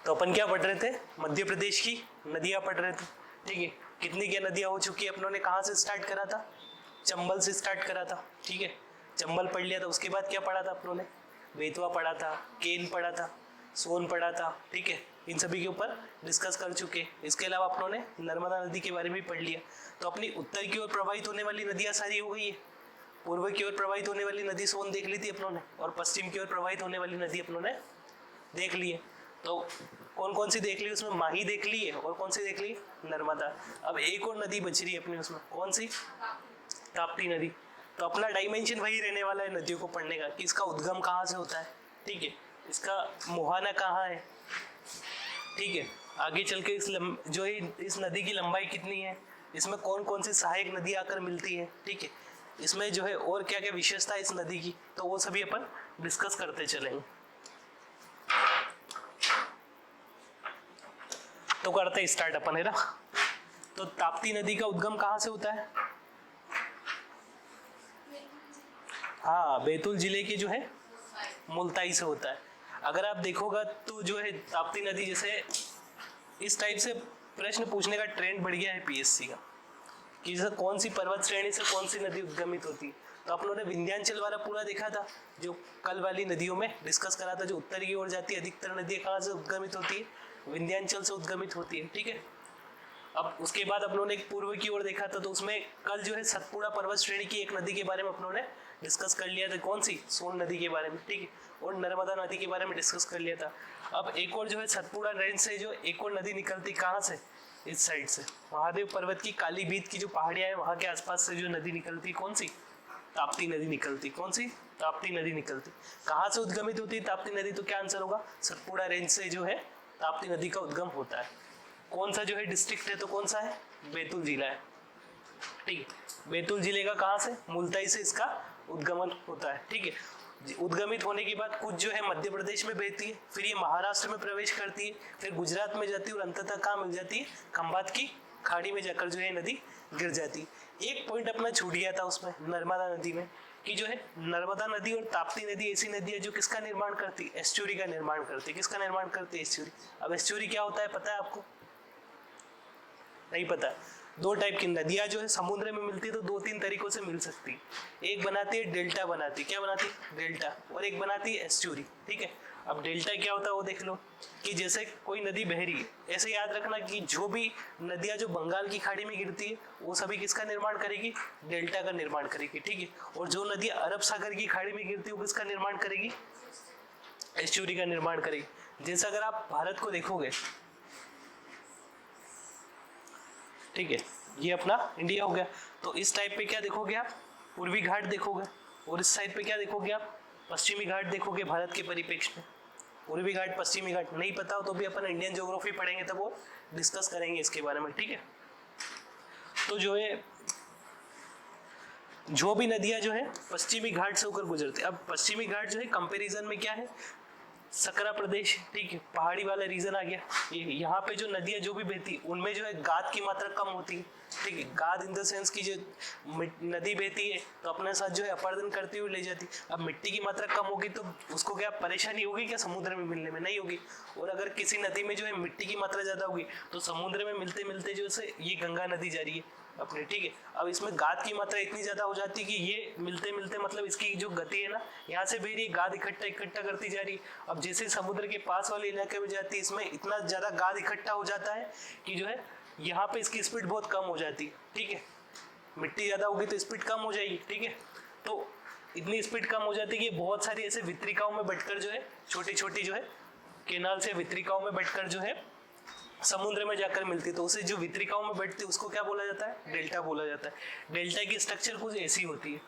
तो अपन क्या पढ़ रहे थे, मध्य प्रदेश की नदियां पढ़ रहे थे, ठीक है। कितनी क्या नदियां हो चुकी है, अपनों ने कहाँ से स्टार्ट करा था, चंबल से स्टार्ट करा था, ठीक है। चंबल पढ़ लिया था, उसके बाद क्या पढ़ा था अपनों ने, बेतवा पढ़ा था, केन पढ़ा था, सोन पढ़ा था, ठीक है। इन सभी के ऊपर डिस्कस कर चुके। इसके अलावा अपनों ने नर्मदा नदी के बारे में पढ़ लिया। तो अपनी उत्तर की ओर प्रवाहित होने वाली नदियां सारी हो गई है। पूर्व की ओर प्रवाहित होने वाली नदी सोन देख ली थी अपनों ने, और पश्चिम की ओर प्रवाहित होने वाली नदी अपनों ने देख ली है। तो कौन कौन सी देख ली, उसमें माही देख ली है, और कौन सी देख ली, नर्मदा। अब एक और नदी बच रही है अपनी, उसमें कौन सी, ताप्ती नदी। तो अपना डायमेंशन वही रहने वाला है नदियों को पढ़ने का, कि इसका उद्गम कहाँ से होता है, ठीक है, इसका मुहाना कहाँ है, ठीक है। आगे चल के जो है इस नदी की लंबाई कितनी है, इसमें कौन कौन सी सहायक नदी आकर मिलती है, ठीक है। इसमें जो है और क्या क्या विशेषता है इस नदी की, तो वो सभी अपन डिस्कस करते चलेंगे। तो करते स्टार्ट अपन, है ना। तो ताप्ती नदी का उद्गम कहाँ से होता है, हाँ, बैतूल जिले के जो है मुल्ताई से होता है। अगर आप देखोगा तो जो है ताप्ती नदी, जैसे इस टाइप से प्रश्न पूछने का ट्रेंड बढ़ गया है पीएससी का, कि जैसे कौन सी पर्वत श्रेणी से कौन सी नदी उद्गमित होती है। तो आप लोगों ने विंध्याचल वाला पूरा देखा था, जो कल वाली नदियों में डिस्कस करा था, जो उत्तर की ओर जाती है, अधिकतर नदियां कहाँ से उद्गमित होती है, विंध्याचल से उद्गमित होती है, ठीक है। अब उसके बाद अपनों ने एक पूर्व की ओर देखा था, तो उसमें कल जो है सतपुड़ा पर्वत श्रेणी की एक नदी के बारे में अपनों ने डिस्कस कर लिया था, कौन सी, सोन नदी के बारे में, ठीक है, और नर्मदा नदी के बारे में डिस्कस कर लिया था। अब एक और जो है सतपुड़ा रेंज से जो एक और नदी निकलती, कहाँ से, इस साइड से, महादेव पर्वत की काली भीत की जो पहाड़ियां हैं वहां के आसपास से जो नदी निकलती, कौन सी, ताप्ती नदी निकलती, कौन सी, ताप्ती नदी निकलती। कहाँ से उद्गमित होती है ताप्ती नदी, तो क्या आंसर होगा, सतपुड़ा रेंज से जो है ताप्ती नदी का उद्गम होता है। कौन सा जो है डिस्ट्रिक्ट है, तो कौन सा है, बैतूल जिला है, ठीक है। बैतूल जिले का कहाँ से, मुल्ताई से इसका उद्गमन होता है, ठीक है। उद्गमित होने के बाद कुछ जो है मध्य प्रदेश में बहती है, फिर ये महाराष्ट्र में प्रवेश करती है, फिर गुजरात में जाती है, और अंततः कहाँ मिल जाती है, खंभात की खाड़ी में जाकर जो है नदी गिर जाती है। एक पॉइंट अपना छूट गया था उसमें, नर्मदा नदी में, कि जो है नर्मदा नदी और ताप्ती नदी ऐसी नदी है जो किसका निर्माण करती है, एस्चुरी का निर्माण करती है। किसका निर्माण करती है, एस्चुरी। अब एस्चुरी क्या होता है पता है आपको, नहीं पता। दो टाइप की नदियां जो है समुद्र में मिलती है, तो दो तीन तरीकों से मिल सकती है। एक बनाती है डेल्टा, बनाती क्या बनाती है, डेल्टा, और एक बनाती है एस्चुरी, ठीक है। अब डेल्टा क्या होता है वो देख लो, कि जैसे कोई नदी बह रही है, ऐसे याद रखना कि जो भी नदियां जो बंगाल की खाड़ी में गिरती है वो सभी किसका निर्माण करेगी, डेल्टा का निर्माण करेगी, ठीक है। और जो नदियां अरब सागर की खाड़ी में गिरती है वो किसका निर्माण करेगी, एस्चुरी का निर्माण करेगी। जैसे अगर आप भारत को देखोगे, ठीक है, ये अपना इंडिया हो गया, तो इस टाइप पे क्या देखोगे आप, पूर्वी घाट देखोगे, और इस साइड पे क्या देखोगे आप, पश्चिमी घाट देखोगे। भारत के परिप्रेक्ष्य में पूर्वी घाट, पश्चिमी घाट नहीं पता हो तो भी अपन इंडियन ज्योग्राफी पढ़ेंगे तब वो डिस्कस करेंगे इसके बारे में, ठीक है। तो जो है जो भी नदियां जो है पश्चिमी घाट से होकर गुजरती है। अब पश्चिमी घाट जो है कंपैरिजन में क्या है, सकरा प्रदेश, ठीक है, पहाड़ी वाला रीजन आ गया। यहाँ पे जो नदियां जो भी बहती उनमें जो है गाद की मात्रा कम होती है, ठीक है। गाद इन द सेंस की जो नदी बहती है तो अपने साथ जो है अपर्दन करती हुई ले जाती। अब मिट्टी की मात्रा कम होगी तो उसको क्या परेशानी होगी क्या समुद्र में मिलने में, नहीं होगी। और अगर किसी नदी में जो है मिट्टी की मात्रा ज्यादा होगी तो समुद्र में मिलते मिलते जो है ये गंगा नदी जा रही है अपने, ठीक है। अब इसमें गाद की मात्रा इतनी ज्यादा हो जाती है कि ये मिलते मिलते मतलब इसकी जो गति है ना, यहाँ से बह रही है, गाद इकट्ठा करती जा रही है। अब जैसे समुद्र के पास वाले इलाके में जाती है, इसमें इतना ज्यादा गाद इकट्ठा हो जाता है कि जो है यहाँ पे इसकी स्पीड बहुत कम हो जाती है, ठीक है। मिट्टी ज्यादा होगी तो स्पीड कम हो जाएगी, ठीक है। तो इतनी स्पीड कम हो जाती है कि बहुत सारी ऐसे वितरिकाओं में बैठकर जो है छोटी छोटी जो है केनाल से वितरिकाओं में बैठकर जो है समुद्र में जाकर मिलती है। तो उसे जो वितरिकाओं में बैठती है उसको क्या बोला जाता है, डेल्टा बोला जाता है। डेल्टा की स्ट्रक्चर कुछ ऐसी होती है,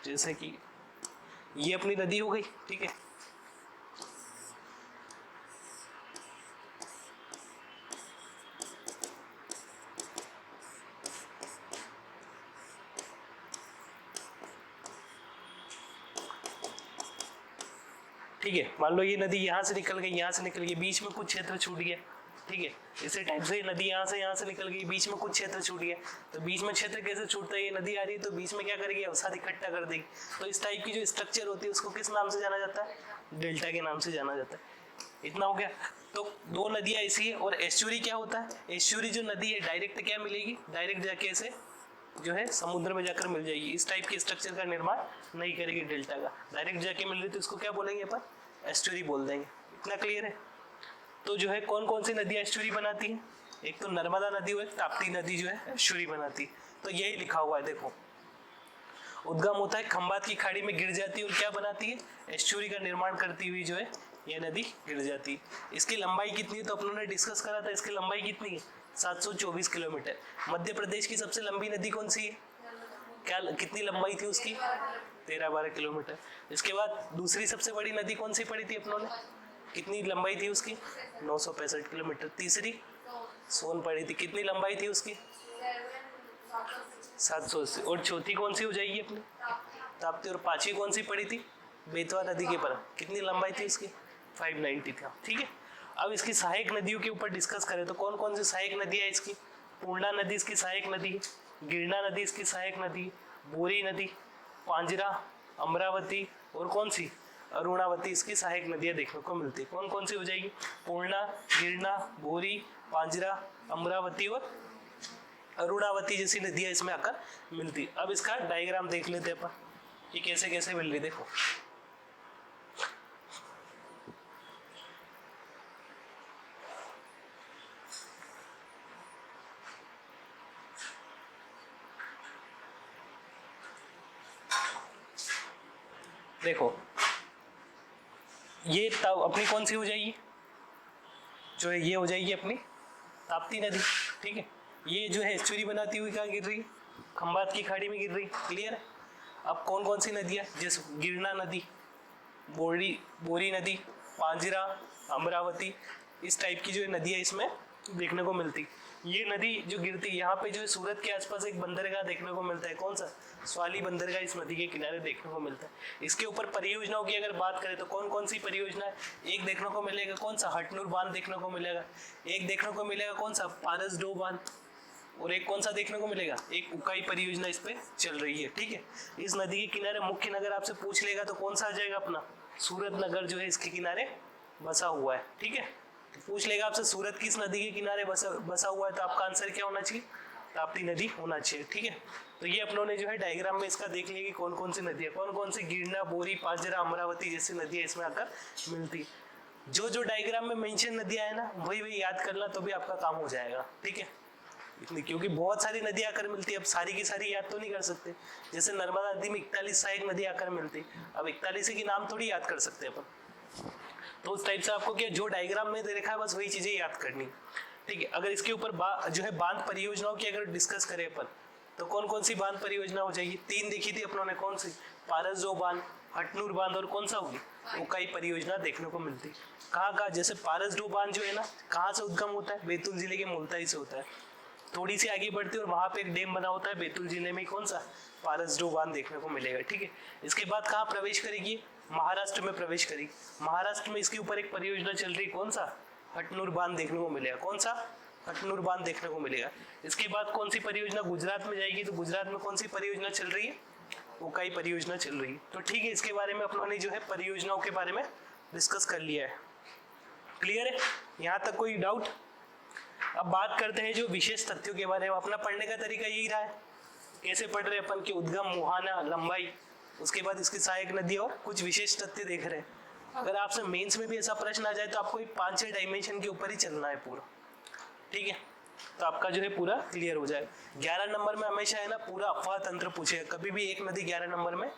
जैसे कि ये अपनी नदी हो गई, ठीक है। ठीक है, मान लो ये नदी यहाँ से निकल गई, यहाँ से निकल गई, बीच में कुछ क्षेत्र छूट गया, ठीक है। इसी टाइप से नदी यहाँ से निकल गई, बीच में कुछ क्षेत्र छूट गया। तो बीच में क्षेत्र कैसे छूटता है, ये नदी आ रही है तो बीच में क्या करेगी, अवसाद इकट्ठा कर देगी। तो इस टाइप की जो स्ट्रक्चर होती है उसको किस नाम से जाना जाता है, डेल्टा के नाम से जाना जाता है। इतना हो गया। तो दो नदियां ऐसी है। और एस्चुरी क्या होता है? एस्चुरी जो नदी है डायरेक्ट क्या मिलेगी, डायरेक्ट जाके ऐसे जो है समुद्र में जाकर मिल जाएगी। इस टाइप के स्ट्रक्चर का निर्माण नहीं करेगी डेल्टा का, डायरेक्ट जाके मिल रही तो इसको क्या बोलेंगे अपन, एस्चुरी बोल देंगे। इतना क्लियर है? तो जो है कौन कौन सी नदियां एस्चुरी बनाती है? एक तो नर्मदा नदी और ताप्ती नदी जो है एस्चुरी बनाती है। तो यही लिखा हुआ है देखो, उद्गम होता है खंबात की खाड़ी में गिर जाती है और क्या बनाती है, एस्चुरी का निर्माण करती हुई जो है यह नदी गिर जाती है। इसकी लंबाई कितनी है तो अपनों ने डिस्कस करा था, इसकी लंबाई कितनी है, 724 किलोमीटर। मध्य प्रदेश की सबसे लंबी नदी कौन सी है, क्या कितनी लंबाई थी उसकी, 13-12 किलोमीटर। इसके बाद दूसरी सबसे बड़ी नदी कौन सी पड़ी थी अपनों ने, कितनी लंबाई थी उसकी, 965 किलोमीटर। तीसरी सोन पड़ी थी, कितनी लंबाई थी उसकी, 780। और चौथी कौन सी हो जाएगी अपनी, ताप्ती। और पांचवी कौन सी पड़ी थी, बेतवा नदी के पर, कितनी लंबाई थी उसकी, 590 था। ठीक है, अब इसकी सहायक नदियों के ऊपर डिस्कस करें तो कौन कौन सी सहायक नदी है इसकी, पूर्णा नदी इसकी सहायक नदी है, गिरना नदी इसकी सहायक नदी है, बोरी नदी, पांजरा, अमरावती और कौन सी, अरुणावती इसकी सहायक नदियां देखने को मिलती है। कौन कौन सी हो जाएगी, पूर्णा, गिरना, बोरी, पांजरा, अमरावती और अरुणावती जैसी नदियां इसमें आकर मिलती। अब इसका डायग्राम देख लेते हैं अपन, ये कैसे कैसे मिल रही। देखो देखो ये तब अपनी कौन सी हो जाएगी, जो है ये हो जाएगी अपनी ताप्ती नदी। ठीक है, ये जो है एस्चुरी बनाती हुई कहाँ गिर रही, खंबात की खाड़ी में गिर रही। क्लियर है? अब कौन कौन सी नदियाँ, जैसे गिरना नदी, बोरी नदी, पांजरा, अमरावती, इस टाइप की जो है नदियाँ इसमें देखने को मिलती। ये नदी जो गिरती यहाँ पे जो है सूरत के आसपास एक बंदरगाह देखने को मिलता है, कौन सा, स्वाली बंदरगाह इस नदी के किनारे देखने को मिलता है। इसके ऊपर परियोजनाओं की अगर बात करें तो कौन कौन सी परियोजना है, एक देखने को मिलेगा कौन सा, हटनूर बांध देखने को मिलेगा, एक देखने को मिलेगा कौन सा, पारसडोह बांध, और एक कौन सा देखने को मिलेगा, एक उकाई परियोजना इस पे चल रही है। ठीक है, इस नदी के किनारे मुख्य नगर आपसे पूछ लेगा तो कौन सा आ जाएगा अपना, सूरत नगर जो है इसके किनारे बसा हुआ है। ठीक है, तो पूछ लेगा आपसे सूरत किस नदी के किनारे बसा हुआ है तो आपका आंसर क्या होना चाहिए, ताप्ती नदी होना चाहिए। ठीक है, तो ये अपनों ने जो है डायग्राम में इसका देख लिया कि कौन कौन सी नदियाँ, कौन कौन सी गिरना, बोरी, पांजरा, अमरावती जैसी नदियाँ इसमें आकर मिलती। जो जो डायग्राम में मेंशन नदियाँ है ना वही वही याद करना तो भी आपका काम हो जाएगा। ठीक है, इतनी, क्योंकि बहुत सारी नदी आकर मिलती है, अब सारी की सारी याद तो नहीं कर सकते। जैसे नर्मदा नदी में 41 सहायक नदी आकर मिलती, अब 41 की नाम थोड़ी याद कर सकते हैं अपन। तो उस टाइप से आपको क्या जो डायग्राम में दे रखा है बस वही चीजें याद करनी। ठीक है, अगर इसके ऊपर जो है बांध परियोजनाओं की अगर डिस्कस करें अपन तो कौन कौन सी बांध परियोजना हो जाएगी, 3 देखी थी अपनों ने, कौन सी, पारसडोह बांध, हटनूर बांध और कौन सा होगी, उकाई परियोजना देखने को मिलती। कहाँ कहाँ, जैसे पारसडोह बांध जो है ना कहाँ से उद्गम होता है, बैतूल जिले के मुल्ताई से होता है। थोड़ी सी आगे बढ़ती है और वहां पे एक डैम बना होता है बैतूल जिले में, कौन सा, पारसडोह बांध देखने को मिलेगा। ठीक है, इसके बाद कहाँ प्रवेश करेगी, महाराष्ट्र में प्रवेश करेगी। महाराष्ट्र में इसके ऊपर एक परियोजना चल रही, कौन सा, हटनूर बांध देखने को मिलेगा, कौन सा, हटनूर बांध देखने को मिलेगा। इसके बाद कौन सी परियोजना गुजरात में जाएगी, तो गुजरात में कौन सी परियोजना चल रही है, उकाई परियोजना चल रही है। तो ठीक है, इसके बारे में अपनों ने जो है परियोजनाओं के बारे में डिस्कस कर लिया है। क्लियर है, यहाँ तक कोई डाउट? अब बात करते हैं जो विशेष तथ्यों के बारे में। अपना पढ़ने का तरीका यही रहा है, कैसे पढ़ रहे अपन की उद्गम, मुहाना, लंबाई, उसके बाद इसकी सहायक नदी और कुछ विशेष तथ्य देख रहे हैं। अगर आपसे मेंस में भी ऐसा प्रश्न आ जाए तो आपको 5-6 डायमेंशन के ऊपर ही चलना है पूरा। ठीक है, तो आपका जो है पूरा क्लियर हो जाए। 11 नंबर में हमेशा है ना पूरा अफवाह तंत्र पूछेगा, कभी भी एक नदी 11 नंबर में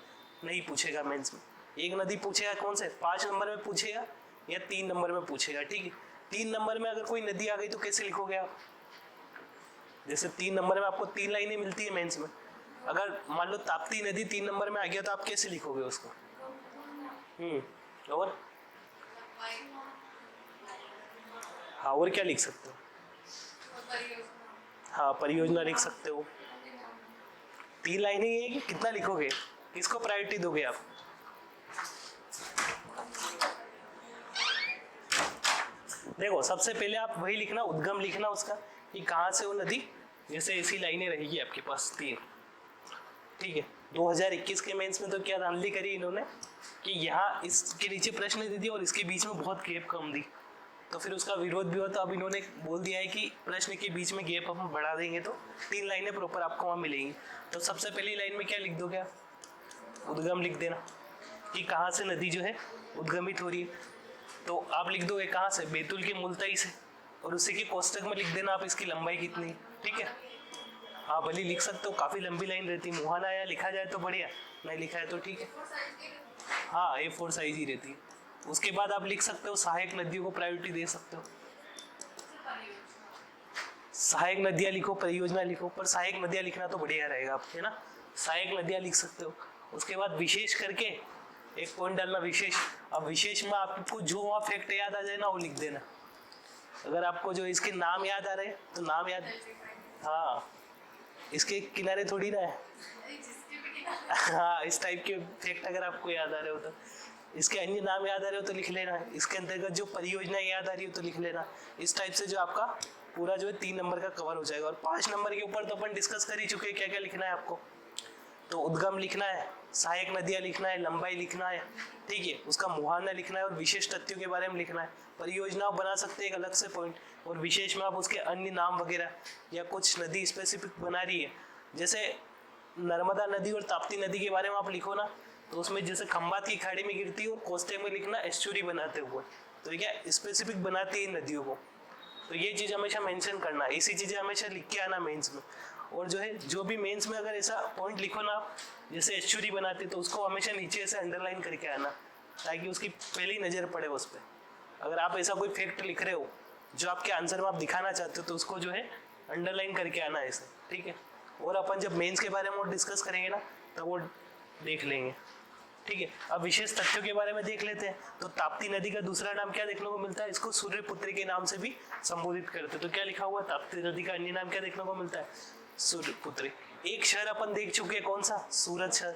नहीं पूछेगा मेंस में। एक नदी पूछेगा कौन से, 5 नंबर में पूछेगा या 3 नंबर में पूछेगा। ठीक है, 3 नंबर में अगर कोई नदी आ गई तो कैसे लिखोगे आप, जैसे 3 नंबर में आपको 3 लाइनें मिलती है मेंस में, अगर मान लो ताप्ती नदी 3 नंबर में आ गया तो आप कैसे लिखोगे उसको, और हाँ, और क्या लिख सकते हो, हाँ परियोजना लिख सकते हो। 3 लाइनें ये कि कितना लिखोगे, किसको प्रायोरिटी दोगे आप, देखो सबसे पहले आप वही लिखना, उद्गम लिखना उसका कि कहाँ से वो नदी, जैसे ऐसी लाइनें रहेगी आपके पास 3। ठीक है, 2021 के मेंस में तो क्या धांधली करी इन्होंने कि यहाँ इसके नीचे प्रश्न दे दिया और इसके बीच में बहुत गैप कम दी, तो फिर उसका विरोध भी हुआ, तो अब इन्होंने बोल दिया है कि प्रश्न के बीच में गैप हम बढ़ा देंगे तो 3 लाइनें प्रॉपर आपको वहाँ मिलेंगी। तो सबसे पहली लाइन में क्या लिख दोगे आप, उद्गम लिख देना कि कहाँ से नदी जो है उद्गमित हो रही है। तो आप लिख दोगे कहाँ से, बैतूल के मुल्ताई से, और उसी के कोष्टक में लिख देना आप इसकी लंबाई कितनी है। ठीक है, हाँ भले लिख सकते हो, काफ़ी लंबी लाइन रहती है। मुहाना या लिखा जाए तो बढ़िया, नहीं लिखा है तो ठीक है। हाँ A4 साइज ही रहती है। उसके बाद आप लिख सकते हो सहायक नदियों को प्रायोरिटी दे सकते हो। सहायक नदियाँ लिखो, परियोजना लिखो, पर सहायक नदियाँ लिखना तो बढ़िया रहेगा आप, है ना। सहायक नदियाँ लिख सकते हो। उसके बाद विशेष करके एक पॉइंट डालना, विशेष। अब विशेष में आपको जो वहाँ फैक्ट याद आ जाए ना वो लिख देना। अगर आपको जो इसके नाम याद आ रहे हैं तो नाम याद, हाँ इसके किनारे थोड़ी ना है हाँ इस टाइप के फैक्ट अगर आपको याद आ रहे हो तो, इसके अन्य नाम याद आ रहे हो तो लिख लेना, इसके अंतर्गत जो परियोजना याद आ रही हो तो लिख लेना। इस टाइप से जो आपका पूरा जो है 3 नंबर का कवर हो जाएगा। और 5 नंबर के ऊपर तो अपन डिस्कस कर ही चुके हैं क्या क्या लिखना है आपको। तो उद्गम लिखना है, सहायक नदियाँ लिखना है, लंबाई लिखना है, ठीक है, उसका मुहाना लिखना है और विशेष तथ्यों के बारे में लिखना है। परियोजना बना सकते हैं एक अलग से पॉइंट, और विशेष में आप उसके अन्य नाम वगैरह या कुछ नदी स्पेसिफिक बना रही है, जैसे नर्मदा नदी और ताप्ती नदी के बारे में आप लिखो ना, तो उसमें जैसे खंबात की खाड़ी में गिरती है और कोस्टे में लिखना एस्चुरी बनाते हुए, तो ये क्या स्पेसिफिक बनाती है नदियों को। तो ये चीज़ हमेशा मेंशन करना है, इसी चीज़ें हमेशा लिख के आना मेंस में। और जो है जो भी मेंस में अगर ऐसा पॉइंट लिखो ना आप, जैसे एस्चुरी बनाते, तो उसको हमेशा नीचे से अंडरलाइन करके आना, ताकि उसकी पहली नज़र पड़े उस पर। अगर आप ऐसा कोई फैक्ट लिख रहे हो जो आपके आंसर में आप दिखाना चाहते हो, तो उसको जो है अंडरलाइन करके आना ऐसे, ठीक है। और अपन जब मेंस के बारे में और डिस्कस करेंगे ना, तब वो देख लेंगे, ठीक है। अब विशेष तथ्यों के बारे में देख लेते हैं। तो ताप्ती नदी का दूसरा नाम क्या देखने को मिलता है, इसको सूर्यपुत्री के नाम से भी संबोधित करते हैं। तो क्या लिखा हुआ, ताप्ती नदी का अन्य नाम क्या देखने को मिलता है, सूर्यपुत्री। एक शहर अपन देख चुके हैं, कौन सा, सूरत शहर।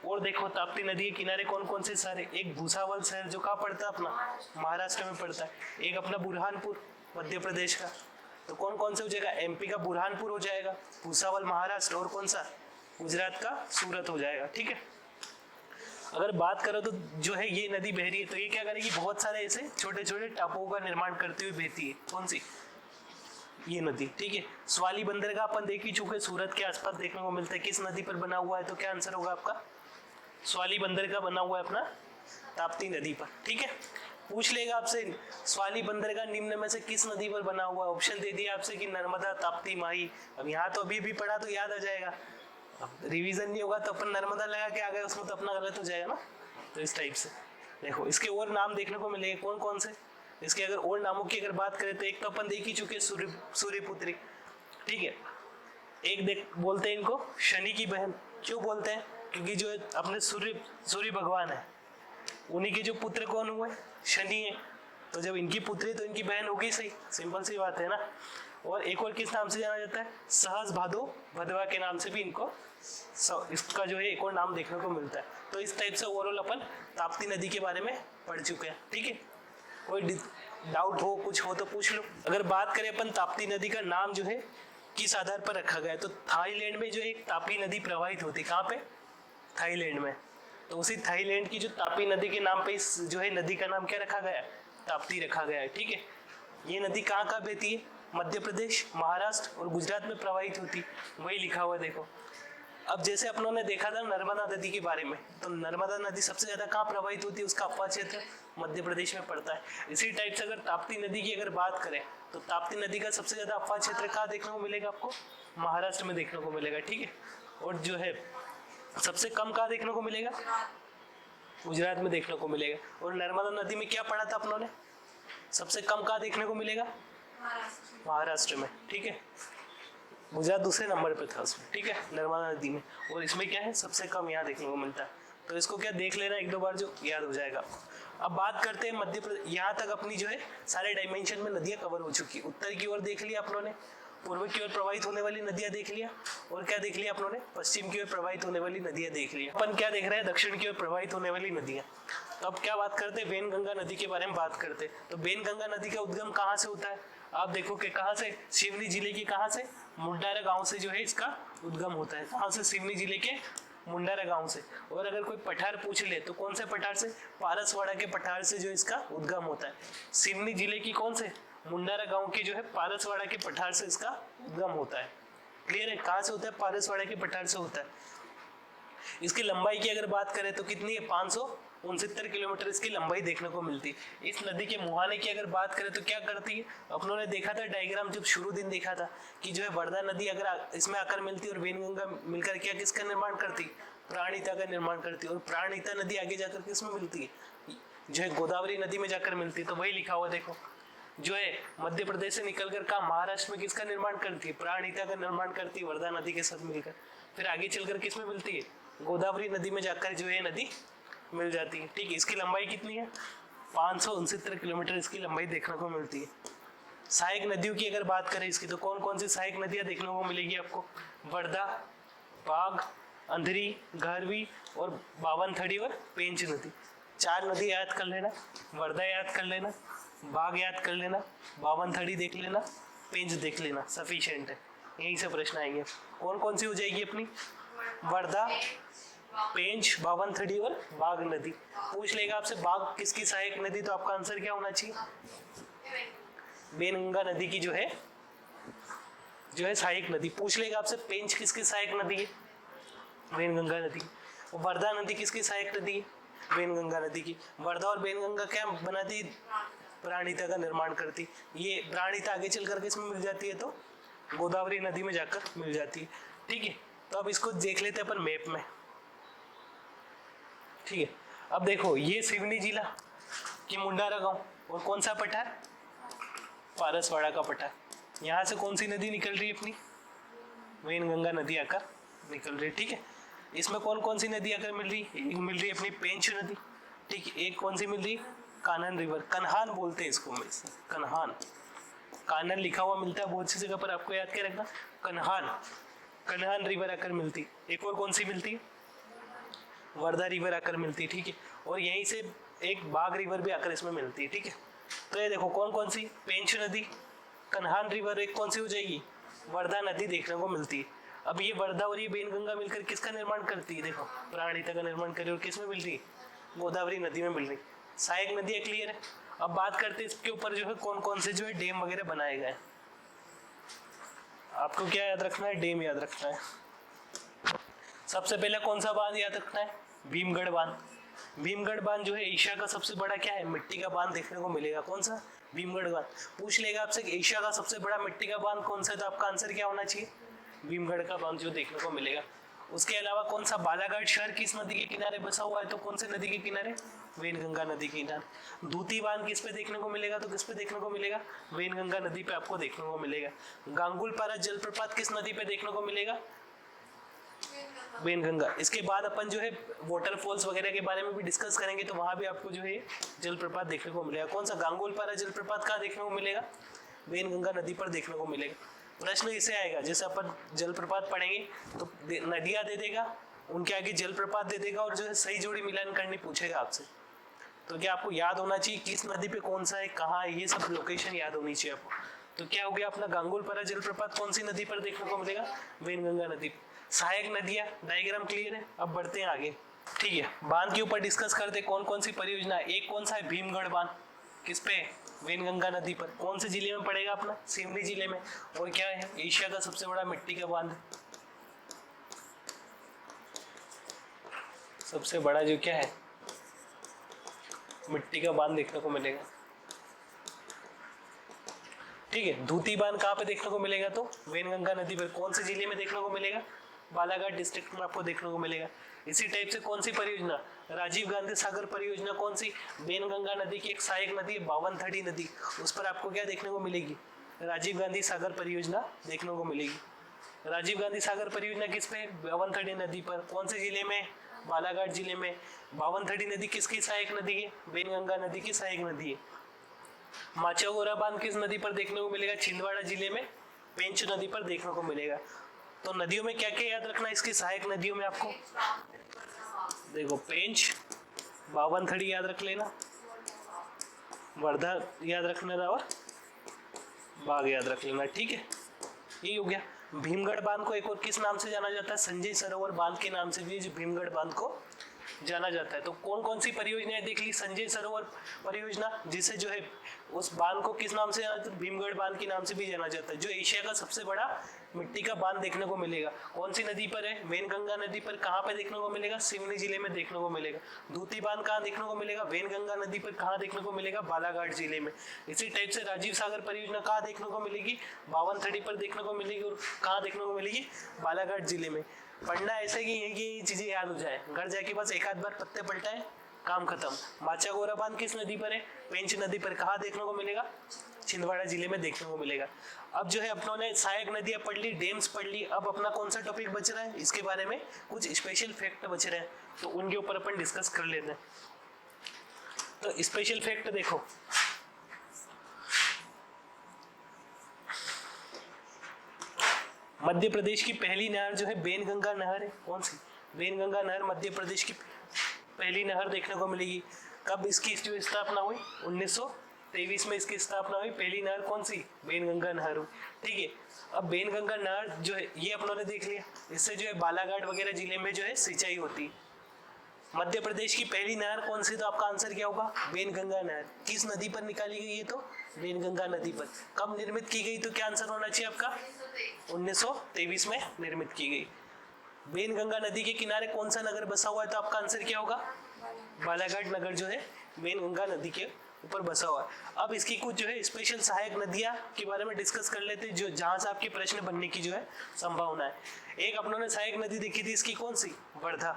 और देखो ताप्ती नदी के किनारे कौन कौन से शहर है, एक भूसावल शहर जो कहाँ पड़ता है, अपना महाराष्ट्र में पड़ता है, एक अपना बुरहानपुर मध्य प्रदेश का। तो कौन कौन से हो जाएगा, एमपी का बुरहानपुर हो जाएगा, भूसावल महाराष्ट्र, और कौन सा, गुजरात का सूरत हो जाएगा, ठीक है। अगर बात करो तो जो है ये नदी बह रही है, तो ये क्या करेगी, बहुत सारे ऐसे छोटे छोटे टापुओं का निर्माण करते हुए बहती है। कौन सी, ये नदी, ठीक है। स्वाली बंदरगाह अपन देख ही चुके, सूरत के आसपास देखने को मिलता है। किस नदी पर बना हुआ है, तो क्या आंसर होगा आपका, स्वाली बंदरगाह बना हुआ है अपना ताप्ती नदी पर, ठीक है। पूछ लेगा आपसे स्वाली बंदरगाह निम्न में से किस नदी पर बना हुआ है, ऑप्शन दे दिया आपसे कि नर्मदा, ताप्ती, माही। अब यहाँ तो अभी भी पढ़ा तो याद आ जाएगा, अब रिवीजन नहीं होगा तो अपन नर्मदा लगा के आ गए, उसमें तो अपना गलत हो जाएगा ना। तो इस टाइप से देखो, इसके और नाम देखने को मिलेंगे, कौन कौन से। इसके अगर और नामों की अगर बात करें तो एक तो अपन देख ही चुके सूर्यपुत्री, ठीक है। एक देख बोलते हैं इनको शनि की बहन, क्यों बोलते हैं, क्योंकि जो अपने सूर्य भगवान है, उन्हीं के जो पुत्र कौन हुए, शनि है। तो जब इनकी पुत्री तो इनकी बहन होगी, सही, सिंपल सी बात है ना। और एक और किस नाम से जाना जाता है, सहस भादो भदवा के नाम से भी इनको इसका जो है एक और नाम देखने को मिलता है। तो इस टाइप से ओवरऑल अपन ताप्ती नदी के बारे में पढ़ चुके हैं, ठीक है। कोई डाउट हो, कुछ हो तो पूछ लो। अगर बात करें अपन ताप्ती नदी का नाम जो है किस आधार पर रखा गया है, तो थाईलैंड में जो एक ताप्ती नदी प्रवाहित होती है, कहाँ पे, थाईलैंड में। तो उसी थाईलैंड की जो ताप्ती नदी के नाम पे इस जो है नदी का नाम क्या रखा गया है, ताप्ती रखा गया है, ठीक है। ये नदी कहाँ कहाँ बहती है, मध्य प्रदेश, महाराष्ट्र और गुजरात में प्रवाहित होती, वही लिखा हुआ देखो। अब जैसे अपनों ने देखा था नर्मदा नदी के बारे में, तो नर्मदा नदी सबसे ज्यादा कहाँ प्रवाहित होती है, उसका अपा क्षेत्र मध्य प्रदेश में पड़ता है। इसी टाइप से अगर ताप्ती नदी की अगर बात करें, तो ताप्ती नदी का सबसे ज्यादा अपा क्षेत्र कहाँ देखने को मिलेगा आपको, महाराष्ट्र में देखने को मिलेगा, ठीक है। और जो है सबसे कम कहाँ देखने को मिलेगा, गुजरात में देखने को मिलेगा। और नर्मदा नदी में क्या पढ़ा था अपनों ने, सबसे कम कहाँ देखने को मिलेगा, महाराष्ट्र में, ठीक है। गुजरात दूसरे नंबर पे था उसमें, ठीक है, नर्मदा नदी में। और इसमें क्या है, सबसे कम यहाँ देखने को मिलता है। तो इसको क्या देख लेना एक दो बार, जो याद हो जाएगा आपको। अब बात करते हैं मध्य प्रदेश। यहाँ तक अपनी जो है सारे डायमेंशन में नदियाँ कवर हो चुकी। उत्तर की ओर देख लिया अपनों ने, पूर्व की ओर प्रवाहित होने वाली नदियाँ देख लिया, और क्या देख लिया अपनों ने, पश्चिम की ओर प्रवाहित होने वाली नदियाँ देख लिया। अपन क्या देख रहे हैं, दक्षिण की ओर प्रवाहित होने वाली नदियाँ। तो अब क्या बात करते हैं, वेनगंगा नदी के बारे में बात करते हैं। तो वेनगंगा नदी का उद्गम कहाँ से होता है, आप देखो कि कहाँ से, सिवनी जिले के कहाँ से, मुंडारा गांव से जो है इसका उद्गम होता है। कहाँ से, सिवनी जिले के मुंडारा गांव से। और अगर कोई पठार पूछ ले तो कौन से पठार से, पारसवाड़ा के पठार से जो इसका उद्गम होता है। सिवनी जिले की कौन से, मुंडारा गांव की जो है पारसवाड़ा के पठार से इसका उद्गम होता है। क्लियर है, कहाँ से होता है, पारसवाड़ा के पठार से होता है। इसकी लंबाई की अगर बात करें तो कितनी है, 569 किलोमीटर इसकी लंबाई देखने को मिलती है। इस नदी के मुहाने की अगर बात करें तो क्या करती है, अपनों ने देखा था डायग्राम जब शुरू दिन देखा था कि जो है वर्धा नदी अगर इसमें आकर मिलती और वेनगंगा मिलकर क्या किसका निर्माण करती, प्राणहिता का निर्माण करती। और प्राणहिता नदी आगे जाकर किसमें मिलती है, जो है गोदावरी नदी में जाकर मिलती है। तो वही लिखा हुआ देखो, जो है मध्य प्रदेश से निकलकर कहा महाराष्ट्र में किसका निर्माण करती है, प्राणहिता का निर्माण करती है वर्धा नदी के साथ मिलकर। फिर आगे चलकर किसमें मिलती है, गोदावरी नदी में जाकर जो है नदी मिल जाती है। ठीक है, इसकी लंबाई कितनी है, 569 किलोमीटर इसकी लंबाई देखने को मिलती है। सहायक नदियों की अगर बात करें इसकी, तो कौन कौन सी सहायक नदियां देखने को मिलेगी आपको, वर्धा, बाघ, अंधरी, घरवी और बावनथड़ी और पेंच नदी। 4 नदी याद कर लेना, वर्धा याद कर लेना, बाघ याद कर लेना, बावनथड़ी देख लेना, पेंच देख लेना, सफिशिएंट है। यहीं से प्रश्न आएंगे। कौन कौन सी हो जाएगी अपनी, वर्धा, पेंच, बावनथड़ी और बाघ नदी। पूछ लेगा आपसे बाघ किसकी सहायक नदी, तो आपका आंसर क्या होना चाहिए, वेनगंगा नदी की जो है सहायक नदी। पूछ लेगा आपसे पेंच किसकी सहायक नदी है, वेनगंगा नदी। वर्धा नदी किसकी सहायक नदी है, वेनगंगा नदी की। वर्धा और वेनगंगा क्या बनाती, प्राणहिता का निर्माण करती। ये प्राणहिता आगे चल करके इसमें मिल जाती है तो गोदावरी नदी में जाकर मिल जाती है। ठीक है, तो अब इसको देख लेते हैं अपन मैप में। ठीक है, अब देखो ये सिवनी जिला की मुंडारा गांव और कौन सा पठार, पारसवाड़ा का पठार। यहाँ से कौन सी नदी निकल रही है अपनी, वेनगंगा नदी आकर निकल रही है। ठीक है, इसमें कौन कौन सी नदी आकर मिल रही है, एक मिल रही है अपनी पेंच नदी। ठीक है, एक कौन सी मिल रही है, कानन रिवर, कन्हान बोलते हैं इसको, कन्हान, कानन लिखा हुआ मिलता है बहुत सी जगह पर, आपको याद क्या रखना, कन्हान रिवर आकर मिलती। एक और कौन सी मिलती है, वर्धा रिवर आकर मिलती। ठीक है, और यहीं से एक बाघ रिवर भी आकर इसमें मिलती है। ठीक है, तो ये देखो कौन कौन सी, पेंच नदी, कन्हान रिवर, एक कौन सी हो जाएगी, वर्धा नदी देखने को मिलती है। अब ये वर्धा और ये वेनगंगा मिलकर किसका निर्माण करती है, देखो प्राणहिता का निर्माण कर रही है। और किस में मिल रही है, गोदावरी नदी में मिल रही। सहायक नदियां क्लियर है। अब बात करते हैं इसके ऊपर जो है कौन कौन से जो है डैम वगैरह बनाए गए। आपको क्या याद रखना है, डैम याद रखना है। सबसे पहले कौन सा बांध याद रखना है, भीमगढ़ बांध। भीमगढ़ बांध जो है एशिया का सबसे बड़ा क्या है, मिट्टी का बांध देखने को मिलेगा। कौन सा, भीमगढ़ बांध। पूछ लेगा आपसे एशिया का सबसे बड़ा मिट्टी का बांध कौन सा है, तो आपका आंसर क्या होना चाहिए, भीमगढ़ का बांध जो देखने को मिलेगा। उसके अलावा कौन सा, बालाघाट शहर किस नदी के किनारे बसा हुआ है, तो कौन से नदी के किनारे, वेनगंगा नदी के किनारे। दूती बांध किस पे देखने को मिलेगा, तो किस पे देखने को मिलेगा, वेनगंगा नदी पे आपको देखने को मिलेगा। गांगुलपारा जलप्रपात किस नदी पे देखने को मिलेगा, वेनगंगा। इसके बाद अपन जो है वाटरफॉल्स वगैरह के बारे में भी डिस्कस करेंगे, तो वहां भी आपको जो है जलप्रपात देखने को मिलेगा। कौन सा, गांगुलपारा जलप्रपात कहाँ देखने को मिलेगा, वेनगंगा नदी पर देखने को मिलेगा। प्रश्न इसे आएगा, जैसे अपन जलप्रपात पढ़ेंगे तो नदियां दे देगा, उनके आगे जलप्रपात दे देगा और जो है सही जोड़ी मिलान करनी पूछेगा आपसे। तो क्या आपको याद होना चाहिए किस नदी पे कौन सा है, कहाँ है, ये सब लोकेशन याद होनी चाहिए आपको। तो क्या हो गया अपना, गांगुलपारा जलप्रपात कौन सी नदी पर देखने को मिलेगा, वेनगंगा नदी। सहायक नदियां, डायग्राम क्लियर है। अब बढ़ते हैं आगे। ठीक है, बांध के ऊपर डिस्कस करते कौन कौन सी परियोजना है। एक कौन सा है, भीमगढ़ बांध, किस पे, वेनगंगा नदी पर। कौन से जिले में पड़ेगा अपना, सिवनी जिले में। और क्या है, एशिया का सबसे बड़ा मिट्टी का बांध, सबसे बड़ा जो क्या है, मिट्टी का बांध देखने को मिलेगा। ठीक है, धूती बांध कहाँ पे देखने को मिलेगा, तो वेनगंगा नदी पर। कौन से जिले में देखने को मिलेगा, बालाघाट डिस्ट्रिक्ट में आपको देखने को मिलेगा। इसी टाइप से कौन सी परियोजना, राजीव गांधी सागर परियोजना, कौन सी, वेनगंगा नदी की एक सहायक नदी है बावनथड़ी नदी, उस पर आपको क्या देखने को मिलेगी, राजीव गांधी सागर परियोजना देखने को मिलेगी। राजीव गांधी सागर परियोजना किस पे, बावनथड़ी नदी पर। कौन से जिले में, बालाघाट जिले में। बावनथड़ी नदी किसकी सहायक नदी है, वेनगंगा नदी की सहायक नदी है। माचागोरा बांध किस नदी पर देखने को मिलेगा, छिंदवाड़ा जिले में पेंच नदी पर देखने को मिलेगा। तो नदियों में क्या क्या याद रखना है, इसकी सहायक नदियों में आपको देखो पेंच, बावनथड़ी याद रख लेना, वर्धा याद रख लेना और बाघ याद रख लेना। ठीक है, ये हो गया। भीमगढ़ बांध को एक और किस नाम से जाना जाता है? संजय सरोवर बांध के नाम से भी भीमगढ़ बांध को जाना जाता है। तो कौन कौन सी परियोजनाएं देख ली? संजय सरोवर परियोजना, जिसे जो है उस बांध को किस नाम से जाना जाता है? भीमगढ़ बांध के नाम से भी जाना जाता है, जो एशिया का सबसे बड़ा मिट्टी का बांध देखने को मिलेगा। कौन सी नदी पर है? वेनगंगा नदी पर। कहाँ पे देखने को मिलेगा? सिवनी जिले में देखने को मिलेगा। दूती बांध कहाँ देखने को मिलेगा? वेनगंगा नदी पर। कहाँ देखने को मिलेगा? बालाघाट जिले में। इसी टाइप से राजीव सागर परियोजना कहाँ देखने को मिलेगी? बावनथड़ी पर देखने को मिलेगी। और कहाँ देखने को मिलेगी? बालाघाट जिले में। पढ़ना ऐसे कि ये चीजें याद हो जाए, घर जाके बस एक आध बार पत्ते पलटाए, काम खत्म। माचागोरा बांध किस नदी पर है? पेंच नदी पर। कहाँ देखने को मिलेगा? छिंदवाड़ा जिले में देखने को मिलेगा। अब जो है अपनों ने सहायक नदियां पढ़ ली, डैम्स पढ़ ली। अब अपना कौन सा टॉपिक बच रहा है? इसके बारे में कुछ स्पेशल फैक्ट बच रहे हैं, तो उनके ऊपर अपन डिस्कस कर लेते हैं। तो स्पेशल फैक्ट देखो, मध्य प्रदेश की पहली नहर जो है बेनगंगा नहर है। कौन सी? बेनगंगा नहर मध्य प्रदेश की पहली नहर देखने को मिलेगी। कब इसकी स्थापना हुई? 1923 में इसकी स्थापना हुई। पहली नहर कौन सी? बेनगंगा नहर हुई। ठीक है, अब बेनगंगा नहर जो है ये अपनों ने देख लिया। इससे जो है बालाघाट वगैरह जिले में जो है सिंचाई होती। मध्य प्रदेश की पहली नहर कौन सी? तो आपका आंसर क्या होगा? बेनगंगा नहर। किस नदी पर निकाली गई है? तो बेनगंगा नदी पर। कब निर्मित की गई? तो क्या आंसर होना चाहिए आपका? 1923 में निर्मित की गई। बेनगंगा नदी के किनारे कौन सा नगर बसा हुआ है? तो आपका आंसर क्या होगा? बालाघाट नगर जो है बेनगंगा नदी के ऊपर बसा हुआ है। अब इसकी कुछ जो है स्पेशल सहायक नदियां के बारे में डिस्कस कर लेते हैं, जो जहां से आपके प्रश्न बनने की जो है संभावना है। एक अपनों ने सहायक नदी देखी थी, इसकी कौन सी? वर्धा।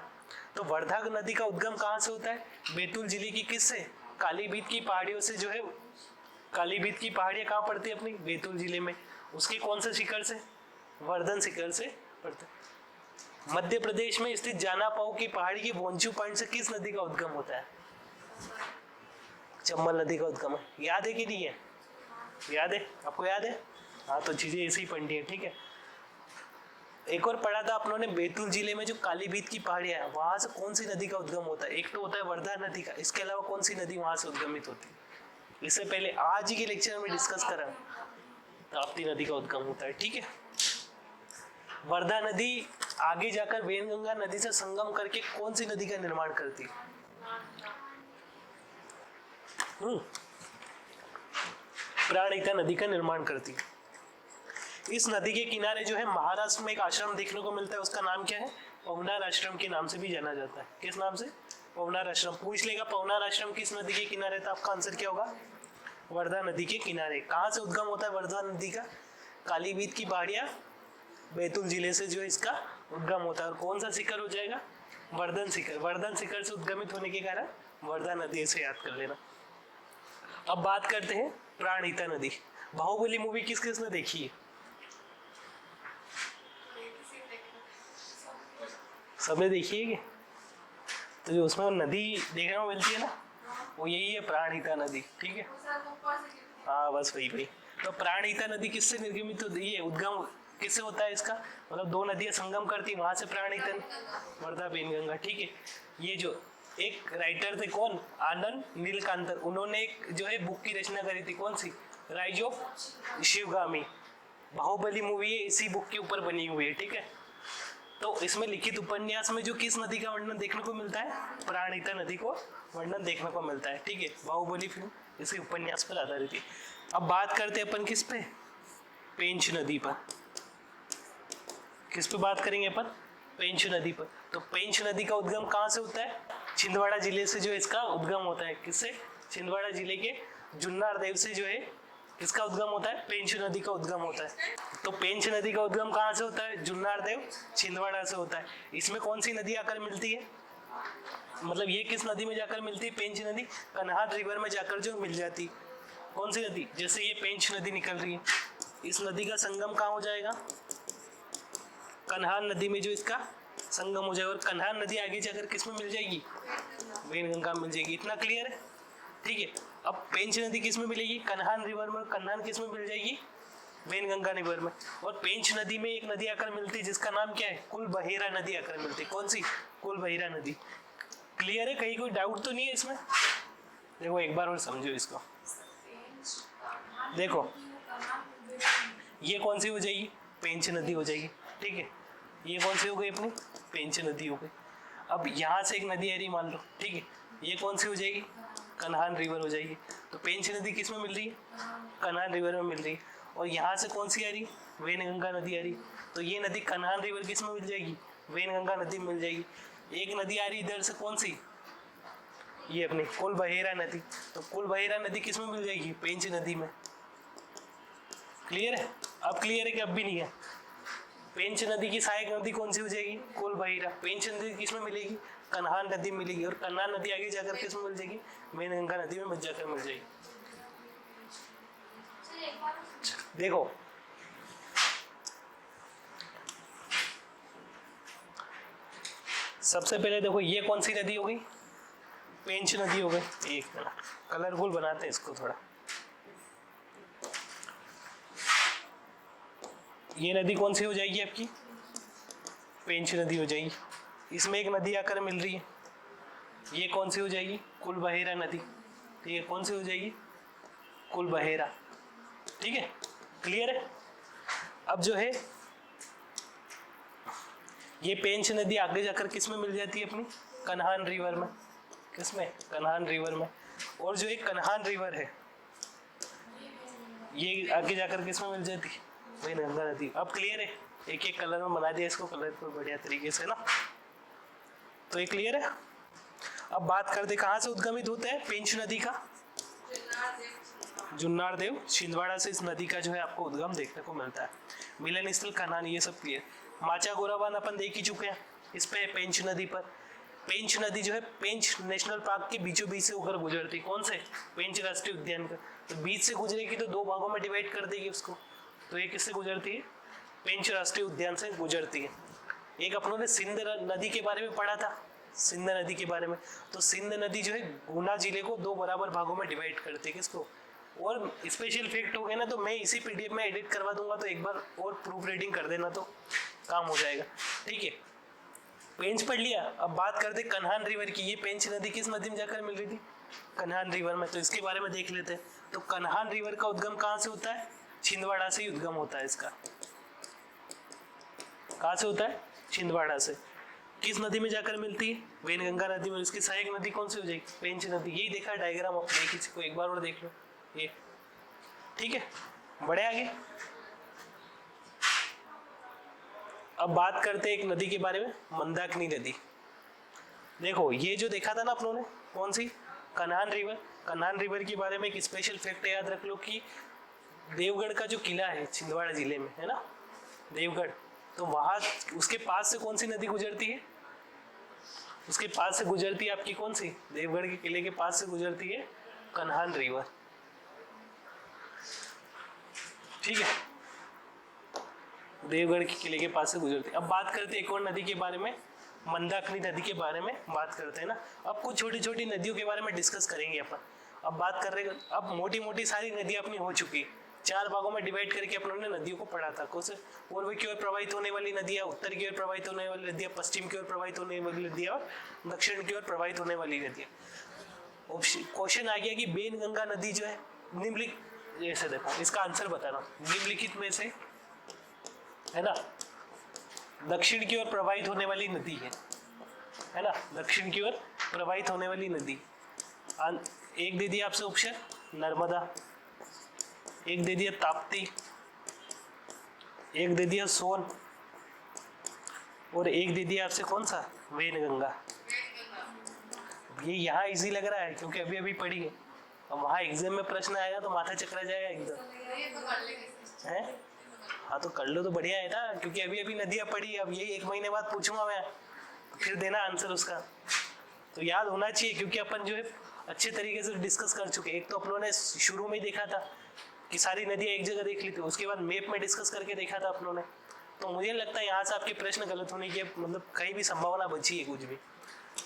तो वर्धा नदी का उद्गम कहाँ से होता है? बैतूल जिले की किस से? कालीबीत की पहाड़ियों से जो है। कालीबीत की पहाड़ियां कहाँ पड़ती है अपनी? बैतूल जिले में। उसके कौन से शिखर से? वर्धन शिखर से पड़ते। मध्य प्रदेश में स्थित जानापाऊ की पहाड़ी की वोंचू पॉइंट से किस नदी का उद्गम होता है? चंबल नदी का उद्गम है। याद है कि नहीं है? याद है? आपको याद है? हाँ, तो चीजें ऐसे ही पढ़नी है। ठीक है, एक और पढ़ा था अपनों ने, बैतूल जिले में जो कालीबीत की पहाड़ियां है वहां से कौन सी नदी का उद्गम होता है? एक तो होता है वर्धा नदी का, इसके अलावा कौन सी नदी वहां से उद्गमित होती है? इससे पहले आज ही के लेक्चर में डिस्कस करा, ताप्ती नदी का उद्गम होता है। ठीक है, वर्धा नदी आगे जाकर वेनगंगा नदी से संगम करके कौन सी नदी का निर्माण करती है? प्राणहिता नदी का निर्माण करती है। इस नदी के किनारे जो है महाराष्ट्र में एक आश्रम देखने को मिलता है, उसका नाम क्या है? पवनार आश्रम के नाम से भी जाना जाता है। किस नाम से? पवनार आश्रम। पूछ लेगा पवनार आश्रम किस नदी के किनारे, तो आपका आंसर क्या होगा? वर्धा नदी के किनारे। कहाँ से उद्गम होता है वर्धा नदी का? कालीबीत की पहाड़ियां बैतूल जिले से जो है इसका उद्गम होता है। और कौन सा शिखर हो जाएगा? वर्धन शिखर। वर्धन शिखर से उद्गमित होने के कारण वर्धा नदी से याद कर लेना। अब बात करते हैं प्राणहिता नदी। बाहुबली मूवी किस किस ने देखी है? सबने देखी है क्या? तो जो उसमें नदी देखने को मिलती है ना, वो यही है प्राणहिता नदी। ठीक है, हाँ बस वही। तो प्राणहिता नदी किससे निर्गमित होती है? उद्गम किससे होता है इसका? मतलब दो नदियां संगम करती है, वहां से प्राणहिता, वर्धा बेनगंगा। ठीक है, ये जो एक राइटर थे कौन? आनंद नीलकांतर, उन्होंने एक जो है बुक की रचना करी थी। कौन सी? Rise of Sivagami. Baahubali movie है इसी बुक के ऊपर बनी हुई है। ठीक है, तो इसमें लिखित उपन्यास में जो किस नदी का वर्णन देखने को मिलता है? प्राणहिता नदी को वर्णन देखने को मिलता है। ठीक है, बाहुबली फिल्म इसी उपन्यास पर आधारित है। अब बात करते हैं अपन किस पे? पेंच नदी पर। किस पे बात करेंगे अपन? पेंच नदी पर। तो पेंच नदी का उद्गम कहाँ से होता है? छिंदवाड़ा जिले से जो इसका उद्गम होता है। किससे? छिंदवाड़ा जिले के जुन्नार देव से जो है किसका उद्गम होता है? पेंच नदी का उद्गम होता है। तो पेंच नदी का उद्गम कहाँ से होता है? जुन्नार देव छिंदवाड़ा से होता है। इसमें कौन सी नदी आकर मिलती है? मतलब ये किस नदी में जाकर मिलती है? पेंच नदी कन्हार रिवर में जाकर जो मिल जाती। कौन सी नदी? जैसे ये पेंच नदी निकल रही है, इस नदी का संगम कहाँ हो जाएगा? कन्हार नदी में जो इसका संगम हो जाएगा। और कन्हार नदी आगे जाकर किस में मिल जाएगी? वेनगंगा में मिल जाएगी। इतना क्लियर है? ठीक है, अब पेंच नदी किस में मिलेगी? कन्हार रिवर में। कन्हार किस में मिल जाएगी? वेनगंगा रिवर में। और पेंच नदी में एक नदी आकर मिलती है जिसका नाम क्या है? कुलबहेरा नदी आकर मिलती है। कौन सी? कुलबहेरा नदी। क्लियर है? कहीं कोई डाउट तो नहीं है इसमें? देखो एक बार और समझो इसको। देखो ये कौन सी हो जाएगी? पेंच नदी हो जाएगी, ठीक है। ये कौन सी हो गई अपनी, पेंच नदी हो गई। अब यहाँ से एक नदी आ रही मान लो, ठीक है, ये कौन सी हो जाएगी, कन्हान रिवर हो जाएगी। तो पेंच नदी किस में मिल रही है, कन्हान रिवर में मिल रही है। और यहाँ से कौन सी आ रही, वेनगंगा नदी आ रही, तो ये नदी कन्हान रिवर किस में मिल जाएगी, वेनगंगा नदी में मिल जाएगी। एक नदी आ रही इधर से, कौन सी, ये अपनी कुलबहेरा नदी, तो कुलबहेरा नदी किस में मिल जाएगी, पेंच नदी में। क्लियर है, अब क्लियर है कि अब भी नहीं है। पेंच नदी की सहायक नदी कौन सी हो जाएगी, कुलबहेरा। पेंच नदी किस में मिलेगी, कन्हान नदी में मिलेगी, और कन्हान नदी आगे जाकर किस में मिल जाएगी, वेनगंगा नदी में जाकर मिल जाएगी। देखो सबसे पहले देखो ये कौन सी नदी हो गई, पेंच नदी हो गई। एक मिनट कलरफुल बनाते हैं इसको थोड़ा। ये नदी कौन सी हो जाएगी आपकी, पेंच नदी हो जाएगी। इसमें एक नदी आकर मिल रही है, ये कौन सी हो जाएगी, कुलबहेरा नदी। ठीक है, कौन सी हो जाएगी, कुलबहेरा। ठीक है, क्लियर है। अब जो है ये पेंच नदी आगे जाकर किस में मिल जाती है अपनी, कन्हान रिवर में। किसमें, कन्हान रिवर में। और जो एक कन्हान रिवर है ये आगे जाकर किस में मिल जाती है, वही गंगा नदी। अब क्लियर है, एक एक कलर में बना दिया इसको, कलर को बढ़िया तरीके से ना। तो ये क्लियर है। अब बात करते कहाँ से उद्गमित होता है पेंच नदी का, जुन्नार देव छिंदवाड़ा से इस नदी का जो है आपको उद्गम देखने को मिलता है। मिलन स्थल कन्हान ये सब क्लियर। माचा गोराबान अपन देख ही चुके हैं, इस पे पेंच नदी पर। पेंच नदी जो है पेंच नेशनल पार्क के बीचों बीच से होकर गुजरती, कौन से, पेंच राष्ट्रीय उद्यान का। तो बीच से गुजरेगी तो दो भागों में डिवाइड कर देगी उसको। तो ये किससे गुजरती है, पेंच राष्ट्रीय उद्यान से गुजरती है। एक अपनों ने सिंध नदी के बारे में पढ़ा था, सिंध नदी के बारे में। तो सिंध नदी जो है गुना जिले को दो बराबर भागों में डिवाइड करती है, किसको। और स्पेशल फैक्ट हो गया ना तो मैं इसी पीडीएफ में एडिट करवा दूंगा, तो एक बार और प्रूफ रीडिंग कर देना तो काम हो जाएगा। ठीक है, पेंच पढ़ लिया। अब बात करते कन्हान रिवर की। ये पेंच नदी किस नदी में जाकर मिल रही थी, कन्हान रिवर में। तो इसके बारे में देख लेते हैं। तो कन्हान रिवर का उद्गम कहाँ से होता है, छिंदवाड़ा से ही उद्गम होता है इसका। कहाँ से होता है, छिंदवाड़ा से। किस नदी में जाकर मिलती है, वेनगंगा नदी में। इसकी सहायक नदी कौन सी हो जाएगी, पेंच नदी। यही देखा डायग्राम, आप किसी को एक बार और देख लो ये। ठीक है, बढ़े आगे। अब बात करते हैं एक नदी के बारे में, मंदाकिनी नदी। देखो ये जो देखा था ना आप लोगों ने, कौन सी, कन्हान रिवर। कन्हान रिवर के बारे में एक स्पेशल फैक्ट याद रख लो कि देवगढ़ का जो किला है छिंदवाड़ा जिले में है ना, देवगढ़, तो वहां उसके पास से कौन सी नदी गुजरती है, उसके पास से गुजरती है आपकी कौन सी, देवगढ़ के किले के पास से गुजरती है कन्हान रिवर। ठीक है, देवगढ़ के किले के पास से गुजरती है। अब बात करते हैं एक और नदी के बारे में, मंदाकिनी नदी के बारे में बात करते हैं ना। अब कुछ छोटी छोटी नदियों के बारे में डिस्कस करेंगे अपन। अब बात कर रहे हैं, अब मोटी मोटी सारी नदियां अपनी हो चुकी है। चार भागों में डिवाइड करके अपनों ने नदियों को पढ़ा था। कुछ पूर्व की ओर प्रवाहित होने वाली नदियां, उत्तर की ओर प्रवाहित होने वाली नदियां, पश्चिम की ओर प्रवाहित होने वाली नदियां और दक्षिण की ओर प्रवाहित होने वाली नदियां। क्वेश्चन आ गया कि वेनगंगा नदी जो है निम्नलिखित, जैसे देखो इसका आंसर बताना, निम्नलिखित में से है ना दक्षिण की ओर प्रवाहित होने वाली नदी है ना, दक्षिण की ओर प्रवाहित होने वाली नदी। एक दे दिया आपसे ऑप्शन, नर्मदा। एक दे दिया ताप्ती। एक दे दिया सोन। और एक दे दिया आपसे कौन सा, वेनगंगा। ये यहाँ इजी लग रहा है क्योंकि अभी अभी पढ़ी है। अब वहाँ एग्जाम में प्रश्न आएगा तो माथा चकरा जाएगा एकदम है। हाँ तो कर लो तो बढ़िया है ना, क्योंकि अभी अभी नदियाँ पढ़ी, अब यही एक महीने बाद पूछूंगा मैं, फिर देना आंसर उसका। तो याद होना चाहिए क्योंकि अपन जो है अच्छे तरीके से डिस्कस कर चुके। एक तो अपनों ने शुरू में ही देखा था कि सारी नदियाँ एक जगह देख ली थी, उसके बाद मैप में डिस्कस करके देखा था अपनों ने। तो मुझे लगता है यहाँ से आपके प्रश्न गलत होने की मतलब कहीं भी संभावना बची है कुछ भी।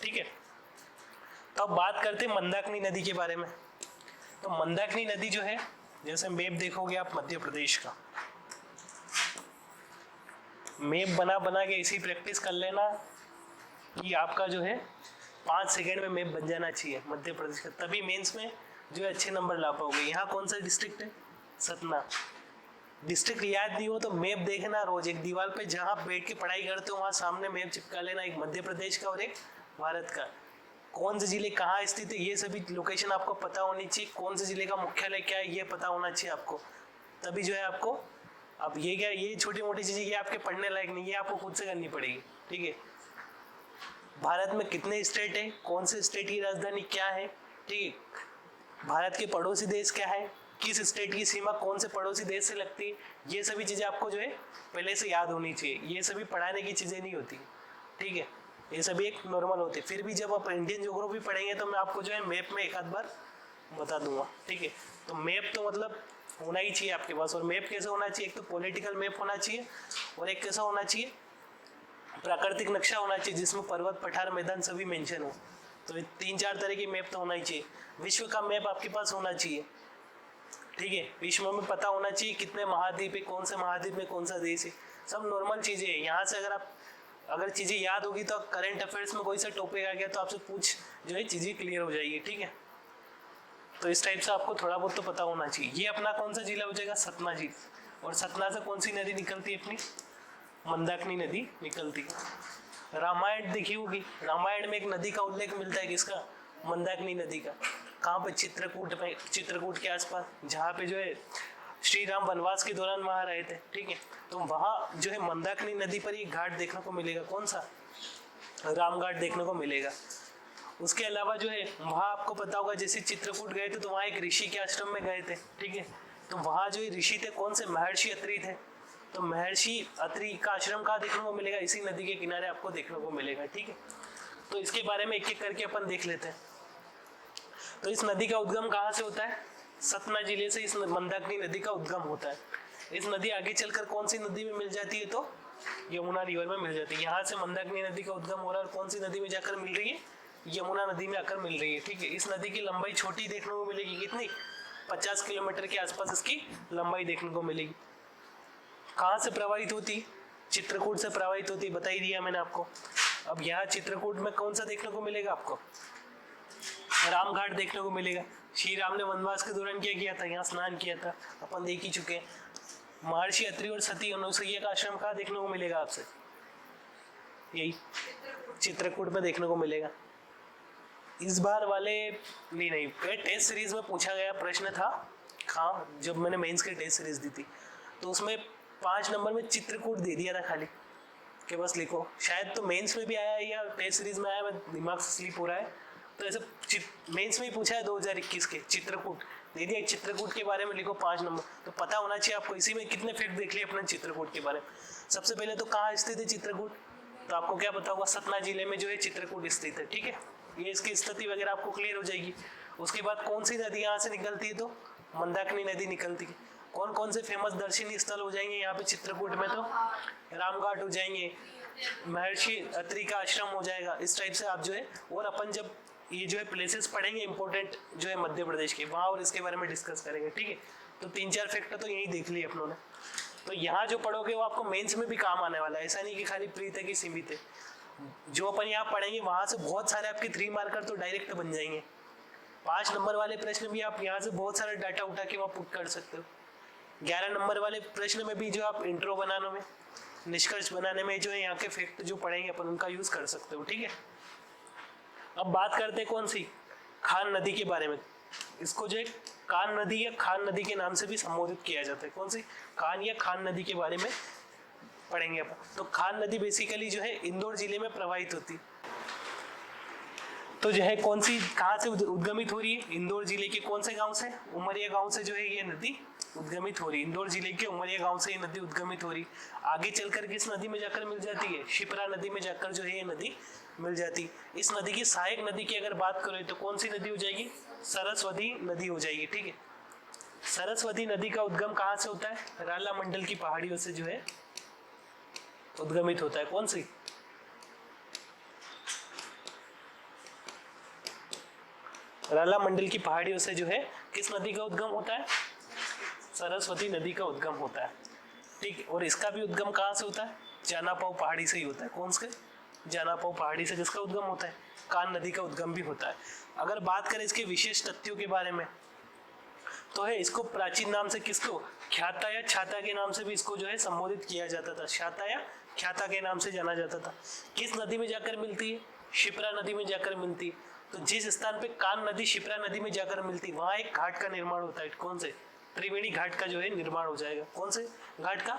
ठीक है, तो अब बात करते हैं मंदाकिनी नदी के बारे में। तो मंदाकिनी नदी जो है, जैसे मैप देखोगे आप मध्य प्रदेश का, मैप बना बना के इसी प्रैक्टिस कर लेना कि आपका जो है 5 सेकेंड में मैप बन जाना चाहिए मध्य प्रदेश का, तभी मेंस में जो है अच्छे नंबर ला पाओगे। यहाँ कौन सा डिस्ट्रिक्ट है, सतना। डिस्ट्रिक्ट याद नहीं हो तो मैप देखना रोज, एक दीवार पे जहाँ बैठ के पढ़ाई करते हो वहाँ सामने मैप चिपका लेना, एक मध्य प्रदेश का और एक भारत का। कौन से जिले कहाँ स्थित है ये सभी लोकेशन आपको पता होनी चाहिए, कौन से जिले का मुख्यालय क्या है ये पता होना चाहिए आपको, तभी जो है आपको। अब ये क्या, ये छोटी मोटी चीजें ये आपके पढ़ने लायक नहीं, ये आपको खुद से करनी पड़ेगी, ठीक है। भारत में कितने स्टेट है, कौन से स्टेट की राजधानी क्या है, ठीक है। भारत के पड़ोसी देश क्या है, किस स्टेट की सीमा कौन से पड़ोसी देश से लगती है, ये सभी चीजें आपको जो है पहले से याद होनी चाहिए। ये सभी पढ़ाने की चीजें नहीं होती, ठीक है, ये सभी एक नॉर्मल होते हैं। फिर भी जब आप इंडियन ज्योग्राफी पढ़ेंगे तो मैं आपको जो है मैप में एक आध बार बता दूंगा, ठीक है। तो मैप तो मतलब होना ही चाहिए आपके पास। और मैप कैसे होना चाहिए, एक तो पॉलिटिकल मैप होना चाहिए और एक कैसा होना चाहिए, प्राकृतिक नक्शा होना चाहिए जिसमें पर्वत पठार मैदान सभी मेंशन हो। तो ये 3-4 तरह की मैप तो होना ही चाहिए। विश्व का मैप आपके पास होना चाहिए, ठीक है। विश्व में पता होना चाहिए कितने महाद्वीप है, कौन से महाद्वीप में कौन सा देश है, सब नॉर्मल चीजें हैं। यहाँ से अगर चीजें याद होगी तो करंट अफेयर्स में कोई सा टॉपिक आ गया तो आपसे पूछ जो है चीजें क्लियर हो जाएगी, ठीक है। तो इस टाइप से आपको थोड़ा बहुत तो पता होना चाहिए। ये अपना कौन सा जिला हो जाएगा, सतना जी। और सतना से कौन सी नदी निकलती है, अपनी मंदाकिनी नदी निकलती है। रामायण देखी होगी, रामायण में एक नदी का उल्लेख मिलता है, किसका, मंदाकिनी नदी का। कहाँ पे, चित्रकूट में, चित्रकूट के आसपास, जहाँ पे जो है श्री राम वनवास के दौरान वहाँ रहे थे, ठीक है। तो वहाँ जो है मंदाकिनी नदी पर एक घाट देखने को मिलेगा, कौन सा, राम घाट देखने को मिलेगा। उसके अलावा जो है वहाँ आपको पता होगा, जैसे चित्रकूट गए थे तो वहाँ एक ऋषि के आश्रम में गए थे, ठीक है। तो वहाँ जो ऋषि थे कौन से, महर्षि अत्रि थे। तो महर्षि अत्रि का आश्रम कहाँ देखने को मिलेगा, इसी नदी के किनारे आपको देखने को मिलेगा, ठीक है। तो इसके बारे में एक एक करके अपन देख लेते हैं। तो इस नदी का उद्गम कहाँ से होता है, सतना जिले से इस मंदाकिनी नदी का उद्गम होता है। इस नदी आगे चलकर कौन सी नदी में मिल जाती है, तो यमुना रिवर में मिल जाती है। यहाँ से मंदाकिनी नदी का उद्गम हो रहा है, कौन सी नदी में जाकर मिल रही है, यमुना नदी में आकर मिल रही है, ठीक है। इस नदी की लंबाई छोटी देखने को मिलेगी, कितनी, 50 किलोमीटर के आसपास इसकी लंबाई देखने को मिलेगी। कहाँ से प्रवाहित होती, चित्रकूट से प्रवाहित होती, बता ही दिया मैंने आपको। अब यहाँ चित्रकूट में कौन सा देखने को मिलेगा आपको, रामघाट देखने को मिलेगा। श्री राम ने वनवास के दौरान क्या किया था, यहाँ स्नान किया था, अपन देख ही चुके हैं। महर्षि अत्रि और सती अनुसुईया का आश्रम कहाँ देखने को मिलेगा आपसे, यही चित्रकूट में देखने को मिलेगा। इस बार वाले नहीं टेस्ट सीरीज में पूछा गया प्रश्न था, हाँ, जब मैंने मेंस की टेस्ट सीरीज दी थी तो उसमें 5 नंबर में चित्रकूट दे दिया था खाली, कि बस लिखो। शायद तो मेंस में भी आया है या टेस्ट सीरीज में आया, मैं दिमाग से स्लिप हो रहा है। तो ऐसे मेंस में ही पूछा है 2021 के, चित्रकूट दे दिया, चित्रकूट के बारे में लिखो 5 नंबर। तो पता होना चाहिए आपको। इसी में कितने फैक्ट देख लिए अपने चित्रकूट के बारे में। सबसे पहले तो कहाँ स्थित है चित्रकूट, तो आपको क्या पता होगा, सतना जिले में जो है चित्रकूट स्थित है, ठीक है। ये इसकी स्थिति वगैरह आपको क्लियर हो जाएगी। उसके बाद कौन सी नदी यहाँ से निकलती है, तो मंदाकिनी नदी निकलती है। कौन कौन से फेमस दर्शनीय स्थल हो जाएंगे यहाँ पे चित्रकूट में, तो रामघाट हो जाएंगे, महर्षि अत्रि का आश्रम हो जाएगा। इस टाइप से आप जो है, और अपन जब ये जो है प्लेसेस पढ़ेंगे इंपॉर्टेंट जो है मध्य प्रदेश के, वहाँ और इसके बारे में डिस्कस करेंगे, ठीक है। तो 3-4 फैक्टर तो यही देख लिए अपनों ने। तो यहाँ जो पढ़ोगे वो आपको मेंस में भी काम आने वाला है, ऐसा नहीं कि खाली प्री तक ही सीमित है। जो अपन यहाँ पढ़ेंगे वहाँ से बहुत सारे आपके 3 मार्कर तो डायरेक्ट बन जाएंगे। 5 नंबर वाले प्रश्न भी आप यहाँ से बहुत सारा डाटा उठा के वहाँ पुट कर सकते हो। 11 नंबर वाले प्रश्न में भी जो आप इंट्रो बनाने में, निष्कर्ष बनाने में जो है यहाँ के फैक्ट जो पढ़ेंगे अपन उनका यूज कर सकते हो, ठीक है। अब बात करते हैं कौन सी, खान नदी के बारे में। इसको जो है कान नदी या खान नदी के नाम से भी संबोधित किया जाता है। कौन सी, कान या खान नदी के बारे में पढ़ेंगे अपन। तो खान नदी बेसिकली जो है इंदौर जिले में प्रवाहित होती है। तो जो है कौन सी, कहाँ से उद्गमित हो रही है, इंदौर जिले के कौन से गांव से, उमरिया गांव से जो है ये नदी उद्गमित हो रही है। इंदौर जिले के उमरिया गांव से ये नदी उद्गमित हो रही। आगे चलकर किस नदी में जाकर मिल जाती है, शिप्रा नदी में जाकर जो है ये नदी मिल जाती। इस नदी की सहायक नदी की अगर बात करें तो कौन सी नदी हो जाएगी, सरस्वती नदी हो जाएगी, ठीक है। सरस्वती नदी का उद्गम कहाँ से होता है, राला मंडल की पहाड़ियों से जो है उद्गमित होता है। कौन सी, राला मंडल की पहाड़ियों से जो है किस नदी का उद्गम होता है, सरस्वती नदी का उद्गम होता है, ठीक है। और इसका भी उद्गम कहाँ से होता है, जानापाव पहाड़ी से ही होता है। कौन से, जानापाव पहाड़ी से जिसका उद्गम होता है। कान नदी का उद्गम भी होता है। अगर बात करें इसके विशेष तथ्यों के बारे में तो है इसको प्राचीन नाम से किसको, ख्याता या छाता के नाम से भी इसको जो है संबोधित किया जाता था, छाता या ख्याता के नाम से जाना जाता था। किस नदी में जाकर मिलती है, शिप्रा नदी में जाकर मिलती है। तो जिस स्थान पे कान नदी शिप्रा नदी में जाकर मिलती, वहां एक घाट का निर्माण होता है। कौन से, त्रिवेणी घाट का जो है निर्माण हो जाएगा। कौन से घाट का,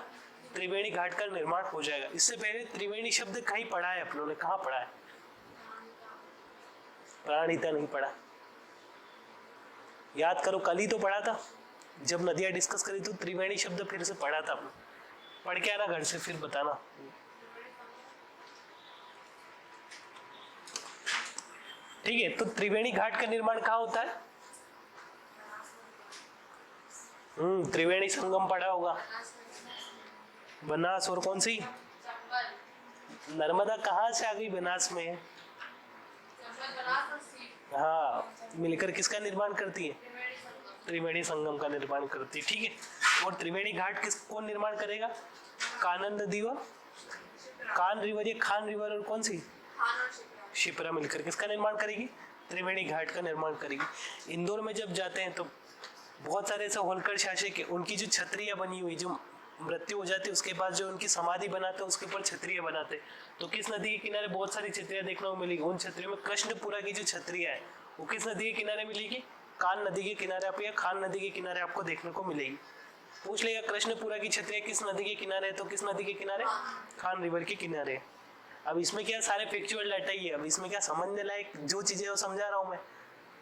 त्रिवेणी घाट का निर्माण हो जाएगा। इससे पहले त्रिवेणी शब्द कहीं पढ़ा है अपनों ने, कहाँ पढ़ा है, प्राणिता नहीं पढ़ा, याद करो, कल ही तो पढ़ा था जब नदियां डिस्कस करी, तो त्रिवेणी शब्द फिर से पढ़ा था आपने, पढ़ के आना घर से फिर बताना। ठीक है, तो त्रिवेणी घाट का निर्माण कहाँ होता है, त्रिवेणी संगम पढ़ा होगा, बनास और कौन सी, नर्मदा कहाँ से आ गई, बनास में, हाँ, मिलकर किसका निर्माण करती है, त्रिवेणी संगम का निर्माण करती है। ठीक है, और त्रिवेणी घाट किस कौन निर्माण करेगा, कानन नदी व कान रिवर, ये खान रिवर और कौन सी, शिप्रा मिलकर किसका निर्माण करेगी, त्रिवेणी घाट का निर्माण करेगी। इंदौर में जब जाते हैं तो बहुत सारे ऐसे होलकर शासक है, उनकी जो छत्रियां बनी हुई, जो मृत्यु हो जाती है उसके बाद जो उनकी समाधि बनाते हैं उसके ऊपर छत्रियां बनाते हैं। तो किस नदी के किनारे बहुत सारी छत्रियां देखने को मिलेगी, उन छत्रियों में कृष्णपुरा की जो छत्रियां है वो किस नदी के किनारे मिलेगी, कान नदी के किनारे आप या खान नदी के किनारे आपको देखने को मिलेगी। पूछ लेगा कृष्णपुरा की छत्रियां किस नदी के किनारे है, तो किस नदी के किनारे, खान रिवर के किनारे। अब इसमें क्या सारे फैक्चुअल डाटा ही है, अब इसमें क्या समझने लायक जो चीजें वो समझा रहा हूँ मैं,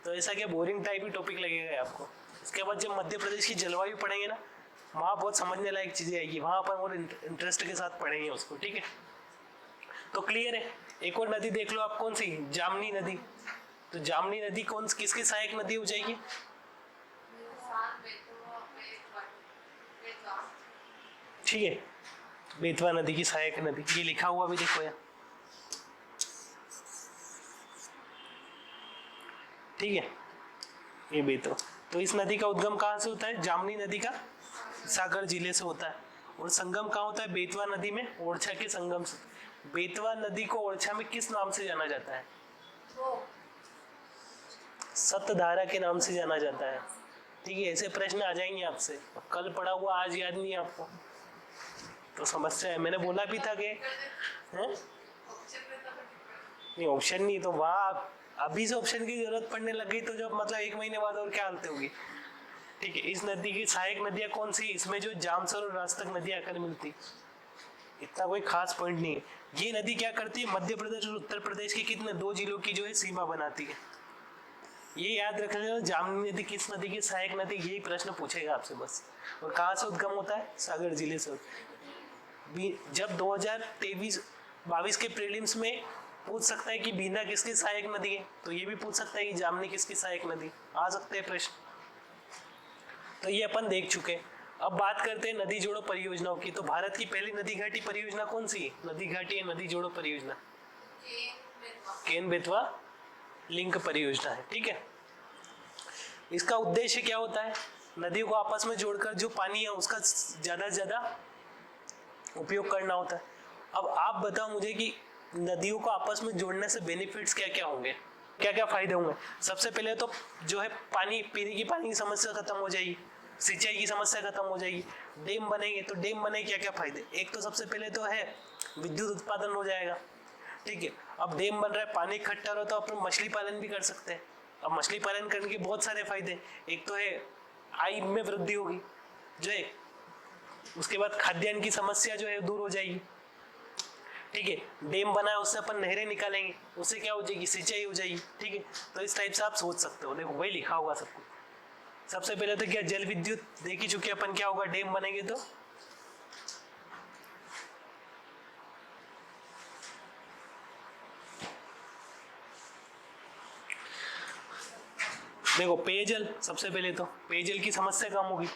तो ऐसा क्या बोरिंग टाइप ही टॉपिक लगेगा आपको। इसके बाद जब मध्य प्रदेश की जलवायु पढ़ेंगे ना, वहाँ बहुत समझने लायक चीजें आएगी, वहाँ पर और इंटरेस्ट के साथ पढ़ेंगे उसको। ठीक है, तो क्लियर है। एक और नदी देख लो आप, कौन सी, जामनी नदी। तो जामनी नदी कौन किसकी सहायक नदी हो जाएगी, ठीक है, बेतवा नदी की सहायक नदी, ये लिखा हुआ भी देखो यार। ठीक है, ये बेतवा, तो इस नदी का उद्गम कहाँ से होता है, जामनी नदी का सागर जिले से होता है, और संगम कहाँ होता है, बेतवा नदी में, ओरछा के संगम से। बेतवा नदी को ओरछा में किस नाम से जाना जाता है, सतधारा के नाम से जाना जाता है। ठीक है, ऐसे प्रश्न आ जाएंगे आपसे, कल पढ़ा हुआ आज याद नहीं है आपको, तो समस्या है। मैंने बोला भी था कि नहीं, ऑप्शन नहीं, तो वहाँ अभी से ऑप्शन की जरूरत पड़ने लग गई, तो जब मतलब 1 महीने बाद और क्या हालत होगी। ठीक है, इस नदी की सहायक नदियां कौन सी, इसमें जो जामसर और राजतक नदियां आकर मिलती, इतना कोई खास पॉइंट नहीं है। ये नदी क्या करती है, मध्य प्रदेश और उत्तर प्रदेश के कितने 2 जिलों की जो है सीमा बनाती है। ये याद रख लेना, जामनी नदी किस नदी की सहायक नदी, यही प्रश्न पूछेगा आपसे बस। और कहाँ से उद्गम होता है, सागर जिले से। जब 2023-22 के प्रीलिम्स में पूछ सकता है कि बीना किसकी सहायक नदी है, तो ये भी पूछ सकता है कि जामनी किसकी सहायक नदी, आ सकते हैं प्रश्न। तो ये अपन देख चुके। अब बात करते हैं नदी जोड़ो परियोजनाओं की। तो भारत की पहली नदी घाटी परियोजना कौन सी है, नदी घाटी है नदी जोड़ो परियोजना, केन बेतवा लिंक परियोजना है। ठीक है, इसका उद्देश्य क्या होता है, नदियों को आपस में जोड़कर जो पानी है उसका ज्यादा से ज्यादा उपयोग करना होता है। अब आप बताओ मुझे कि नदियों को आपस में जोड़ने से बेनिफिट्स क्या क्या होंगे, क्या क्या फायदे होंगे। सबसे पहले तो जो है पानी, पीने की पानी की समस्या खत्म हो जाएगी, सिंचाई की समस्या खत्म हो जाएगी। डैम बनेंगे, तो डैम बने क्या क्या फायदे, एक तो सबसे पहले तो है विद्युत उत्पादन हो जाएगा। ठीक है, अब डैम बन रहा है, पानी इकट्ठा रहा तो अपन मछली पालन भी कर सकते हैं। अब मछली पालन करने के बहुत सारे फायदे, एक तो है आय में वृद्धि होगी जो है, उसके बाद खाद्यान्न की समस्या जो है दूर हो जाएगी। ठीक है, डैम बना है उससे अपन नहरें निकालेंगे, उससे क्या हो जाएगी, सिंचाई हो जाएगी। ठीक है, तो इस टाइप से आप सोच सकते हो, देखो वही लिखा होगा सब कुछ। सबसे पहले तो क्या, जल विद्युत देख ही चुके अपन, क्या होगा डैम बनेंगे तो देखो पेयजल, सबसे पहले तो पेयजल की समस्या कम होगी,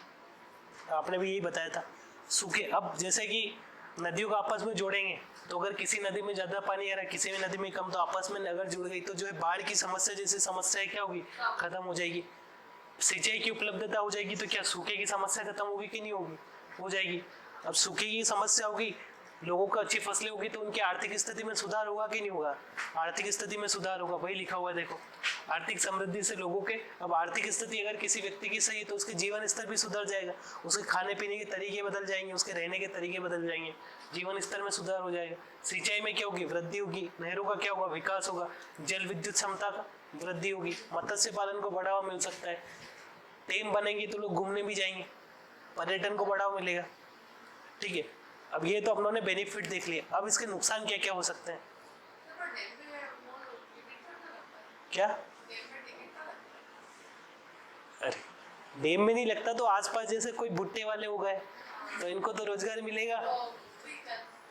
आपने भी यही बताया था। सूखे, अब जैसे कि नदियों को आपस में जोड़ेंगे, तो अगर किसी नदी में ज्यादा पानी आ रहा है, किसी भी नदी में कम, तो आपस में अगर जुड़ गई तो जो है बाढ़ की समस्या जैसी समस्या क्या होगी, खत्म हो जाएगी। सिंचाई की उपलब्धता हो जाएगी, तो क्या सूखे की समस्या खत्म होगी कि नहीं होगी, हो जाएगी। अब सूखे की समस्या होगी, लोगों को अच्छी फसलें होगी, तो उनकी आर्थिक स्थिति में सुधार होगा कि नहीं होगा, आर्थिक स्थिति में सुधार होगा, वही लिखा हुआ है देखो। आर्थिक समृद्धि से लोगों के, अब आर्थिक स्थिति अगर किसी व्यक्ति की सही है तो उसके जीवन स्तर भी सुधर जाएगा, उसके खाने पीने के तरीके बदल जाएंगे, उसके रहने के तरीके बदल जाएंगे, जीवन स्तर में सुधार हो जाएगा। सिंचाई में क्या होगी, वृद्धि होगी। नहरों का क्या होगा, विकास होगा। जल विद्युत क्षमता का वृद्धि होगी। मत्स्य पालन को बढ़ावा मिल सकता है। डैम बनेंगे तो लोग घूमने भी जाएंगे, पर्यटन को बढ़ावा मिलेगा। ठीक है, अब ये तो अपनों ने बेनिफिट देख लिया। अब इसके नुकसान क्या क्या हो सकते हैं? क्या? अरे डैम में नहीं लगता तो आसपास जैसे कोई भुट्टे वाले हो गए तो इनको तो रोजगार मिलेगा।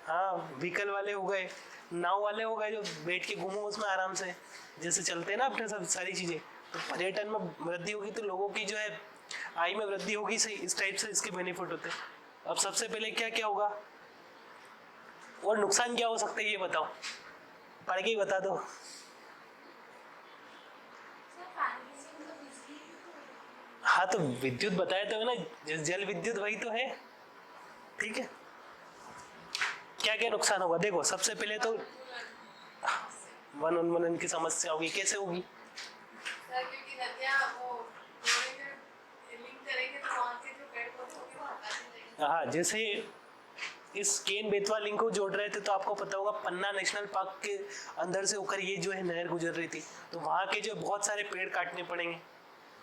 हाँ, व्हीकल वाले हो गए, नाव वाले हो गए, जो बैठ के घूमो उसमें आराम से, जैसे चलते हैं ना अपने सब सारी चीजें। तो पर्यटन में वृद्धि होगी तो लोगों की जो है आय में वृद्धि होगी। सही, इस टाइप से इसके बेनिफिट होते हैं। अब सबसे पहले क्या क्या होगा और नुकसान क्या हो सकता है ये बताओ, पढ़ के ही बता दो। हाँ तो विद्युत बताया तो है ना, जल विद्युत वही तो है। ठीक है, क्या क्या नुकसान होगा देखो। सबसे पहले तो वन उन्मूलन की समस्या होगी। कैसे होगी? हाँ, जैसे इस केन बेतवा लिंक को जोड़ रहे थे तो आपको पता होगा पन्ना नेशनल पार्क के अंदर से होकर ये जो है नहर गुजर रही थी, तो वहां के जो बहुत सारे पेड़ काटने पड़ेंगे।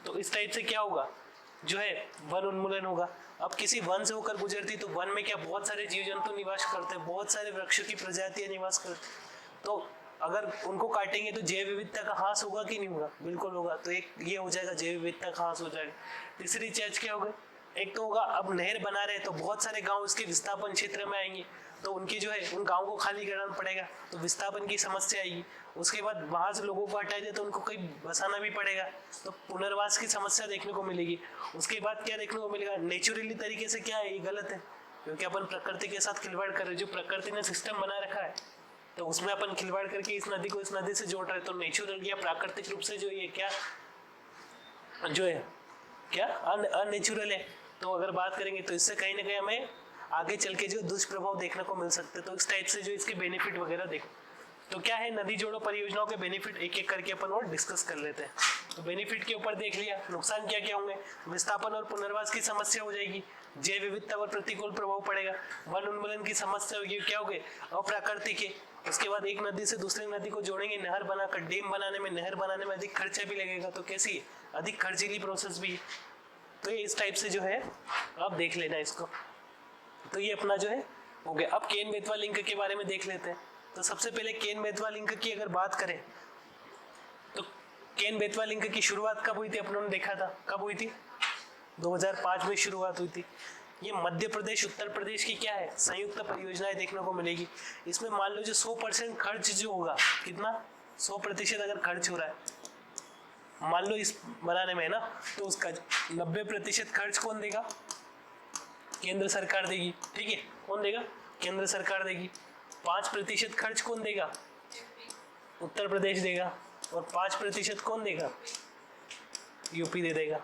तो इस टाइप से क्या होगा, जो है वन उन्मूलन होगा। अब किसी वन से होकर गुजरती तो वन में क्या बहुत सारे जीव जंतु निवास करते हैं, बहुत सारे वृक्षों की प्रजातियां निवास करते, तो अगर उनको काटेंगे तो जैव विविधता का ह्रास होगा कि नहीं होगा? बिल्कुल होगा। तो एक ये हो जाएगा, जैव विविधता का ह्रास हो जाएगा। तीसरी चीज क्या होगा, एक तो होगा अब नहर बना रहे तो बहुत सारे गांव इसके विस्थापन क्षेत्र में आएंगे, तो उनकी जो है उन गाँव को खाली करना पड़ेगा, तो विस्थापन की समस्या आएगी। उसके बाद वहां से लोगों को हटाया जाए तो उनको कहीं बसाना भी पड़ेगा, तो पुनर्वास की समस्या देखने को मिलेगी। उसके बाद क्या देखने को मिलेगा, नेचुरली तरीके से क्या है, ये गलत है क्योंकि अपन प्रकृति के साथ खिलवाड़ कर रहे हैं। जो प्रकृति ने सिस्टम बना रखा है तो उसमें अपन खिलवाड़ करके इस नदी को इस नदी से जोड़ रहे हैं, तो नेचुरल या प्राकृतिक रूप से जो ये क्या जो है क्या अननेचुरल है। तो अगर बात करेंगे तो इससे कहीं ना कहीं हमें आगे चल के जो दुष्प्रभाव देखने को मिल सकते हैं। तो इस टाइप से जो इसके बेनिफिट वगैरह देखो, तो क्या है नदी जोड़ो परियोजनाओं के बेनिफिट एक एक करके अपन और डिस्कस कर लेते हैं। तो बेनिफिट के ऊपर देख लिया, नुकसान क्या क्या होंगे, विस्थापन और पुनर्वास की समस्या हो जाएगी, जैव विविधता पर प्रतिकूल प्रभाव पड़ेगा, वन उन्मूलन की समस्या होगी, क्या हो गए अप्राकृतिक है। उसके बाद एक नदी से दूसरी नदी को जोड़ेंगे, नहर बनाकर डैम बनाने में, नहर बनाने में अधिक खर्चा भी लगेगा, तो कैसी है, अधिक खर्चीली प्रोसेस भी। तो ये इस टाइप से जो है आप देख लेना इसको। तो ये अपना जो है हो गया। अब केन बेतवा लिंक के बारे में देख लेते हैं। तो सबसे पहले केन बेतवा लिंक की अगर बात करें तो केन बेतवा लिंक की शुरुआत कब हुई थी, अपनों ने देखा था कब हुई थी, 2005 में शुरुआत हुई थी। ये मध्य प्रदेश उत्तर प्रदेश की क्या है, संयुक्त परियोजनाएं देखने को मिलेगी। इसमें मान लो जो 100% खर्च जो होगा, कितना 100% अगर खर्च हो रहा है मान लो इस बनाने में है ना, तो उसका 90% खर्च कौन देगा, केंद्र सरकार देगी। ठीक है, कौन देगा, केंद्र सरकार देगी। 5% खर्च कौन देगा, उत्तर प्रदेश देगा। और 5% कौन देगा, यूपी दे देगा।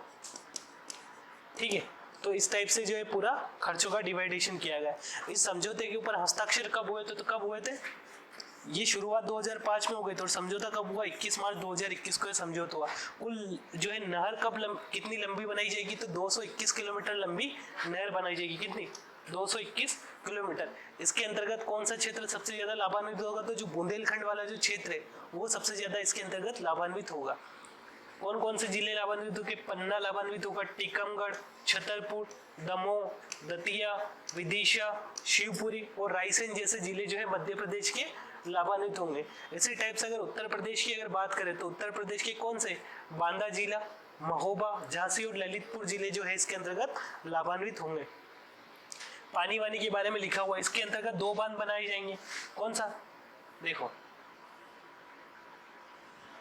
ठीक है, तो इस टाइप से जो है पूरा खर्चों का डिवाइडेशन किया गया। इस समझौते के ऊपर हस्ताक्षर कब हुए थे, तो कब हुए थे, ये शुरुआत 2005 में हो गई थी और समझौता कब हुआ, 21 मार्च 2021 को समझौता हुआ। कुल जो है नहर कब कितनी लंबी बनाई जाएगी, तो 221 किलोमीटर लंबी नहर बनाई जाएगी। कितनी, 221 किलोमीटर। इसके अंतर्गत कौन सा क्षेत्र सबसे ज्यादा लाभान्वित होगा, तो जो बुंदेलखंड वाला जो क्षेत्र है वो सबसे ज्यादा इसके अंतर्गत लाभान्वित होगा। कौन कौन से जिले लाभान्वित होंगे, पन्ना लाभान्वित होगा, टीकमगढ़, छतरपुर, दमोह, दतिया, विदिशा, शिवपुरी और रायसेन जैसे जिले जो है मध्य प्रदेश के लाभान्वित होंगे। इसी टाइप से अगर उत्तर प्रदेश की अगर बात करें तो उत्तर प्रदेश के कौन से, बांदा जिला, महोबा, झांसी और ललितपुर जिले जो है इसके अंतर्गत लाभान्वित होंगे। पानी वानी के बारे में लिखा हुआ है, इसके अंतर्गत 2 बांध बनाए जाएंगे। कौन सा, देखो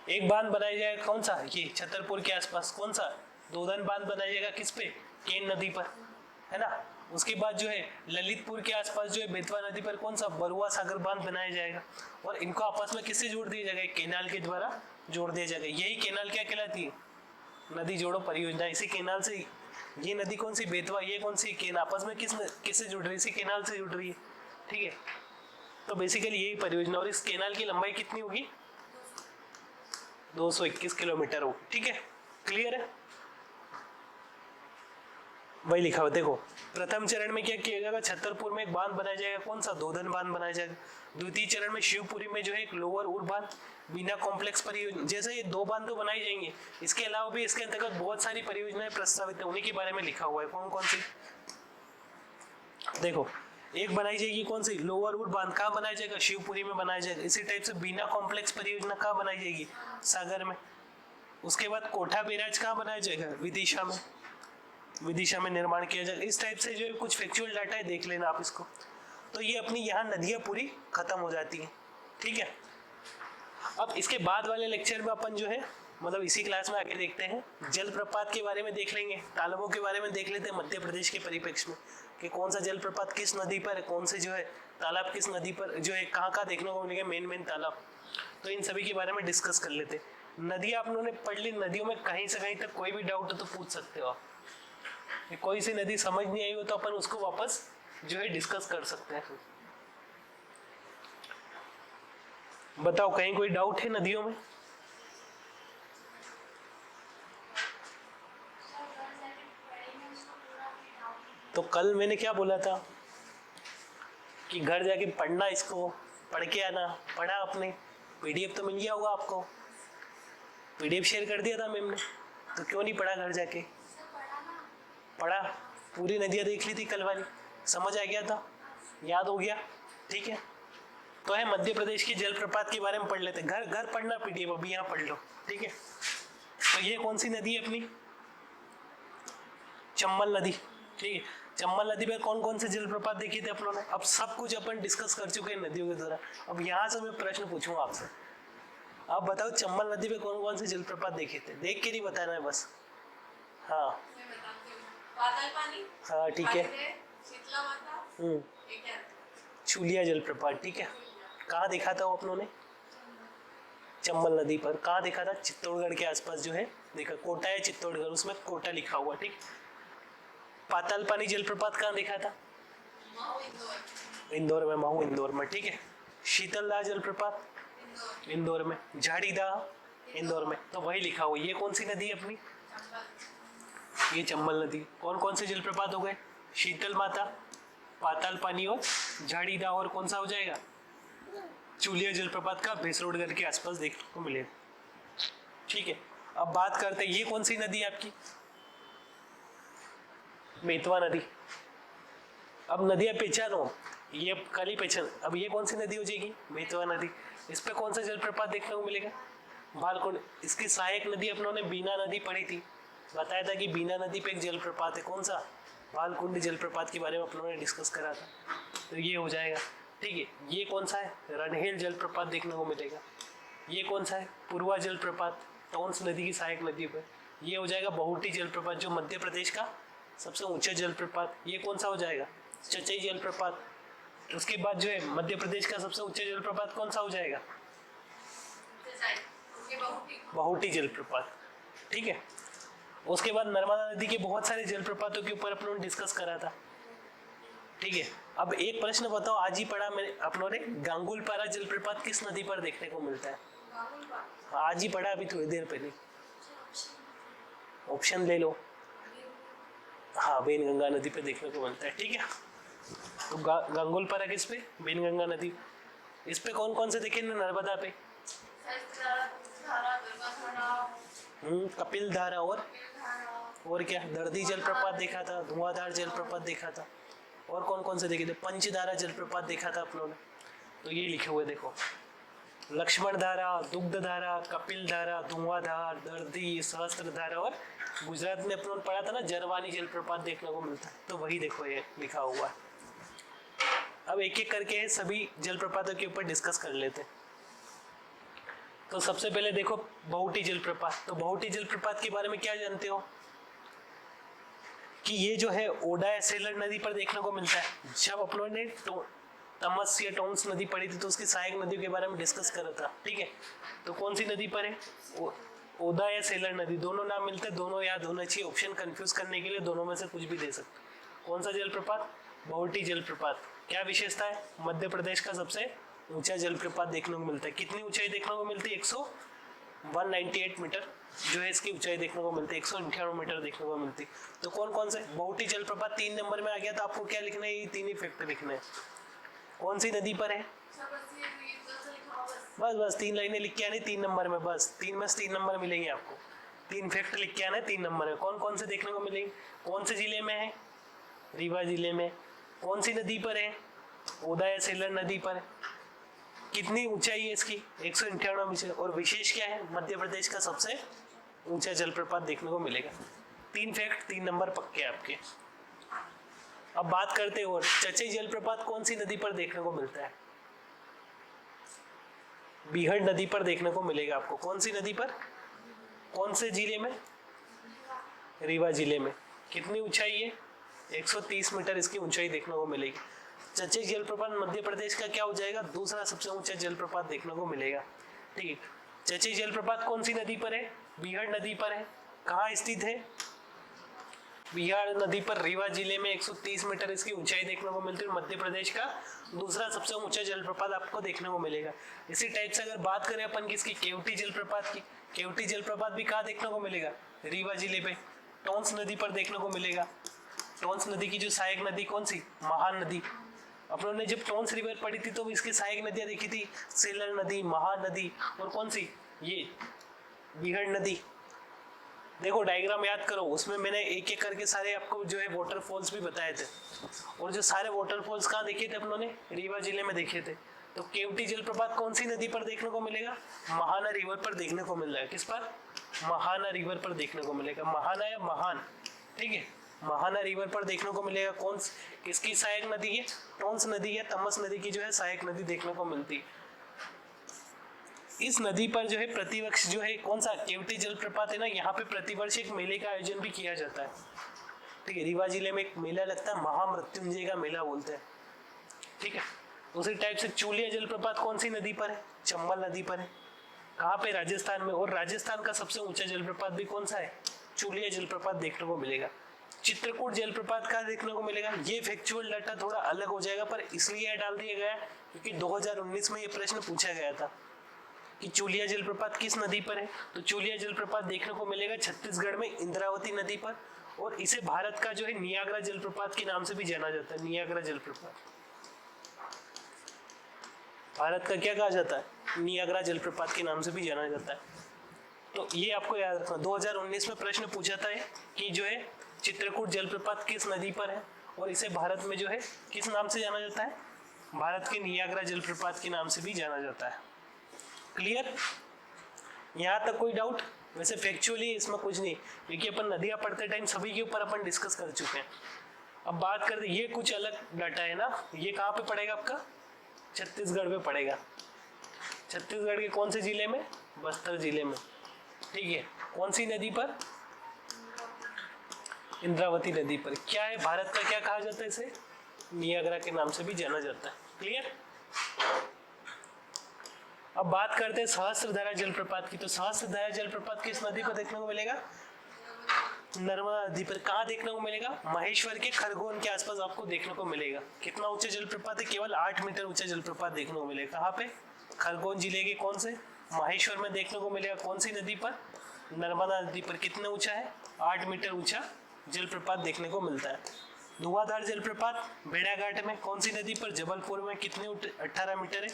एक बांध बनाया जाएगा, कौन सा, ये छतरपुर के आसपास। कौन सा, दोदन बांध बनाया जाएगा, किस पे, केन नदी पर, है ना। उसके बाद जो है ललितपुर के आसपास जो है बेतवा नदी पर कौन सा, बरुआ सागर बांध बनाया जाएगा। और इनको आपस में किससे जोड़ दिया जाएगा, केनाल के द्वारा जोड़ दिया जाएगा। यही केनाल क्या कहलाती है, नदी जोड़ो परियोजना। इसी केनाल से ये नदी कौन सी, बेतवा, ये कौन सी केन, आपस में किससे जुड़ रही है, इसी केनाल से जुड़ रही है। ठीक है, तो बेसिकली यही परियोजना। और इस केनाल की लंबाई कितनी होगी, 221 किलोमीटर हो, ठीक है, क्लियर है। वही लिखा हुआ देखो, प्रथम चरण में क्या किया जाएगा, छतरपुर में एक बांध बनाया जाएगा, कौन सा, दोधन बांध बनाया जाएगा। द्वितीय चरण में शिवपुरी में जो है एक लोअर उर बांध बिना कॉम्प्लेक्स परियोजना, जैसे ये 2 बांध तो बनाई जाएंगे, इसके अलावा भी इसके अंतर्गत बहुत सारी परियोजनाएं प्रस्तावित है, उन्हीं के बारे में लिखा हुआ है। कौन कौन सी, देखो, एक बनाई जाएगी कौन सी, लोअर उर बांध, कहाँ बनाया जाएगा, शिवपुरी में बनाया जाएगा। इसी टाइप से बिना कॉम्प्लेक्स परियोजना कहाँ बनाई जाएगी, सागर में। उसके बाद कोठा बैराज कहाँ बनाया जाएगा, विदिशा में, विदिशा में निर्माण किया जाएगा। इस टाइप से जो कुछ फैक्चुअल डाटा है देख लेना आप इसको। तो ये अपनी यहाँ नदियाँ पूरी खत्म हो जाती हैं, ठीक है। अब इसके बाद वाले लेक्चर में अपन जो है मतलब इसी क्लास में आके देखते हैं जलप्रपात के बारे में देख लेंगे, तालाबों के बारे में देख लेते हैं मध्य प्रदेश के परिप्रेक्ष्य में कि कौन सा जलप्रपात किस नदी पर है, कौन से जो है तालाब किस नदी पर जो है कहाँ देखने को मिलेगा मेन तालाब। तो इन सभी के बारे में डिस्कस कर लेते हैं। नदियाँ आप लोगों ने पढ़ ली, नदियों में कहीं से कहीं तक कोई भी डाउट हो तो पूछ सकते हो आप। कोई सी नदी समझ नहीं आई हो तो अपन उसको वापस जो है डिस्कस कर सकते हैं। बताओ कहीं कोई डाउट है नदियों में? तो कल मैंने क्या बोला था कि घर जाके पढ़ना, इसको पढ़ के आना। पढ़ा आपने? पीडीएफ तो मिल गया होगा आपको, पीडीएफ शेयर कर दिया था मैम ने, तो क्यों नहीं पढ़ा घर जाके? पढ़ा, पूरी नदियाँ देख ली थी कल वाली, समझ आ गया था, याद हो गया, ठीक है। तो है मध्य प्रदेश के जलप्रपात के बारे में पढ़ लेते हैं। घर घर पढ़ना पीडीएफ, अभी यहाँ पढ़ लो, ठीक है। तो ये कौन सी नदी है अपनी? चंबल नदी, ठीक है। चंबल नदी पे कौन कौन से जलप्रपात देखे थे अपनों ने? अब सब कुछ अपन डिस्कस कर चुके हैं नदियों के द्वारा। अब यहाँ से मैं प्रश्न पूछूंगा आपसे, आप बताओ चंबल नदी पे कौन कौन से जलप्रपात देखे थे? देख के नहीं बताना है बस। हाँ हाँ ठीक है। चूलिया जलप्रपात, ठीक है। कहाँ देखा था वो अपनों ने? चंबल नदी पर। कहाँ देखा था? चित्तौड़गढ़ के आसपास जो है देखा, कोटा है चित्तौड़गढ़, उसमें कोटा लिखा हुआ, ठीक। पाताल पानी जलप्रपात कहाँ देखा था? इंदौर में, महू इंदौर में, ठीक है। शीतलदाह जलप्रपात इंदौर में, झाड़ीदाह इंदौर में, तो वही लिखा हुआ। ये कौन सी नदी है अपनी? ये चंबल नदी। कौन कौन से जलप्रपात हो गए? शीतल माता, पाताल पानी और झाड़ीदाह, और कौन सा हो जाएगा? चूलिया जलप्रपात का भैंसरोडगढ़ के आसपास देखने को मिलेगा, ठीक है। अब बात करते हैं, ये कौन सी नदी है आपकी? बेतवा नदी। अब नदियां पहचानो, ये कल ही पहचान। अब ये कौन सी नदी हो जाएगी? बेतवा नदी। इस पे कौन सा जलप्रपात देखने को मिलेगा? बालकुंड। इसकी सहायक नदी अपनों ने बीना नदी पढ़ी थी, बताया था कि बीना नदी पे एक जलप्रपात है, कौन सा? बालकुंड जलप्रपात के बारे में अपनों ने डिस्कस करा था, तो ये हो जाएगा, ठीक है। ये कौन सा है? रणहेल जलप्रपात देखने को मिलेगा। ये कौन सा है? पूर्वा जलप्रपात, टोंस नदी की सहायक नदी पर। ये हो जाएगा बहुटी जलप्रपात, जो मध्य प्रदेश का सबसे ऊंचा जलप्रपात। ये कौन सा हो जाएगा? चचई जलप्रपात। उसके बाद जो है मध्य प्रदेश का सबसे ऊंचा जलप्रपात कौन सा हो जाएगा? बहुटी जलप्रपात, ठीक है। उसके बाद नर्मदा नदी के बहुत सारे जलप्रपातों के ऊपर अपनों ने डिस्कस करा था, ठीक है। अब एक प्रश्न बताओ, आज ही पढ़ा मैंने अपनों ने, गांगुलपारा जलप्रपात किस नदी पर देखने को मिलता है? आज ही पढ़ा, अभी थोड़ी देर पहले। ऑप्शन ले लो। हाँ, बेनगंगा नदी पे देखने को मिलता है, ठीक है। तो गांगुलपारा किस पे? बेनगंगा नदी। इस पे कौन कौन से देखे? नर्मदा पे कपिल धारा, और क्या? दर्दी जलप्रपात देखा था, धुआंधार जलप्रपात देखा था, और कौन कौन से देखे थे? पंचधारा जलप्रपात देखा था अपनों ने। तो ये लिखे हुए देखो, लक्ष्मण धारा, दुग्ध धारा, कपिल धारा, धुआंधार, दर्दी, सहस्त्र धारा, और गुजरात में अपनों ने पढ़ा था ना जरवानी जलप्रपात देखने को मिलता है, तो वही देखो ये लिखा हुआ है। अब एक एक करके सभी जलप्रपातों के ऊपर डिस्कस कर लेते हैं। तो सबसे पहले देखो बहुटी जलप्रपात। तो बहुटी जलप्रपात के बारे में क्या जानते हो? कि ये जो है ओडा या सेलर नदी पर देखने को मिलता है। जब अपनों ने तमस या टोंस नदी पढ़ी थी तो उसकी सहायक नदियों के बारे में डिस्कस करा था, ठीक है। तो कौन सी नदी पर है? ओदा या सेलर नदी, दोनों नाम मिलते हैं, दोनों याद होना चाहिए। ऑप्शन कंफ्यूज करने के लिए दोनों में से कुछ भी दे सकते। कौन सा जलप्रपात? बहुटी जलप्रपात। क्या विशेषता है? मध्य प्रदेश का सबसे ऊंचा जलप्रपात देखने को मिलता है। कितनी ऊंचाई देखने को मिलती है? 198 मीटर जो है इसकी ऊंचाई देखने को मिलती है, 198 मीटर देखने को मिलती। तो कौन कौन से बहुटी जलप्रपात 3 नंबर में आ गया, तो आपको क्या लिखना है, ये तीन ही फैक्ट लिखने हैं। कौन सी नदी पर है, बस 3 लाइनें लिख के आनी 3 नंबर में, बस 3 में से 3 नंबर मिलेंगे आपको, 3 फैक्ट लिख के आना है 3 नंबर में। कौन कौन से देखने को मिलेंगे, कौन से जिले में है, रीवा जिले में। कौन सी नदी पर है, ओदा या सेलर नदी पर। कितनी ऊंचाई है इसकी, 198 मीटर। और विशेष क्या है, मध्य प्रदेश का सबसे ऊंचा जलप्रपात देखने को मिलेगा। 3 फैक्ट 3 नंबर पक्के आपके। अब बात करते हैं और चचई जलप्रपात कौन सी नदी पर देखने को मिलता है, बीहड़ नदी पर देखने को मिलेगा आपको। कौन सी नदी पर, कौन से जिले में, रीवा जिले में। कितनी ऊंचाई है, 130 मीटर इसकी ऊंचाई देखने को मिलेगी। चचई जलप्रपात मध्य प्रदेश का क्या हो जाएगा, दूसरा सबसे ऊंचा जलप्रपात देखने को मिलेगा। ठीक है, चचई जलप्रपात कौन सी नदी पर है, बीहड़ नदी पर है। कहाँ स्थित है, बिहार नदी पर, रीवा जिले में 130 मीटर इसकी ऊंचाई देखने को मिलती है। मध्य प्रदेश का दूसरा सबसे ऊंचा जलप्रपात आपको देखने को मिलेगा। इसी टाइप से अगर बात करें अपन किसकी, केवटी जलप्रपात की, केवटी जलप्रपात भी कहाँ देखने को मिलेगा, रीवा जिले पे टोंस नदी पर देखने को मिलेगा। टोंस नदी की जो सहायक नदी कौन सी, महान नदी। अपनों ने जब टोंस रिवर पढ़ी थी तो इसकी सहायक नदियां देखी थी, सेलर नदी, महान नदी और कौन सी, ये बिहड़ नदी। देखो डायग्राम याद करो, उसमें मैंने एक एक करके सारे आपको जो है वाटरफॉल्स भी बताए थे। और जो सारे वाटरफॉल्स कहाँ देखे थे अपनों ने, रीवा जिले में देखे थे। तो केवटी जलप्रपात कौन सी नदी पर देखने को मिलेगा, महाना रिवर पर देखने को मिल रहा है। किस पर, महाना रिवर पर देखने को मिलेगा। महाना या महान, ठीक है, महाना रिवर पर देखने को मिलेगा। कौन किसकी सहायक नदी है, टोंस नदी या तमस नदी की जो है सहायक नदी देखने को मिलती है। इस नदी पर जो है प्रतिवर्ष जो है कौन सा केवटी जलप्रपात है ना, यहाँ पे प्रतिवर्ष एक मेले का आयोजन भी किया जाता है। ठीक है, रीवा जिले में एक मेला लगता है, महामृत्युंजय का मेला बोलते हैं। ठीक है, उसी टाइप से चूलिया जलप्रपात कौन सी नदी पर है, चंबल नदी पर है। कहाँ पे, राजस्थान में। और राजस्थान का सबसे ऊंचा जलप्रपात भी कौन सा है, चूलिया जलप्रपात देखने को मिलेगा। चित्रकूट जलप्रपात का देखने को मिलेगा। ये फैक्चुअल डाटा थोड़ा अलग हो जाएगा, पर इसलिए डाल दिया गया क्योंकि 2019 में ये प्रश्न पूछा गया था कि चूलिया जलप्रपात किस नदी पर है। तो चूलिया जलप्रपात देखने को मिलेगा छत्तीसगढ़ में इंद्रावती नदी पर। और इसे भारत का जो है नियाग्रा जलप्रपात के नाम से भी जाना जाता है। नियाग्रा जलप्रपात भारत का क्या कहा जाता है, नियाग्रा जलप्रपात के नाम से भी जाना जाता है। तो ये आपको याद रखना, 2019 में प्रश्न पूछा था कि जो है चित्रकूट जलप्रपात किस नदी पर है और इसे भारत में जो है किस नाम से जाना जाता है, भारत के नियाग्रा जलप्रपात के नाम से भी जाना जाता है। क्लियर, यहाँ तक कोई डाउट। वैसे फैक्चुअली इसमें कुछ नहीं, क्योंकि अपन नदियाँ पढ़ते टाइम सभी के ऊपर अपन डिस्कस कर चुके हैं। अब बात करते, ये कुछ अलग डाटा है ना, ये कहाँ पे पड़ेगा आपका, छत्तीसगढ़ में पड़ेगा। छत्तीसगढ़ के कौन से जिले में, बस्तर जिले में। ठीक है, कौन सी नदी पर, इंद्रावती नदी पर। क्या है, भारत का क्या कहा जाता है इसे, नियाग्रा के नाम से भी जाना जाता है। क्लियर। अब बात करते हैं सहस्त्रधारा जलप्रपात की। तो सहस्त्रधारा जलप्रपात किस नदी पर देखने को मिलेगा, नर्मदा नदी पर। कहाँ देखने को मिलेगा, महेश्वर के खरगोन के आसपास आपको देखने को मिलेगा। कितना ऊंचा जलप्रपात है, केवल 8 मीटर ऊंचा जलप्रपात देखने को मिलेगा। कहाँ पे, खरगोन जिले के कौन से, महेश्वर में देखने को मिलेगा। कौन सी नदी पर, नर्मदा नदी पर। कितना ऊंचा है, 8 मीटर ऊंचा जलप्रपात देखने को मिलता है। धुआंधार जलप्रपात भेड़ाघाट में। कौन सी नदी पर, जबलपुर में। कितने 18 मीटर है,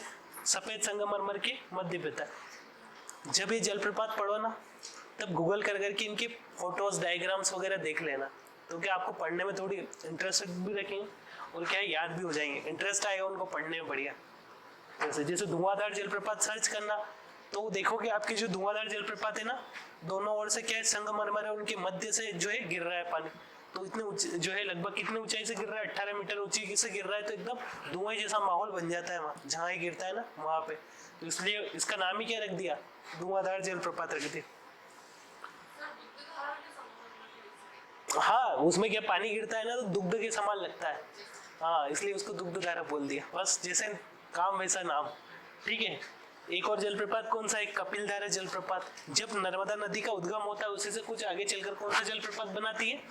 सफेद संगमरमर के मध्य में। जब ये जलप्रपात पढ़ो ना, तब गूगल कर करके इनके फोटोज डायग्राम्स वगैरह देख लेना, तो क्या आपको पढ़ने में थोड़ी इंटरेस्ट भी रखेंगे और क्या याद भी हो जाएंगे, इंटरेस्ट आएगा उनको पढ़ने में बढ़िया। जैसे धुआंधार जलप्रपात सर्च करना, तो देखोगे आपके जो धुआंधार जलप्रपात है ना, दोनों ओर से क्या है, संगमरमर है, उनके मध्य से जो है गिर रहा है पानी। तो इतने जो है लगभग कितने ऊंचाई से गिर रहा है, 18 मीटर ऊंचाई से गिर रहा है। तो एकदम धुआं जैसा माहौल बन जाता है वहाँ, जहाँ ये गिरता है ना वहाँ पे। तो इसलिए इसका नाम ही क्या रख दिया, धुआंधार जलप्रपात रख दिया। हाँ, उसमें क्या पानी गिरता है ना, तो दुग्ध के समान लगता है, हाँ, इसलिए उसको दुग्धधारा बोल दिया। बस जैसे काम वैसा नाम। ठीक है, एक और जलप्रपात कौन सा है, कपिलधारा जलप्रपात। जब नर्मदा नदी का उद्गम होता है, उसी से कुछ आगे चलकर कौन सा जलप्रपात बनाती है,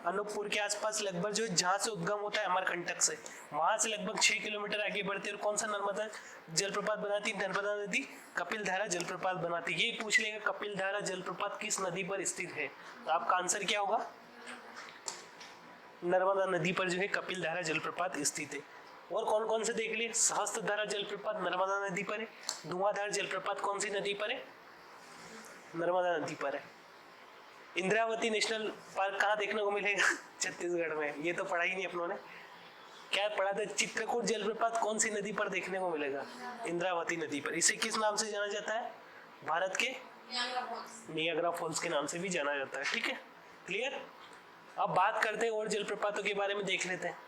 अनूपपुर के आसपास लगभग जो जहाँ से उद्गम होता है अमरकंटक से, वहां से लगभग 6 किलोमीटर आगे बढ़ते और कौन सा नर्मदा जलप्रपात बनाती? नर्मदा नदी कपिलधारा जलप्रपात बनाती। ये पूछ लेगा कपिलधारा जलप्रपात किस नदी पर स्थित है, तो आपका आंसर क्या होगा? नर्मदा नदी पर जो है कपिलधारा जलप्रपात स्थित है। और कौन कौन से देख लिए? सहस्त्रधारा जलप्रपात नर्मदा नदी पर है। धुआंधार जलप्रपात कौन सी नदी पर है? नर्मदा नदी पर है। इंद्रावती नेशनल पार्क कहाँ देखने को मिलेगा? छत्तीसगढ़ में। ये तो पढ़ा ही नहीं अपनों ने। क्या पढ़ा था? चित्रकूट जलप्रपात कौन सी नदी पर देखने को मिलेगा? इंद्रावती नदी पर। इसे किस नाम से जाना जाता है? भारत के नियाग्रा फॉल्स के नाम से भी जाना जाता है। ठीक है, क्लियर। अब बात करते हैं और जलप्रपातों के बारे में, देख लेते हैं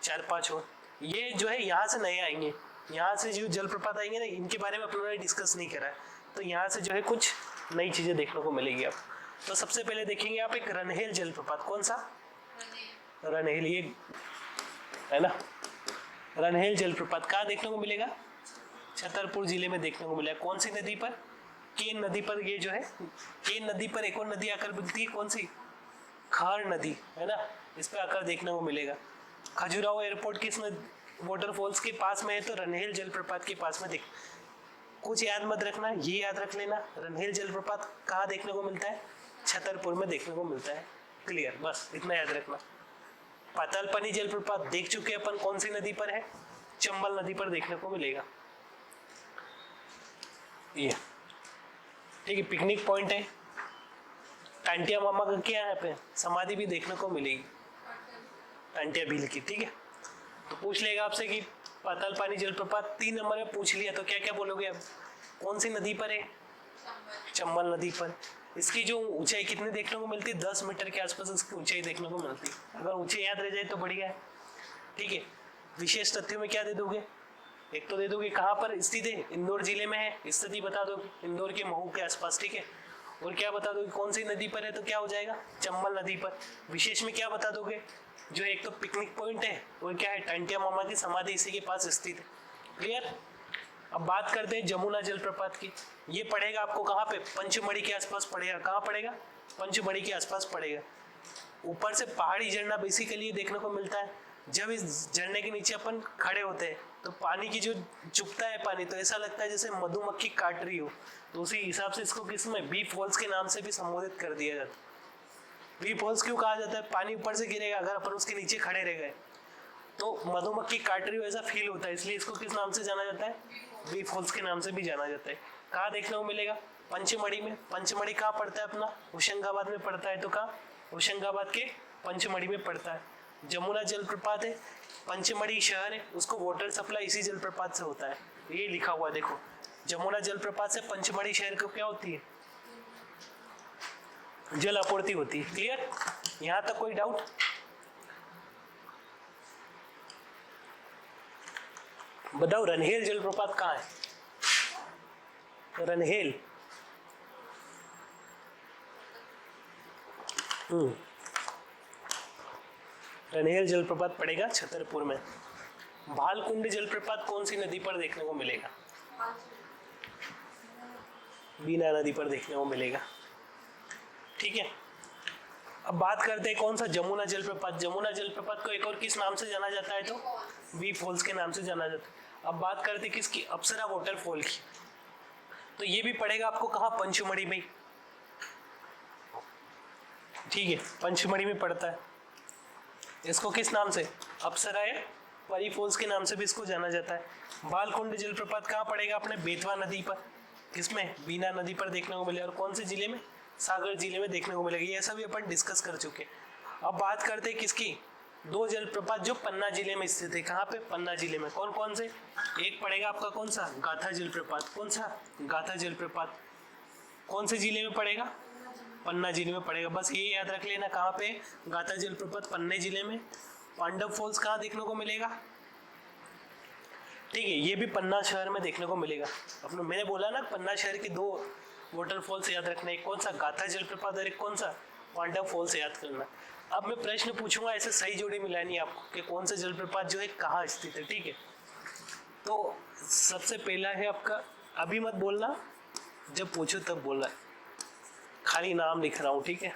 4-5 और। ये जो है यहाँ से नए आएंगे, यहाँ से जो जलप्रपात आएंगे ना, इनके बारे में अपनों ने डिस्कस नहीं करा है, तो यहाँ से जो है कुछ नई चीजें देखने को मिलेगी आप। तो सबसे पहले देखेंगे आप एक रनहेल जलप्रपात। कौन सा? रनहेल, ये है ना। रनहेल जलप्रपात कहाँ देखने को मिलेगा? छतरपुर जिले में देखने को मिलेगा। कौन सी नदी पर? केन नदी पर। ये जो है केन नदी पर एक और नदी आकर मिलती है, कौन सी? खार नदी, है ना, इस पे आकर देखने को मिलेगा। खजुराहो एयरपोर्ट किस वाटरफॉल्स के पास में है? तो रनहेल जलप्रपात के पास में। देख, कुछ याद मत रखना, ये याद रख लेना, रनहेल जलप्रपात कहाँ देखने को मिलता है? छतरपुर में देखने को मिलता है। क्लियर, बस इतना याद रखना। पातालपानी जलप्रपात देख चुके अपन, कौन सी नदी पर है? चंबल नदी पर देखने को मिलेगा। ये ठीक है, पिकनिक पॉइंट है। टांटिया मामा का क्या है पे समाधि भी देखने को मिलेगी, टांटिया भील की। ठीक है, तो पूछ लेगा आपसे कि पातालपानी जलप्रपात 3 नंबर में पूछ लिया, तो क्या क्या बोलोगे अब? कौन सी नदी पर है? चंबल नदी पर। इसकी जो ऊंचाई कितनी देखने को मिलती है? 10 मीटर के आसपास इसकी ऊंचाई देखने को मिलती है। अगर ऊंचाई याद रह जाए तो बढ़िया है। ठीक है, विशेष तथ्यों में क्या दे दोगे? एक तो दे दोगे कहाँ पर स्थित है, इंदौर जिले में है, स्थिति बता दोगे, इंदौर के महू के आसपास। ठीक है, और क्या बता दोगे कौन सी नदी पर है, तो क्या हो जाएगा? चंबल नदी पर। विशेष में क्या बता दोगे? जो एक तो पिकनिक पॉइंट है और क्या है? टांटिया मामा की समाधि इसी के पास स्थित है। क्लियर। अब बात करते हैं जमुना जलप्रपात की। ये पड़ेगा आपको कहाँ पे? पंचमढ़ी के आसपास पड़ेगा। कहाँ पड़ेगा? पंचमढ़ी के आसपास पड़ेगा। ऊपर से पहाड़ी झरना बेसिकली देखने को मिलता है। जब इस झरने के नीचे अपन खड़े होते हैं तो पानी की जो चुभता है पानी, तो ऐसा लगता है जैसे मधुमक्खी काट रही हो। तो उसी हिसाब से इसको किस में बी फॉल्स के नाम से भी संबोधित कर दिया जाता है। बी फॉल्स क्यों कहा जाता है? पानी ऊपर से गिरेगा, अगर अपन उसके नीचे खड़े रह गए तो मधुमक्खी काट रही हो ऐसा फील होता है, इसलिए इसको किस नाम से जाना जाता है? बी फॉल्स के नाम से भी जाना जाता है। कहाँ देखने को मिलेगा? पंचमढ़ी में। पंचमढ़ी कहाँ पड़ता है अपना? होशंगाबाद में पड़ता है। तो कहाँ? होशंगाबाद के पंचमढ़ी में पड़ता है। जमुना जलप्रपात है, पंचमढ़ी शहर है, उसको वाटर सप्लाई इसी जलप्रपात से होता है। ये लिखा हुआ देखो, जमुना जलप्रपात से पंचमढ़ी शहर को क्या होती है? जल आपूर्ति होती है। क्लियर, यहां तक कोई डाउट? बताओ रनहेल जलप्रपात कहाँ है? रनहेल रनहेल जलप्रपात पड़ेगा छतरपुर में। भालकुंड जलप्रपात कौन सी नदी पर देखने को मिलेगा? बीना नदी पर देखने को मिलेगा। ठीक है, अब बात करते हैं कौन सा? जमुना जलप्रपात। जमुना जलप्रपात को एक और किस नाम से जाना जाता है? तो वी फॉल्स के नाम से जाना जाता है। अब बात करते हैं किसकी? अप्सरा वाटरफॉल की। तो ये भी पड़ेगा आपको कहाँ? पंचमढ़ी में। ठीक है, पंचमढ़ी में पड़ता है। इसको किस नाम से? अप्सरा या परी फॉल्स के नाम से भी इसको जाना जाता है। भालकुंड जलप्रपात कहाँ पड़ेगा? अपने बेतवा नदी पर। किसमें? बीना नदी पर देखने को मिलेगा। और कौन से जिले में? सागर जिले में देखने को मिलेगा। ये सभी अपन डिस्कस कर चुके हैं। अब बात करते हैं किसकी? 2 जलप्रपात जो पन्ना जिले में स्थित है। कहाँ पे? पन्ना जिले में। कौन कौन से? एक पड़ेगा आपका कौन सा? गाथा जलप्रपात। कौन सा? गाथा जलप्रपात। कौन से जिले में पड़ेगा? पन्ना जिले में पड़ेगा। बस ये याद रख लेना, कहाँ पे? गाथा जलप्रपात पन्ने जिले में। पांडव फॉल्स कहाँ देखने को मिलेगा? ठीक है, ये भी पन्ना शहर में देखने को मिलेगा। अपने मैंने बोला ना, पन्ना शहर के 2 वाटरफॉल्स याद रखना। एक कौन सा? गाथा जलप्रपात और एक कौन सा? पांडव फॉल्स याद करना। अब मैं प्रश्न पूछूंगा, ऐसे सही जोड़ी मिलानी आपको कि कौन सा जलप्रपात जो है कहाँ स्थित है। ठीक है, तो सबसे पहला है आपका, अभी मत बोलना, जब पूछो तब बोलना, खाली नाम लिख रहा हूँ। ठीक है,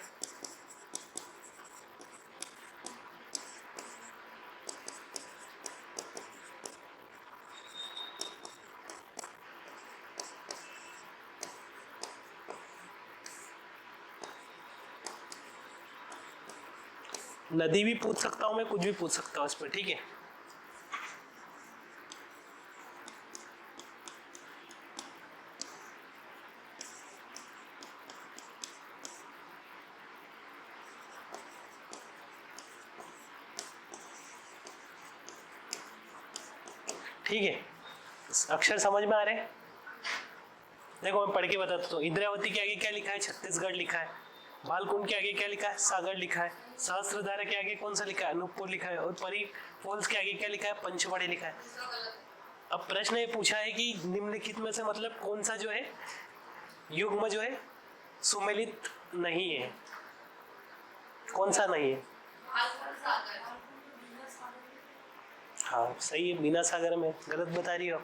नदी भी पूछ सकता हूँ मैं, कुछ भी पूछ सकता हूँ इस पर, ठीक है। ठीक है, अक्षर समझ में आ रहे हैं? देखो मैं पढ़ के बताता हूँ। इंद्रावती के आगे क्या लिखा है? छत्तीसगढ़ लिखा है। बालकुंड के आगे क्या लिखा है? सागर लिखा है। सहस्त्रधारा के आगे कौन सा लिखा है? अनूपपुर लिखा है। और परी फॉल्स के आगे क्या लिखा है? पंचमढ़ी लिखा है। अब प्रश्न ये पूछा है कि निम्नलिखित में से मतलब कौन सा जो है युग्म जो है सुमेलित नहीं है, कौन सा नहीं है? हाँ सही है, बिना सागर में। गलत बता रही हो,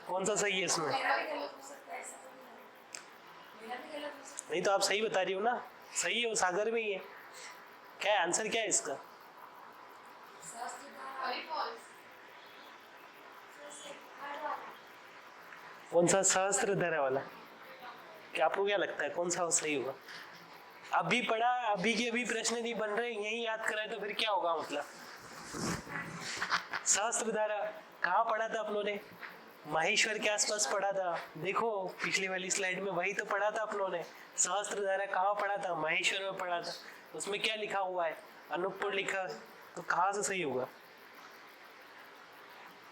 कौन सा सही है इसमें? नहीं तो आप सही बता रही हो ना, सही है, वो सागर में ही है। क्या है आंसर, क्या है इसका? कौन सा? सहस्त्रधारा वाला। क्या आपको क्या लगता है कौन सा सही होगा? अभी पढ़ा, अभी के अभी प्रश्न नहीं बन रहे, यही याद कराए तो फिर क्या होगा? मतलब सहस्त्रधारा कहाँ पढ़ा था आप लोगों ने? माहेश्वर के आसपास पढ़ा था। देखो पिछली वाली स्लाइड में वही तो पढ़ा था आप लोगों ने। सहस्त्रधारा कहाँ पढ़ा था? माहेश्वर में पढ़ा था। उसमें क्या लिखा हुआ है? अनूपपुर लिखा। तो कहाँ से सही होगा?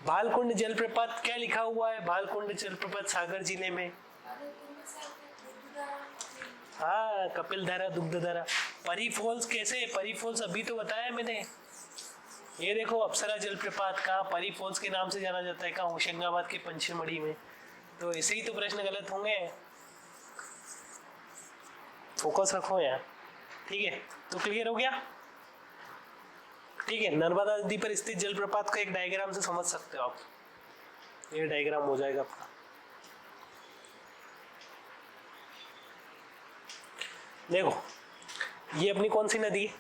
भालकुंड जलप्रपात क्या लिखा हुआ है? भालकुंड जलप्रपात सागर जिले में। हाँ, कपिल धारा, दुग्ध धारा। परी फॉल्स कैसे? परी फॉल्स अभी तो बताया मैंने। ये देखो अप्सरा जलप्रपात कहाँ? परी फॉल्स के नाम से जाना जाता है। कहाँ? होशंगाबाद के पंचमढ़ी में। तो ऐसे ही तो प्रश्न गलत होंगे। फोकस रखो यार, ठीक है। तो क्लियर हो गया? ठीक है, नर्मदा नदी पर स्थित जलप्रपात को एक डायग्राम से समझ सकते हो आप। ये डायग्राम हो जाएगा आपका। देखो ये अपनी कौन सी नदी है?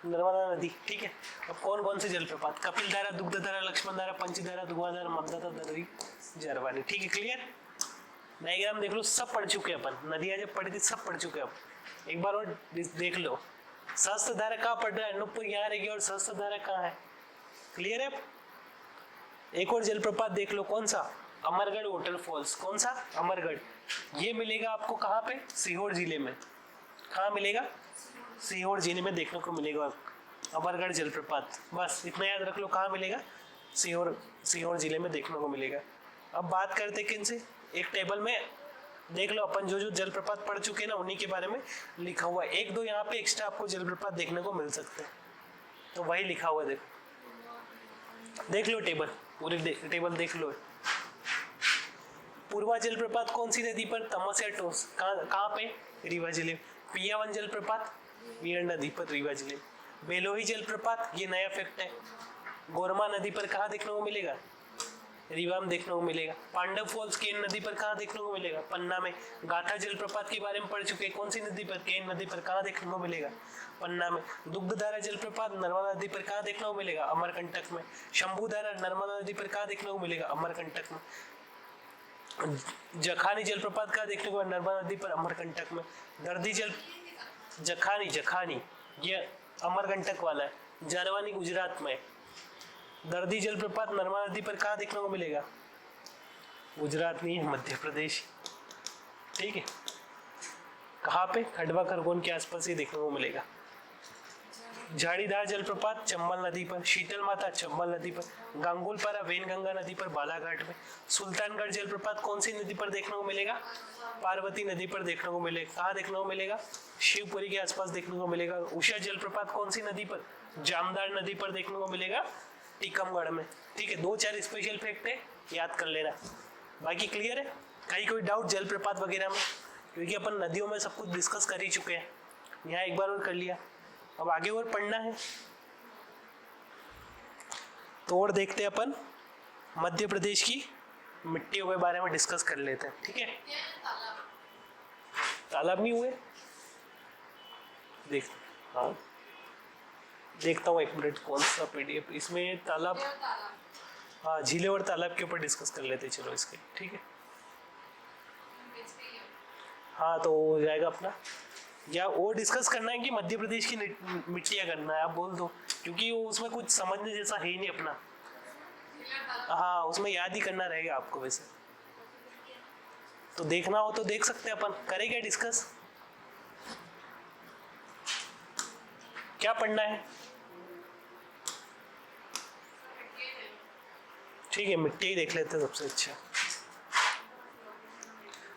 नर्मदा नदी, ठीक है। अब कौन कौन से जलप्रपात? कपिल धारा, दुग्ध धारा, लक्ष्मण धारा, पंचधारा, धुआंधारा, ममदाता, दरी, जरवानी। ठीक है, क्लियर? डायग्राम देख लो, सब पढ़ चुके हैं अपन। नदियां जब पढ़ी थी सब पढ़ चुके हैं अब। एक बार और देख लो। सहस्त्रधारा कहाँ पढ़ रहा है? अनूपपुर यहाँ रहेगी और सहस्त्रधारा कहाँ है? क्लियर है? एक और जलप्रपात देख लो, कौन सा? अमरगढ़ वाटरफॉल्स। कौन सा? अमरगढ़। ये मिलेगा आपको कहाँ पे? सीहोर जिले में। कहाँ मिलेगा? सीहोर जिले में देखने को मिलेगा अमरगढ़ जलप्रपात। बस इतना याद रख लो, कहाँ मिलेगा? सीहोर जिले में देखने को मिलेगा। अब बात करते किन से? एक टेबल में देख लो, अपन जो जो जलप्रपात पढ़ चुके हैं ना उन्हीं के बारे में लिखा हुआ है। एक दो यहाँ पे एक्स्ट्रा आपको जलप्रपात देखने को मिल सकते हैं, तो वही लिखा हुआ है। देखो देख लो टेबल, पूरी टेबल देख लो। पूर्वा जलप्रपात कौन सी नदी पर? तमस या टोस। कहाँ पे? रीवा जिले। पियावन जलप्रपात वीर नदी पर, रीवा जिले। बेलोही जलप्रपात, ये नया फैक्ट है, गोरमा नदी पर कहाँ देखने को मिलेगा? रीवा में देखने को मिलेगा। पांडव फॉल्स केन नदी पर कहाँ देखने को मिलेगा? पन्ना में। गाथा जलप्रपात के बारे में पढ़ चुके, कौन सी नदी पर? केन नदी पर। कहाँ देखने को मिलेगा? पन्ना में। दुग्धधारा जलप्रपात नर्मदा नदी पर कहाँ देखने को मिलेगा? अमरकंटक में। शंभुधारा नर्मदा नदी पर कहाँ देखने को मिलेगा? अमरकंटक में। जखानी जलप्रपात कहाँ देखने को? नर्मदा नदी पर, अमरकंटक में। दर्दी जल जखानी ये अमरकंटक वाला है, जारवानी गुजरात में। दर्दी जलप्रपात नर्मदा नदी पर कहाँ देखने को मिलेगा? गुजरात नहीं है, मध्य प्रदेश। ठीक है, कहाँ पे? खंडवा खरगोन के आसपास ही देखने को मिलेगा। झाड़ीदार जलप्रपात चंबल नदी पर। शीतल माता चंबल नदी पर। गांगुलपारा वेनगंगा नदी पर, बालाघाट में। सुल्तानगढ़ जलप्रपात कौन सी नदी पर देखने को मिलेगा? पार्वती नदी पर देखने को मिलेगा। कहाँ देखने को मिलेगा? शिवपुरी के आसपास देखने को मिलेगा। उषा जलप्रपात कौन सी नदी पर? जामदार नदी पर देखने को मिलेगा, टीकमगढ़ में। ठीक है, 2-4 स्पेशल फैक्ट है, याद कर लेना। बाकी क्लियर है? कहीं कोई डाउट जलप्रपात वगैरह में? क्योंकि अपन नदियों में सब कुछ डिस्कस कर ही चुके हैं, यहाँ एक बार और कर लिया। अब आगे और पढ़ना है तो और देखते हैं अपन मध्य प्रदेश की मिट्टियों के बारे में डिस्कस कर लेते हैं। ठीक है, तालाब नहीं हुए? देख, हाँ देखता हूँ एक मिनट, कौन सा पीडीएफ इसमें तालाब। हाँ, झीलें और तालाब के ऊपर डिस्कस कर लेते हैं, चलो इसके। ठीक है, हाँ तो हो जाएगा अपना या वो डिस्कस करना है कि मध्य प्रदेश की मिट्टियाँ करना है, आप बोल दो, क्योंकि वो उसमें कुछ समझने जैसा है ही नहीं अपना। हाँ, उसमें याद ही करना रहेगा आपको। वैसे तो देखना हो तो देख सकते हैं अपन, करें क्या डिस्कस, क्या पढ़ना है? ठीक है, मिट्टी ही देख लेते हैं सबसे अच्छा।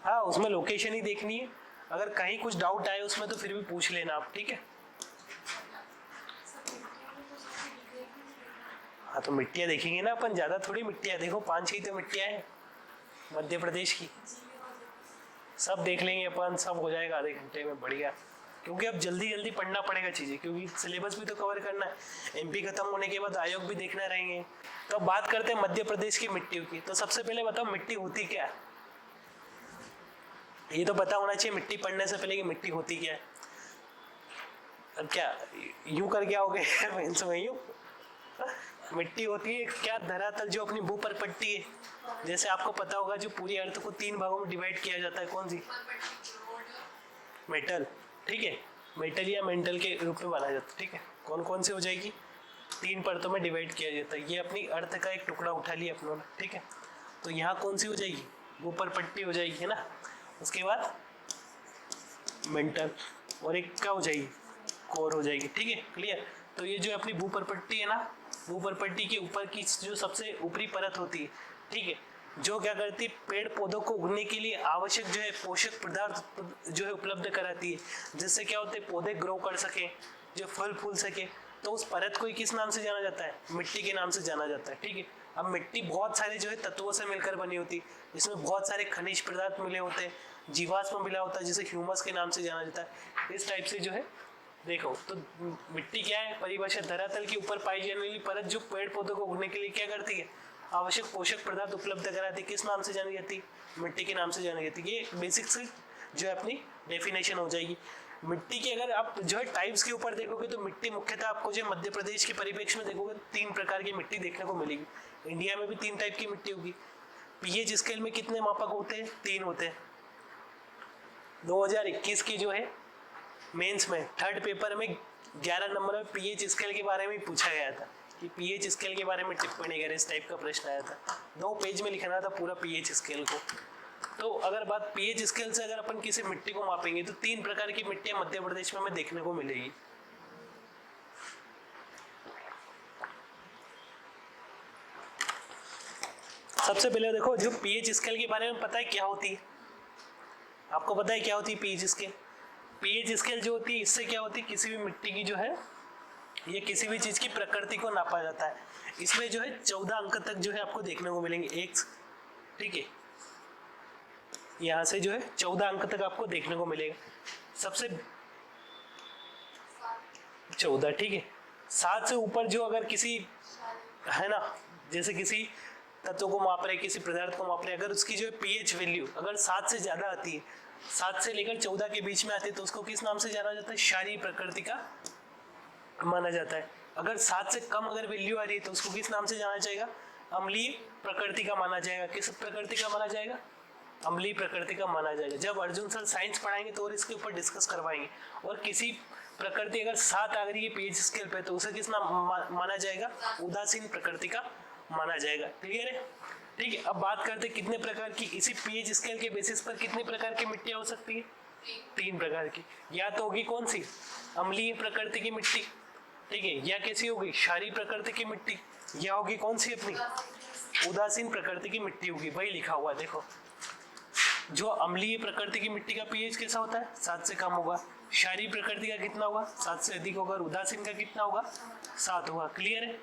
हाँ, उसमें लोकेशन ही देखनी है, अगर कहीं कुछ डाउट आए उसमें तो फिर भी पूछ लेना आप, ठीक है। हाँ, तो मिट्टियाँ देखेंगे ना अपन, ज़्यादा थोड़ी मिट्टियाँ, देखो 5-6 तो मिट्टियाँ हैं मध्य प्रदेश की, सब देख लेंगे अपन, सब हो जाएगा आधे घंटे में, बढ़िया। क्योंकि अब जल्दी जल्दी पढ़ना पड़ेगा चीज़ें, क्योंकि सिलेबस भी तो कवर करना है, एमपी खत्म होने के बाद आयोग भी देखना रहेंगे। तो अब बात करते हैं मध्य प्रदेश की मिट्टियों की। तो सबसे पहले बताओ मिट्टी होती क्या है? ये तो पता होना चाहिए मिट्टी पढ़ने से पहले कि मिट्टी होती क्या है। अब क्या यूं कर क्या हो गए यूं मिट्टी होती है क्या? धरातल जो अपनी भू पर पट्टी है, जैसे आपको पता होगा जो पूरी अर्थ को 3 भागों में डिवाइड किया जाता है, कौन सी? मेटल, ठीक है, मेटल या मेंटल के रूप में माना जाता है, ठीक है। कौन कौन सी हो जाएगी? 3 परतों में डिवाइड किया जाता है। ये अपनी अर्थ का एक टुकड़ा उठा लिया अपनों ने, ठीक है। तो यहाँ कौन सी हो जाएगी? भू पर पट्टी हो जाएगी, है ना। उसके बाद मेंटल, और एक क्या हो जाएगी? कोर हो जाएगी, ठीक है, क्लियर। तो ये जो अपनी भू पर पट्टी है ना, भू पर पट्टी के ऊपर की जो सबसे ऊपरी परत होती है, ठीक है, जो क्या करती है, पेड़ पौधों को उगने के लिए आवश्यक जो है पोषक पदार्थ जो है उपलब्ध कराती है, जिससे क्या होते हैं, पौधे ग्रो कर सके, जो फल फूल सके। तो उस परत को किस नाम से जाना जाता है? मिट्टी के नाम से जाना जाता है, ठीक है। अब मिट्टी बहुत सारे जो है तत्वों से मिलकर बनी होती है, इसमें बहुत सारे खनिज पदार्थ मिले होते हैं, जीवाश्म मिला होता है जिसे ह्यूमस के नाम से जाना जाता है। इस टाइप से जो है देखो, तो मिट्टी क्या है? परिभाषा, धरातल के ऊपर पाई जाने वाली परत जो पेड़ पौधों को उगने के लिए क्या करती है, आवश्यक पोषक पदार्थ उपलब्ध कराती है। किस नाम से जानी जाती है? मिट्टी के नाम से जानी जाती है। ये बेसिक से जो है अपनी डेफिनेशन हो जाएगी। मिट्टी के अगर आप जो है टाइप्स के ऊपर देखोगे तो मिट्टी मुख्यतः आपको जो मध्य प्रदेश के परिप्रेक्ष्य में देखोगे 3 प्रकार की मिट्टी देखने को मिलेगी। इंडिया में भी 3 टाइप की मिट्टी होगी। पीएच स्केल में कितने मापक होते हैं? 3 होते हैं। 2021 की जो है मेंस में 3rd पेपर में 11 नंबर में पीएच स्केल के बारे में पूछा गया था कि पीएच स्केल के बारे में टिप्पणी करें, इस टाइप का प्रश्न आया था। 2 पेज में लिखना था पूरा पीएच स्केल को। तो अगर बात पीएच स्केल से अगर अपन किसी मिट्टी को मापेंगे तो 3 प्रकार की मिट्टियां मध्य प्रदेश में हमें देखने को मिलेगी। सबसे पहले देखो, जो पीएच स्केल के बारे में पता है क्या होती है? आपको पता है क्या होती है पीएच स्केल? पीएच स्केल जो होती है, इससे क्या होती है, किसी भी मिट्टी की जो है, ये किसी भी चीज की प्रकृति को नापा जाता है। इसमें जो है 14 अंक तक जो है आपको देखने को मिलेंगे, एक, ठीक है, यहाँ से जो है 14 अंक तक आपको देखने को मिलेगा। सबसे 14, ठीक है। 7 से ऊपर जो अगर किसी है ना, जैसे किसी तत्व को माप रहे, किसी पदार्थ को माप रहे, अगर उसकी जो है पीएच वैल्यू अगर 7 से ज्यादा आती है, 7 से लेकर 14 के बीच में आती है, तो उसको किस नाम से जाना जाता है? क्षारीय प्रकृति का माना जाता है। अगर 7 से कम अगर वैल्यू आ रही है तो उसको किस नाम से जाना जाएगा? अम्लीय प्रकृति का माना जाएगा। किस प्रकृति का माना जाएगा? अम्लीय प्रकृति का माना जाएगा। जब अर्जुन सर साइंस पढ़ाएंगे तो और इसके ऊपर डिस्कस करवाएंगे। और किसी प्रकृति अगर 7 आ रही है पीएच स्केल पे तो उसे किस नाम माना जाएगा? उदासीन प्रकृति का माना जाएगा। क्लियर है? ठीक है। अब बात करते हैं कितने प्रकार की, इसी पीएच स्केल के बेसिस पर कितने प्रकार की मिट्टियां हो सकती है? 3 प्रकार की। या तो होगी कौन सी? अम्लीय प्रकृति की मिट्टी, ठीक है, या कैसी होगी? क्षारीय प्रकृति की मिट्टी, या होगी कौन सी अपनी उदासीन प्रकृति की मिट्टी होगी। वही लिखा हुआ है देखो, जो अम्लीय प्रकृति की मिट्टी का पीएच कैसा होता है? 7 से कम होगा। क्षारीय प्रकृति का कितना होगा? 7 से अधिक होगा। उदासीन का कितना होगा? 7 होगा। क्लियर है?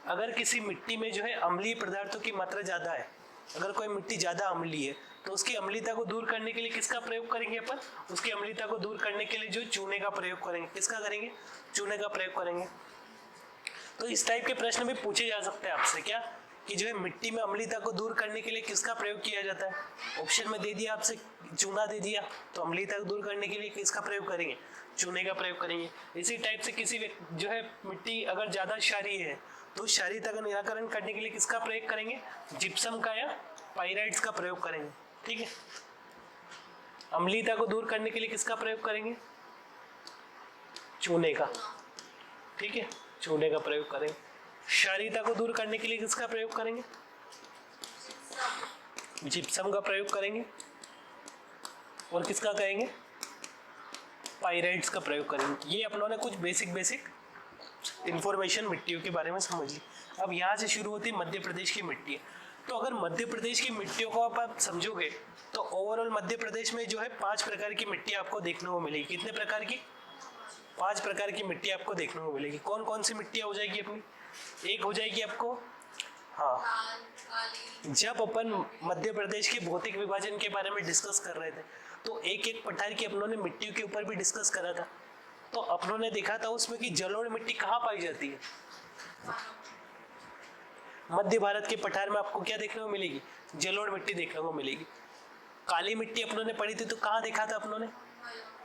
अगर किसी मिट्टी में जो है अम्लीय पदार्थों की मात्रा ज्यादा है, अगर कोई मिट्टी ज्यादा अम्लीय है तो उसकी अम्लीयता को दूर करने के लिए किसका प्रयोग करेंगे अपन? उसकी अम्लीयता को दूर करने के लिए जो चूने का प्रयोग करेंगे। किसका करेंगे? चूने का प्रयोग करेंगे। तो इस टाइप के प्रश्न भी पूछे जा सकते हैं आपसे, क्या कि जो है मिट्टी में अम्लीयता को दूर करने के लिए किसका प्रयोग किया जाता है? ऑप्शन में दे दिया आपसे, चूना दे दिया, तो अम्लीयता को दूर करने के लिए किसका प्रयोग करेंगे? चूने का प्रयोग करेंगे। इसी टाइप से किसी जो है मिट्टी अगर ज्यादा क्षारीय है तो क्षारीयता का निराकरण करने के लिए किसका प्रयोग करेंगे? जिप्सम का या पाइराइट्स का प्रयोग करेंगे। ठीक है। अम्लीयता को दूर करने के लिए किसका प्रयोग करेंगे? चूने का, ठीक है, चूने का प्रयोग करेंगे। क्षारीयता को दूर करने के लिए किसका प्रयोग करेंगे? जिप्सम का प्रयोग करेंगे। और किसका करेंगे? पाइराइट्स का प्रयोग करेंगे। ये अपनों ने कुछ बेसिक इंफॉर्मेशन मिट्टियों के बारे में समझ ली। अब यहाँ से शुरू होती है मध्य प्रदेश की मिट्टी। तो अगर मध्य प्रदेश की मिट्टियों को आप समझोगे तो ओवरऑल मध्य प्रदेश में जो है 5 प्रकार की मिट्टी आपको देखने को मिलेगी। कितने प्रकार की? 5 प्रकार की मिट्टी आपको देखने को मिलेगी। कौन कौन सी मिट्टियाँ हो जाएगी अपनी? एक हो जाएगी आपको, हाँ, जब अपन मध्य प्रदेश के भौतिक विभाजन के बारे में डिस्कस कर रहे थे तो एक पठार की अपनों ने मिट्टियों के ऊपर भी डिस्कस करा था। तो अपनों ने देखा था उसमें कि जलोढ़ मिट्टी कहाँ पाई जाती है? मध्य भारत के पठार में आपको क्या देखने को मिलेगी? जलोढ़ मिट्टी देखने को मिलेगी। काली मिट्टी अपनों ने पढ़ी थी तो कहाँ देखा था अपनों ने?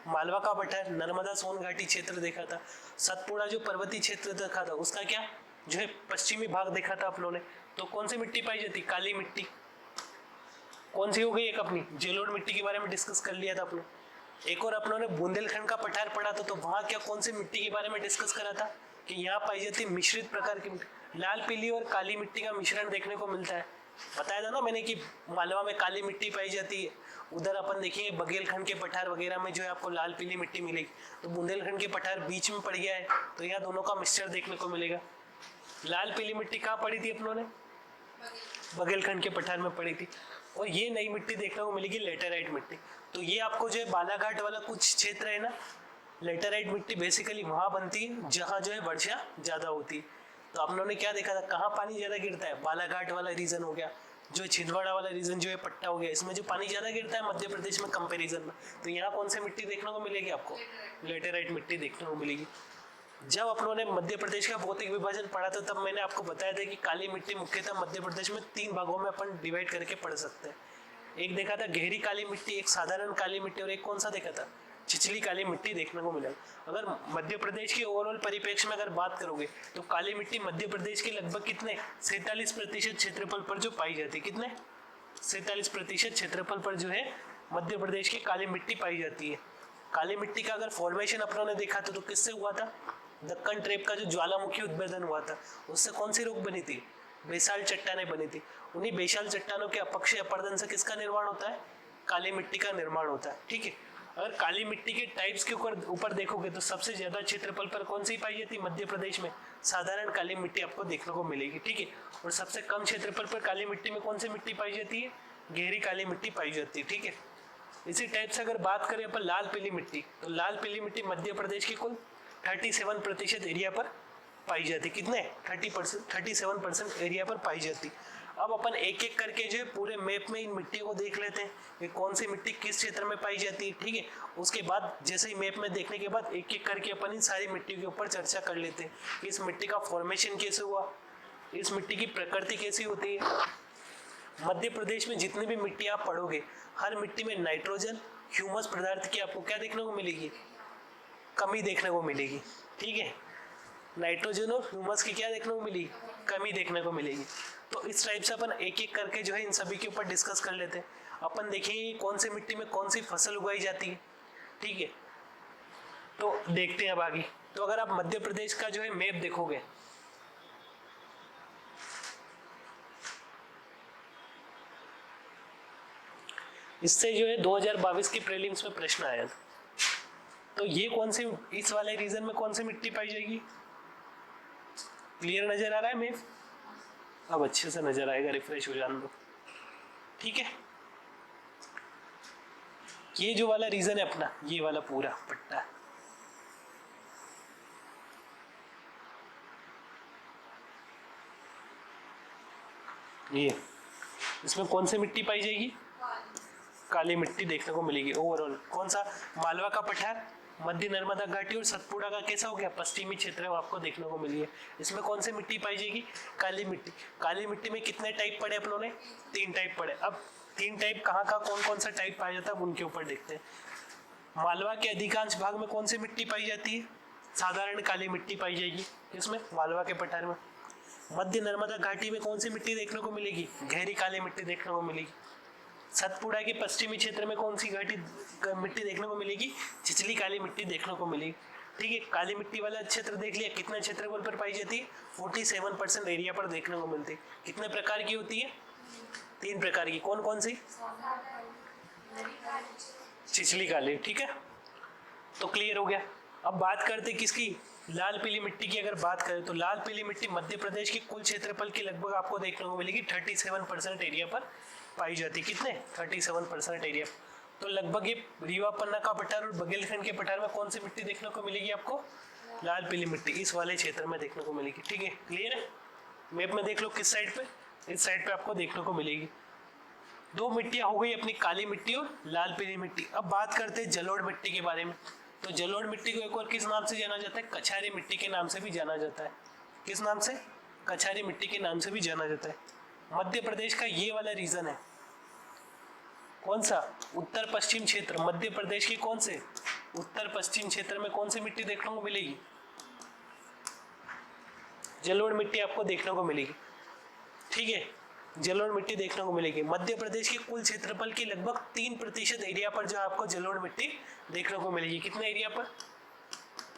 मालवा का पठार, नर्मदा सोन घाटी क्षेत्र देखा था। सतपुड़ा जो पर्वतीय क्षेत्र देखा था उसका क्या जो है पश्चिमी भाग देखा था अपनों ने। तो कौन सी मिट्टी पाई जाती? काली मिट्टी। कौन सी हो गई? एक अपनी जलोढ़ मिट्टी के बारे में डिस्कस कर लिया था अपने। एक और अपनों ने बुंदेलखंड का पठार पढ़ा था तो वहां क्या कौन सी मिट्टी के बारे में डिस्कस करा था कि यहाँ पाई जाती मिश्रित प्रकार की लाल पीली और काली मिट्टी का मिश्रण देखने को मिलता है। बताया था ना मैंने कि मालवा में काली मिट्टी पाई जाती है, उधर अपन देखेंगे बघेलखंड के पठार वगैरह में जो है आपको लाल पीली मिट्टी मिलेगी। तो बुंदेलखंड के पठार बीच में पड़ गया है तो यहाँ दोनों का मिक्सचर देखने को मिलेगा। लाल पीली मिट्टी कहाँ पड़ी थी अपनों ने? बघेलखंड के पठार में पड़ी थी। और ये नई मिट्टी देखने को मिलेगी लेटेराइट मिट्टी। तो ये आपको जो है बालाघाट वाला कुछ क्षेत्र है ना, लेटेराइट मिट्टी बेसिकली वहां बनती है जहाँ जो है वर्षा ज्यादा होती है। तो आप लोगों ने क्या देखा था, कहाँ पानी ज्यादा गिरता है? बालाघाट वाला रीजन हो गया, जो छिंदवाड़ा वाला रीजन जो है पट्टा हो गया, इसमें जो पानी ज्यादा गिरता है मध्य प्रदेश में कंपेरिजन में। तो यहाँ कौन सी मिट्टी देखने को मिलेगी आपको? लेटेराइट मिट्टी देखने को मिलेगी। जब अपनों ने मध्य प्रदेश का भौतिक विभाजन पढ़ा था तब मैंने आपको बताया था कि काली मिट्टी मुख्यतः मध्य प्रदेश में 3 भागों में अपन डिवाइड करके पढ़ सकते हैं। एक देखा था गहरी काली मिट्टी, एक साधारण काली मिट्टी और एक कौन सा देखा था? छिछली काली मिट्टी देखने को मिला। अगर मध्य प्रदेश के ओवरऑल परिप्रेक्ष्य में अगर बात करोगे तो काली मिट्टी मध्य प्रदेश के लगभग कितने 47% क्षेत्रफल पर जो पाई जाती है। कितने? 47% क्षेत्रफल पर जो है मध्य प्रदेश की काली मिट्टी पाई जाती है। काली मिट्टी का अगर फॉर्मेशन अपनों ने देखा था तो किससे हुआ था? दक्कन ट्रेप का जो ज्वालामुखी उद्भेदन हुआ था उससे कौन सी रोक बनी थी? बेसाल चट्टानें बनी थी। उन्हीं बेसाल चट्टानों के अपक्षय अपरदन से किसका निर्माण होता है? काली मिट्टी का निर्माण होता है। ठीक है, अगर काली मिट्टी के टाइप्स के ऊपर देखोगे तो सबसे ज्यादा क्षेत्रफल पर कौन सी पाई जाती है मध्य प्रदेश में? साधारण काली मिट्टी आपको देखने को मिलेगी। ठीक है, और सबसे कम क्षेत्रफल पर काली मिट्टी में कौन सी मिट्टी पाई जाती है? गहरी काली मिट्टी पाई जाती है। ठीक है, इसी टाइप से अगर बात करें अपन लाल पीली मिट्टी, तो लाल पीली मिट्टी मध्य प्रदेश की कुल 37% एरिया पर पाई जाती। कितने? 37% एरिया पर पाई जाती। अब अपन एक एक करके जो है पूरे मैप में इन मिट्टी को देख लेते हैं कि कौन सी मिट्टी किस क्षेत्र में पाई जाती है। ठीक है, उसके बाद जैसे ही मैप में देखने के बाद एक एक करके अपन इन सारी मिट्टी के ऊपर चर्चा कर लेते हैं कि इस मिट्टी का फॉर्मेशन कैसे हुआ, इस मिट्टी की प्रकृति कैसी होती है। मध्य प्रदेश में जितनी भी मिट्टी आप पढ़ोगे हर मिट्टी में नाइट्रोजन ह्यूमस पदार्थ की आपको क्या देखने को मिलेगी? कमी देखने को मिलेगी। ठीक है, नाइट्रोजन और ह्यूमस की क्या देखने को मिलेगी? कमी देखने को मिलेगी। तो इस टाइप से अपन एक एक करके जो है इन सभी के ऊपर डिस्कस कर लेते हैं। अपन देखेंगे कौन सी मिट्टी में कौन सी फसल उगाई जाती है। ठीक है, तो देखते हैं अब आगे। तो अगर आप मध्य प्रदेश का जो है मैप देखोगे, इससे जो है 2022 के प्रीलिम्स में प्रश्न आया था। तो ये कौन सी, इस वाले रीजन में कौन सी मिट्टी पाई जाएगी? क्लियर नजर आ रहा है मैप? अब अच्छे से नजर आएगा, रिफ्रेश हो जाने दो। ठीक है, ये जो वाला रीजन है अपना, ये वाला पूरा पट्टा है। ये इसमें कौन सी मिट्टी पाई जाएगी? काली मिट्टी देखने को मिलेगी। ओवरऑल कौन सा? मालवा का पठार, मध्य नर्मदा घाटी और सतपुड़ा का कैसा हो गया पश्चिमी क्षेत्र में आपको देखने को मिली है। इसमें कौन सी मिट्टी पाई जाएगी? काली मिट्टी। काली मिट्टी में कितने टाइप पड़े अपनों ने? 3 टाइप पड़े। अब 3 टाइप कहाँ का कौन कौन सा टाइप पाया जाता है उनके ऊपर देखते हैं। मालवा के अधिकांश भाग में कौन सी मिट्टी पाई जाती है? साधारण काली मिट्टी पाई जाएगी। इसमें मालवा के पठार में। मध्य नर्मदा घाटी में कौन सी मिट्टी देखने को मिलेगी? गहरी काली मिट्टी देखने को मिलेगी। सतपुड़ा के पश्चिमी क्षेत्र में कौन सी घाटी मिट्टी देखने को मिलेगी? छिछली काली मिट्टी देखने को मिलेगी। ठीक है, काली मिट्टी वाला क्षेत्र देख लिया, कितना क्षेत्रफल पर पाई जाती है, 47% एरिया पर देखने को मिलती है। कितने प्रकार की होती है, 3 प्रकार की, कौन कौन सी, छिछली काली, ठीक है, तो क्लियर हो गया। अब बात करते किसकी, लाल पीली मिट्टी की। अगर बात करें तो लाल पीली मिट्टी मध्य प्रदेश के कुल क्षेत्रफल की लगभग आपको देखने को मिलेगी 37% एरिया पर पाई जाती है। कितने, 37% एरिया। तो लगभग ये रीवा पन्ना का पठार और बघेलखंड के पठार में कौन सी मिट्टी देखने को मिलेगी आपको, लाल पीली मिट्टी इस वाले क्षेत्र में देखने को मिलेगी। ठीक है, क्लियर है। मैप में देख लो किस साइड पे, इस साइड पे आपको देखने को मिलेगी। 2 मिट्टियां हो गई अपनी, काली मिट्टी और लाल पीली मिट्टी। अब बात करते हैं जलोढ़ मिट्टी के बारे में। तो जलोढ़ मिट्टी को एक और किस नाम से जाना जाता है, कछारी मिट्टी के नाम से भी जाना जाता है। किस नाम से, कछारी मिट्टी के नाम से भी जाना जाता है। मध्य प्रदेश का ये वाला रीजन है, कौन सा, उत्तर पश्चिम क्षेत्र। मध्य प्रदेश के कौन से, उत्तर पश्चिम क्षेत्र में कौन सी मिट्टी देखने को मिलेगी, जलोढ़ मिट्टी आपको देखने को मिलेगी। ठीक है, जलोढ़ मिट्टी देखने को मिलेगी। मध्य प्रदेश के कुल क्षेत्रफल की लगभग 3% एरिया पर जो आपको जलोढ़ मिट्टी देखने को मिलेगी। कितने एरिया पर,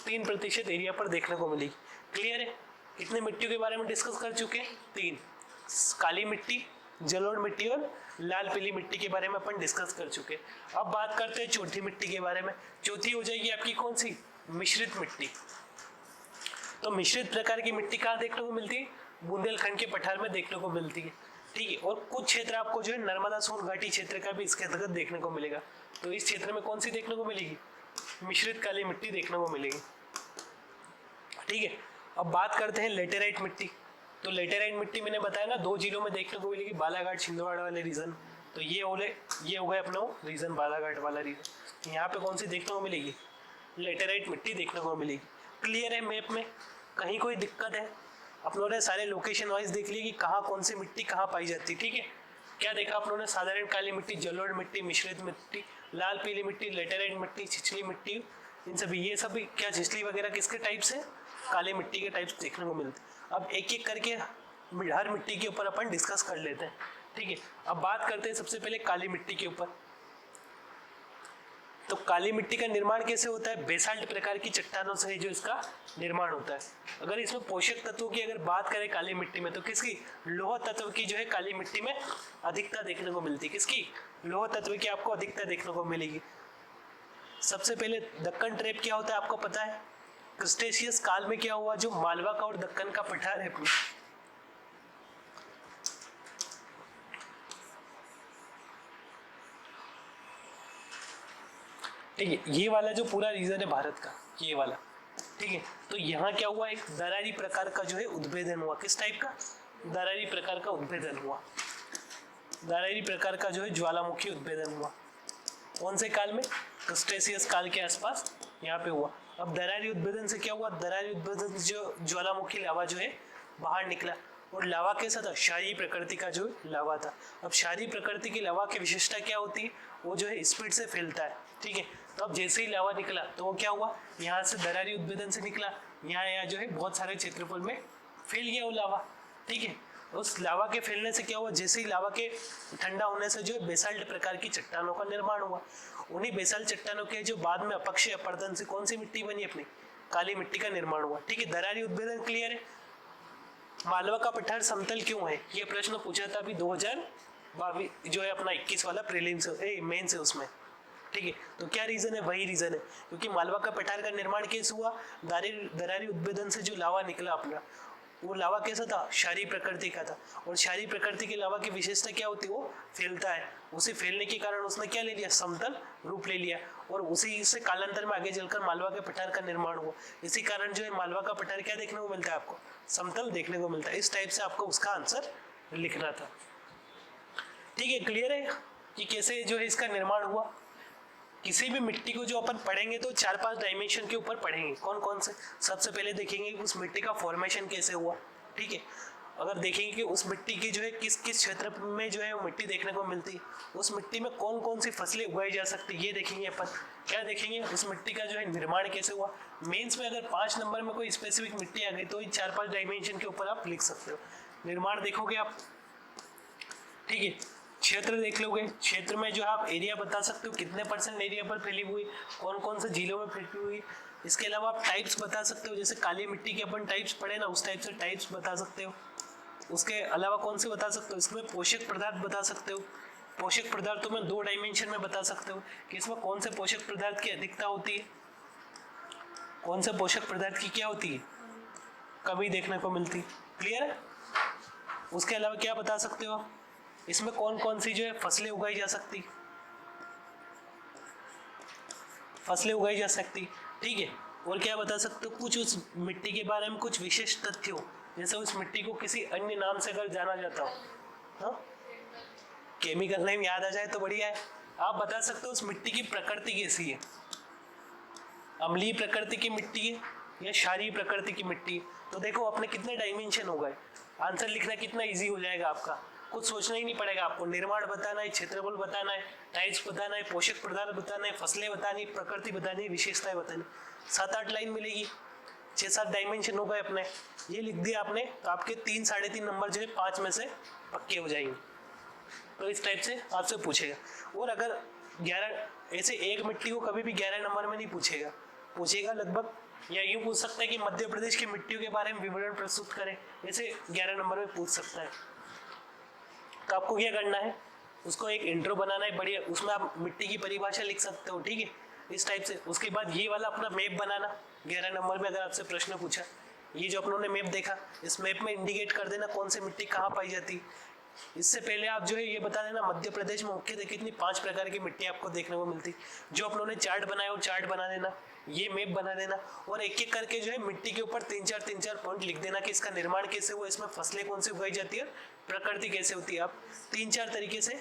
3% एरिया पर देखने को मिलेगी। क्लियर है। कितने मिट्टियों के बारे में डिस्कस कर चुके हैं, 3, काली मिट्टी, जलोढ़ मिट्टी और लाल पीली मिट्टी के बारे में अपन डिस्कस कर चुके हैं। अब बात करते हैं चौथी मिट्टी के बारे में। चौथी हो जाएगी आपकी कौन सी, मिश्रित मिट्टी। तो मिश्रित प्रकार की मिट्टी कहाँ देखने को मिलती है, बुंदेलखंड के पठार में देखने को मिलती है। ठीक है, और कुछ क्षेत्र आपको जो है नर्मदा सोन घाटी क्षेत्र का भी इसके अंतर्गत देखने को मिलेगा। तो इस क्षेत्र में कौन सी देखने को मिलेगी, मिश्रित काली मिट्टी देखने को मिलेगी। ठीक है, अब बात करते हैं लेटेराइट मिट्टी। तो लेटेराइट मिट्टी मैंने बताया ना 2 जिलों में देखने को मिलेगी, बालाघाट छिंदवाड़ा वाले रीजन। तो ये हो गए अपना रीजन, बालाघाट वाला रीजन। यहाँ पे कौन सी देखने को मिलेगी, लेटेराइट मिट्टी देखने को मिलेगी। क्लियर है। मैप में कहीं कोई दिक्कत है, अपनों ने सारे लोकेशन वाइज देख लिए कि कहाँ कौन सी मिट्टी कहाँ पाई जाती है। ठीक है, क्या देखा अपनों ने, साधारण काली मिट्टी, जलोढ़ मिट्टी, मिश्रित मिट्टी, लाल पीली मिट्टी, लेटेराइट मिट्टी, छिछली मिट्टी, इन सभी, ये सभी क्या छिछली वगैरह किसके टाइप से, काली मिट्टी के टाइप्स देखने को मिलते हैं। अब एक एक करके हर मिट्टी के ऊपर अपन डिस्कस कर लेते हैं। ठीक है, अब बात करते हैं सबसे पहले काली मिट्टी के ऊपर। तो काली मिट्टी का निर्माण कैसे होता है, बेसाल्ट प्रकार की चट्टानों से जो इसका निर्माण होता है। अगर इसमें पोषक तत्वों की अगर बात करें काली मिट्टी में, तो किसकी, लौह तत्व की जो है काली मिट्टी में अधिकता देखने को मिलती है। किसकी, लौह तत्व की आपको अधिकता देखने को मिलेगी। सबसे पहले दक्कन ट्रैप क्या होता है आपको पता है, क्रस्टेशियस काल में क्या हुआ, जो मालवा का और दक्कन का पठार है अपनी, ठीक है, ये वाला जो पूरा रीजन है भारत का, ये वाला, ठीक है। तो यहाँ क्या हुआ, एक दरारी प्रकार का जो है उद्भेदन हुआ। किस टाइप का, दरारी प्रकार का उद्भेदन हुआ। दरारी प्रकार का जो है ज्वालामुखी उद्भेदन हुआ। कौन से काल में, क्रस्टेशियस काल के आसपास यहाँ पे हुआ। अब दरारी उद्भेदन से क्या हुआ, दरारी उद्भेदन जो ज्वालामुखी लावा जो है बाहर निकला, और लावा कैसा था, क्षारीय प्रकृति का जो लावा था। अब क्षारीय प्रकृति की लावा की विशेषता क्या होती है, वो जो है स्पीड से फैलता है। ठीक है, तो अब जैसे ही लावा निकला तो वो क्या हुआ, यहाँ से दरारी उद्भेदन से निकला, यहाँ जो है बहुत सारे क्षेत्रफल में फैल गया वो लावा। ठीक है, उस लावा के फैलने से क्या हुआ, जैसे ही लावा के ठंडा होने से जो है बेसाल्ट प्रकार की चट्टानों का निर्माण हुआ। उन्हीं बेसाल्ट चट्टानों के जो बाद में अपक्षय अपरदन से कौन सी मिट्टी बनी, अपनी काली मिट्टी का निर्माण हुआ। ठीक है, दरारी उद्भेदन क्लियर है। मालवा का पठार समतल क्यों है, ये प्रश्न पूछा था अभी 2022 जो है अपना 21 वाला प्रीलिम्स मेन से उसमें। ठीक है, तो क्या रीजन है, वही रीजन है, क्योंकि मालवा का पठार का निर्माण कैसे हुआ, दरारी उद्भेदन से जो लावा निकला अपना, वो लावा कैसा था, क्षारीय प्रकृति का था। और क्षारीय प्रकृति के लावा की विशेषता क्या होती है, वो फैलता है। उसे फैलने के कारण उसने क्या ले लिया, समतल रूप ले लिया, और उसी से कालांतर में आगे चलकर मालवा के पठार का निर्माण हुआ। इसी कारण जो है मालवा का पठार क्या देखने को मिलता है आपको, समतल देखने को मिलता है। इस टाइप से आपको उसका आंसर लिखना था। ठीक है, क्लियर है कि कैसे जो है इसका निर्माण हुआ। किसी भी मिट्टी को जो अपन पढ़ेंगे तो 4-5 डायमेंशन के ऊपर पढ़ेंगे। कौन कौन से, सबसे पहले देखेंगे उस मिट्टी का फॉर्मेशन कैसे हुआ। ठीक है, अगर देखेंगे कि उस मिट्टी की जो है किस किस क्षेत्र में जो है वो मिट्टी देखने को मिलती है, उस मिट्टी में कौन कौन सी फसलें उगाई जा सकती है, ये देखेंगे अपन। क्या देखेंगे, उस मिट्टी का जो है निर्माण कैसे हुआ। मेंस में अगर 5 नंबर में कोई स्पेसिफिक मिट्टी आ गई तो 4-5 डायमेंशन के ऊपर आप लिख सकते हो। निर्माण देखोगे आप, ठीक है, क्षेत्र देख लोगे, क्षेत्र में जो आप एरिया बता सकते हो कितने % एरिया पर फैली हुई, कौन कौन से जिलों में फैली हुई, इसके अलावा आप टाइप्स बता सकते हो, जैसे काली मिट्टी के अपन टाइप्स पढ़े ना, उस टाइप से टाइप्स बता सकते हो। उसके अलावा कौन से बता सकते हो, इसमें पोषक पदार्थ बता सकते हो। पोषक पदार्थों में 2 डायमेंशन में बता सकते हो कि इसमें कौन से पोषक पदार्थ की अधिकता होती है, कौन से पोषक पदार्थ की क्या होती है, कमी देखने को मिलती। क्लियर है। उसके अलावा क्या बता सकते हो, इसमें कौन कौन सी जो है फसलें उगाई जा सकती, फसलें उगाई जा सकती, ठीक है। और क्या बता सकते हो, कुछ उस मिट्टी के बारे में कुछ विशेष तथ्यों, जैसे उस मिट्टी को किसी अन्य नाम से अगर जाना जाता हो, हाँ केमिकल नेम याद आ जाए तो बढ़िया है। आप बता सकते हो उस मिट्टी की प्रकृति कैसी है, अम्लीय प्रकृति की मिट्टी है या क्षारीय प्रकृति की मिट्टी है। तो देखो अपने कितने डायमेंशन हो गए, आंसर लिखना कितना इजी हो जाएगा आपका, कुछ सोचना ही नहीं पड़ेगा आपको। निर्माण बताना है, क्षेत्रफल बताना है, टाइप्स बताना है, पोषक पदार्थ बताना है, फसलें बतानी, प्रकृति बतानी, विशेषताएं बतानी। 7-8 लाइन मिलेगी, 6-7 डायमेंशन हो गए अपने, ये लिख दिया आपने तो आपके 3-3.5 नंबर जो है 5 में से पक्के हो जाएंगे। तो इस टाइप से आपसे पूछेगा। और अगर 11 ऐसे एक मिट्टी को कभी भी 11 नंबर में नहीं पूछेगा लगभग, या यूं पूछ सकता है कि मध्य प्रदेश की मिट्टियों के बारे में विवरण प्रस्तुत करें, ऐसे 11 नंबर में पूछ सकता है। तो आपको क्या करना है, उसको एक इंट्रो बनाना है बढ़िया, उसमें आप मिट्टी की परिभाषा लिख सकते हो, ठीक है, इस टाइप से। उसके बाद ये वाला अपना मैप बनाना, 11 नंबर में अगर आपसे प्रश्न पूछा, ये जो अपनों ने मैप देखा, इस मैप में इंडिकेट कर देना कौन सी मिट्टी कहाँ पाई जाती। इससे पहले आप जो है ये बता देना मध्य प्रदेश में मुख्यतः कितनी 5 प्रकार की मिट्टी आपको देखने को मिलती। जो अपनों ने चार्ट बनाया वो चार्ट बना देना, ये मैप बना देना, और एक एक करके जो है मिट्टी के ऊपर 3-4 पॉइंट लिख देना कि इसका निर्माण कैसे हुआ, इसमें फसलें कौन सी उगाई जाती है, प्रकृति कैसे होती है। आप 3-4 तरीके से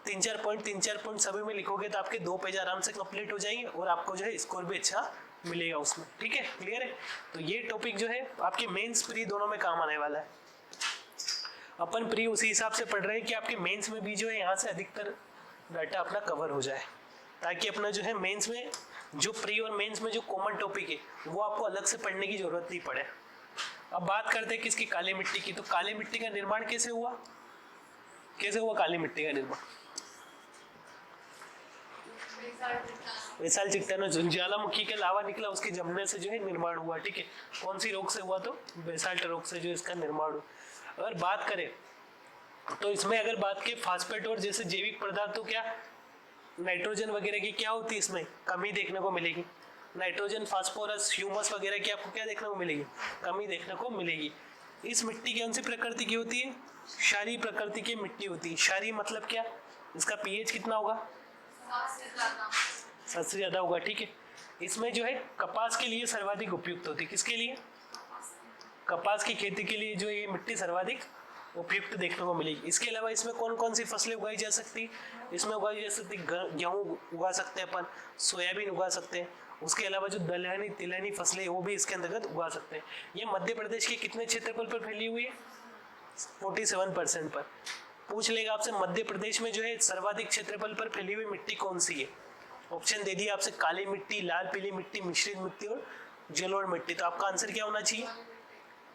3-4 पॉइंट सभी में लिखोगे तो आपके 2 पेज आराम से कंप्लीट हो जाएंगे और आपको जो है स्कोर भी अच्छा मिलेगा उसमें, ठीक है। क्लियर है। तो ये टॉपिक जो है आपके मेंस प्री दोनों में काम आने वाला है। अपन प्री उसी हिसाब से पढ़ रहे हैं कि आपके मेंस में भी जो है यहाँ से अधिकतर डाटा अपना कवर हो जाए, ताकि अपना जो है मेंस में जो प्री और मेंस में जो कॉमन टॉपिक है वो आपको अलग से पढ़ने की जरूरत नहीं पड़े। अब बात करते हैं किसकी, काली मिट्टी की। तो काली मिट्टी का निर्माण कैसे हुआ, काली मिट्टी का निर्माण? बेसाल्ट चट्टानों, ज्वालामुखी के लावा निकला, उसके जमने से जो है निर्माण हुआ, ठीक है। कौन सी रोग से हुआ, तो बेसाल्ट रोग से जो इसका निर्माण हुआ। अगर बात करें तो इसमें अगर बात के फास्फेट और जैसे जैविक पदार्थों, क्या नाइट्रोजन वगैरह की क्या होती है इसमें कमी देखने को मिलेगी। नाइट्रोजन, फास्फोरस, ह्यूमस वगैरह की आपको क्या देखने को मिलेगी, कमी देखने को मिलेगी। इस मिट्टी की कौन सी प्रकृति की होती है, क्षारीय प्रकृति की मिट्टी होती है। क्षारीय मतलब क्या, इसका पीएच कितना होगा, 7 से ज्यादा होगा, ठीक है। इसमें जो है कपास के लिए सर्वाधिक उपयुक्त होती है, किसके लिए, कपास की खेती के लिए जो ये मिट्टी सर्वाधिक उपयुक्त देखने को मिलेगी। इसके अलावा इसमें कौन कौन सी फसलें उगाई जा सकती, इसमें उगाई जा सकती गेहूँ उगा सकते हैं अपन, सोयाबीन उगा सकते हैं। उसके अलावा जो दलहनी तिलहनी फसलें वो भी इसके अंतर्गत उगा सकते हैं। ये मध्य प्रदेश के कितने क्षेत्रफल पर फैली हुई है, 47% पर। पूछ लेगा आपसे मध्य प्रदेश में जो है सर्वाधिक क्षेत्रफल पर फैली हुई मिट्टी कौन सी है। ऑप्शन दे दिया आपसे, काली मिट्टी, लाल पीली मिट्टी, मिश्रित मिट्टी और जलोढ़ मिट्टी। तो आपका आंसर क्या होना चाहिए,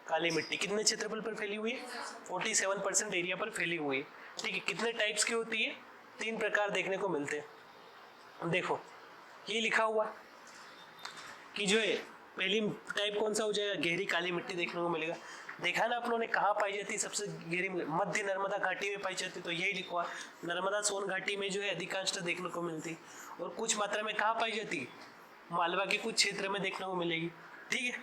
काली मिट्टी। कितने क्षेत्रफल पर फैली हुई है, 47% एरिया पर फैली हुई है, ठीक है। कितने टाइप्स की होती है, 3 प्रकार देखने को मिलते हैं। देखो ये लिखा हुआ कि जो है पहली टाइप कौन सा हो जाएगा, गहरी काली मिट्टी देखने को मिलेगा। देखा ना अपनों ने कहाँ पाई जाती है, सबसे गहरी मध्य नर्मदा घाटी में पाई जाती है, तो यही लिखा, नर्मदा सोन घाटी में जो है अधिकांशतः देखने को मिलती। और कुछ मात्रा में कहाँ पाई जाती है, मालवा के कुछ क्षेत्र में देखने को मिलेगी, ठीक है।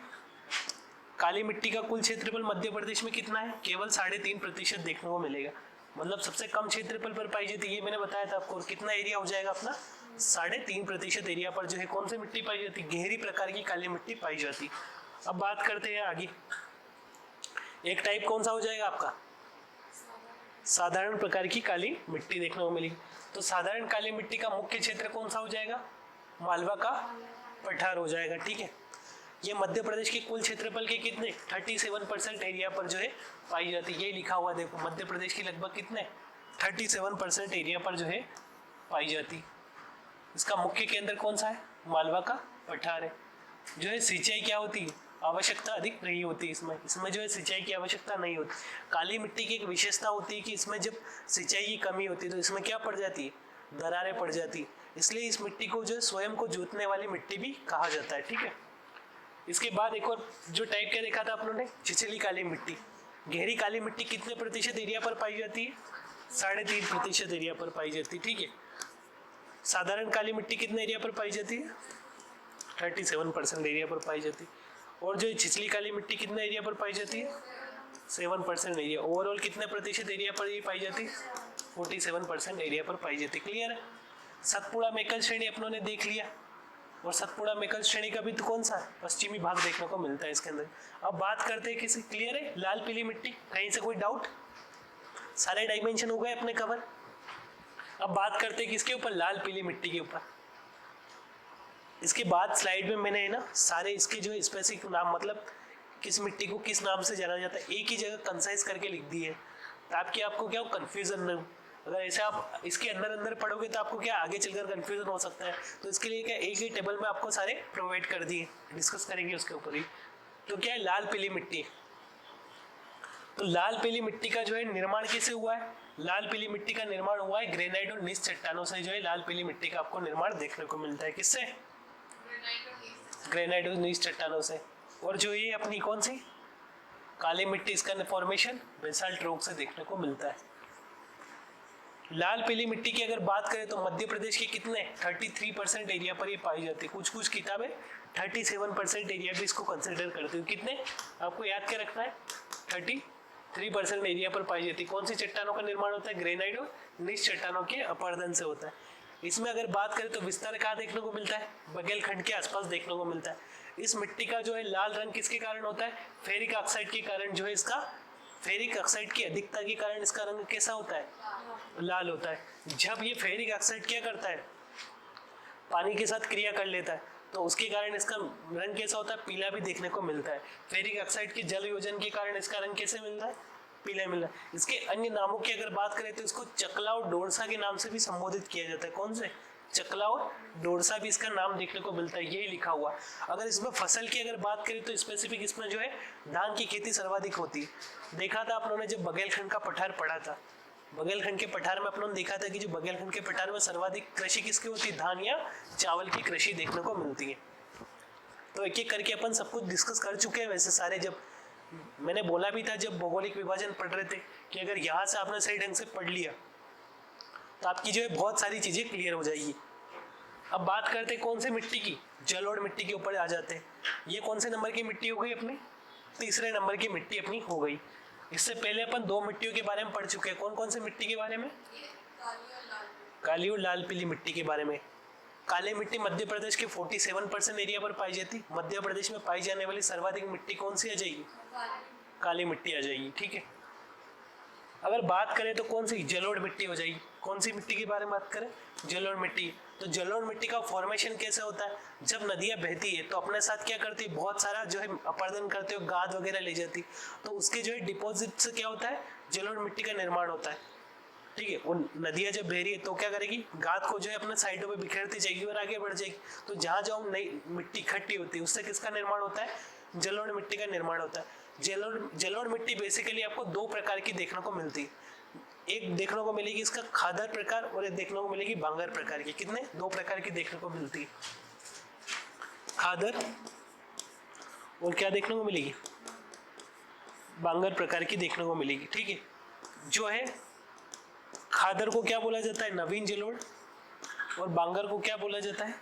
काली मिट्टी का कुल क्षेत्रफल मध्य प्रदेश में कितना है, केवल 3.5% देखने को मिलेगा। मतलब सबसे कम क्षेत्रफल पर पाई जाती है, ये मैंने बताया था आपको। कितना एरिया हो जाएगा अपना, 3.5% एरिया पर जो है कौन सी मिट्टी पाई जाती है, गहरी प्रकार की काली मिट्टी पाई जाती। अब बात करते हैं आगे, एक टाइप कौन सा हो जाएगा आपका, साधारण प्रकार की काली मिट्टी देखने को मिलेगी। तो साधारण काली मिट्टी का मुख्य क्षेत्र कौन सा हो जाएगा, मालवा का पठार हो जाएगा, ठीक है। ये मध्य प्रदेश के कुल क्षेत्रफल के कितने 37% एरिया पर जो है पाई जाती है। ये लिखा हुआ देखो, मध्य प्रदेश की लगभग कितने 37% एरिया पर जो है पाई जाती। इसका मुख्य केंद्र कौन सा है, मालवा का पठार है। जो है सिंचाई क्या होती है, आवश्यकता अधिक नहीं होती इसमें जो है सिंचाई की आवश्यकता नहीं होती। काली मिट्टी की एक विशेषता होती है कि इसमें जब सिंचाई की कमी होती है तो इसमें क्या पड़ जाती है, दरारें पड़ जाती है। इसलिए इस मिट्टी को जो है स्वयं को जोतने वाली मिट्टी भी कहा जाता है, ठीक है। इसके बाद एक और जो टाइप क्या देखा था आप लोगों ने, छिछली काली मिट्टी। गहरी काली मिट्टी कितने प्रतिशत एरिया पर पाई जाती है? 3.5% एरिया पर पाई जाती है, ठीक है। साधारण काली मिट्टी कितने एरिया पर पाई जाती है? 37% एरिया पर पाई जाती है। और जो छिछली काली मिट्टी कितने एरिया पर पाई जाती है? 7% एरिया। ओवरऑल कितने प्रतिशत एरिया पर ये पाई जाती है? 47% एरिया पर पाई जाती है। क्लियर है? सतपुड़ा मेकल श्रेणी अपनों ने देख लिया, और सतपुड़ा मेकल श्रेणी का भी तो कौन सा पश्चिमी भाग देखने को मिलता है इसके अंदर। अब बात करते हैं किसी, क्लियर है? लाल पीली मिट्टी, कहीं से कोई डाउट? सारे डायमेंशन हो गए अपने कवर। अब बात करते हैं किसके ऊपर? लाल पीली मिट्टी के ऊपर। इसके बाद स्लाइड में मैंने है ना सारे इसके जो स्पेसिफिक नाम, मतलब किस मिट्टी को किस नाम से जाना जाता है, एक ही जगह कंसाइज करके लिख दी है, ताकि आपको क्या हो, कंफ्यूजन न हो। अगर ऐसे आप इसके अंदर अंदर पढ़ोगे तो आपको क्या आगे चलकर कंफ्यूजन हो सकता है। तो इसके लिए क्या एक ही टेबल में आपको सारे प्रोवाइड कर दिए, डिस्कस करेंगे उसके ऊपर ही। तो क्या है? लाल पीली मिट्टी। तो लाल पीली मिट्टी का जो है निर्माण कैसे हुआ है? लाल पीली मिट्टी का निर्माण हुआ है ग्रेनाइट और नीच चट्टानों से। जो है लाल पीली मिट्टी का आपको निर्माण देखने को मिलता है, किससे? ग्रेनाइट और नीच चट्टानों से। और जो ये अपनी कौन सी काली मिट्टी, इसका फॉर्मेशन बेसाल्ट रॉक से देखने को मिलता है। लाल पीली मिट्टी की अगर बात करें तो मध्य प्रदेश के कितने 33% एरिया पर ये पाई जाती है। कुछ किताबें 37% एरिया भी इसको कंसिडर करती है। कितने आपको याद क्या रखना है? 33% एरिया पर पाई जाती है। कौन सी चट्टानों का निर्माण होता है? ग्रेनाइट और नीच चट्टानों के अपर्दन से होता है। इसमें अगर बात करें तो विस्तार कहाँ देखने को मिलता है? बघेलखंड के आसपास देखने को मिलता है। इस मिट्टी का जो है लाल रंग किसके कारण होता है? फेरिक ऑक्साइड के कारण। जो है इसका फेरिक ऑक्साइड की अधिकता के कारण इसका रंग कैसा होता है? लाल होता है। जब ये फेरिक ऑक्साइड क्या करता है? पानी के साथ क्रिया कर लेता है, तो उसके कारण इसका रंग कैसा होता है? पीला भी देखने को मिलता है। फेरिक ऑक्साइड के जल योजन के कारण इसका रंग कैसे मिलता है? पीला मिल रहा है। इसके अन्य नामों की अगर बात करें तो इसको चकला और डोरसा के नाम से भी संबोधित किया जाता है। कौन से? चकला और डोरसा भी इसका नाम देखने को मिलता है, यही लिखा हुआ। अगर इसमें फसल की अगर बात करें तो स्पेसिफिक इसमें जो है धान की खेती सर्वाधिक होती है। देखा था आप लोगों ने जब बघेलखंड का पठार पढ़ा था, बघेलखंड के पठार में आप लोगों ने देखा था कि जो बघेलखंड के पठार में सर्वाधिक कृषि किसकी होती है? धान या चावल की कृषि देखने को मिलती है। तो एक एक करके अपन सब कुछ डिस्कस कर चुके हैं। वैसे सारे, जब मैंने बोला भी था जब भौगोलिक विभाजन पढ़ रहे थे कि अगर यहाँ से आपने सही ढंग से पढ़ लिया तो आपकी जो है बहुत सारी चीजें क्लियर हो जाएगी। अब बात करते हैं कौन सी मिट्टी की? जलोढ़ मिट्टी के ऊपर आ जाते हैं। ये कौन से नंबर की मिट्टी हो गई अपनी? तीसरे नंबर की मिट्टी अपनी हो गई। इससे पहले अपन दो मिट्टियों के बारे में पढ़ चुके हैं। कौन कौन सी मिट्टी के बारे में? काली और लाल पीली मिट्टी के बारे में। काली मिट्टी मध्य प्रदेश के 47% एरिया पर पाई जाती। मध्य प्रदेश में पाई जाने वाली सर्वाधिक मिट्टी कौन सी आ जाएगी? काली मिट्टी आ जाएगी, ठीक है। अगर बात करें तो कौन सी? जलोढ़ मिट्टी हो जाएगी। कौन सी मिट्टी के बारे में बात करें? जलोढ़ मिट्टी। तो जलोढ़ मिट्टी का फॉर्मेशन कैसे होता है? जब नदियां बहती है तो अपने साथ क्या करती है? बहुत सारा जो है अपर्दन करते हो, गाद वगैरह ले जाती, तो उसके जो है डिपॉजिट से क्या होता है? जलोढ़ मिट्टी का निर्माण होता है, ठीक है। उन नदियां जब बह रही है तो क्या करेगी? गाद को जो है अपने साइडों पे बिखेरती जाएगी और आगे बढ़ जाएगी। तो जहाँ जहाँ नई मिट्टी इकट्ठी होती है उससे किसका निर्माण होता है? जलोढ़ मिट्टी का निर्माण होता है। जलोढ़ मिट्टी बेसिकली आपको दो प्रकार की देखने को मिलती है। एक देखने को मिलेगी इसका खादर प्रकार, और एक देखने को मिलेगी बांगर प्रकार की। कितने? दो प्रकार की देखने को मिलती है, खादर और क्या देखने को मिलेगी? बांगर प्रकार की देखने को मिलेगी, ठीक है। जो है खादर को क्या बोला जाता है? नवीन जलोढ़। और बांगर को क्या बोला जाता है?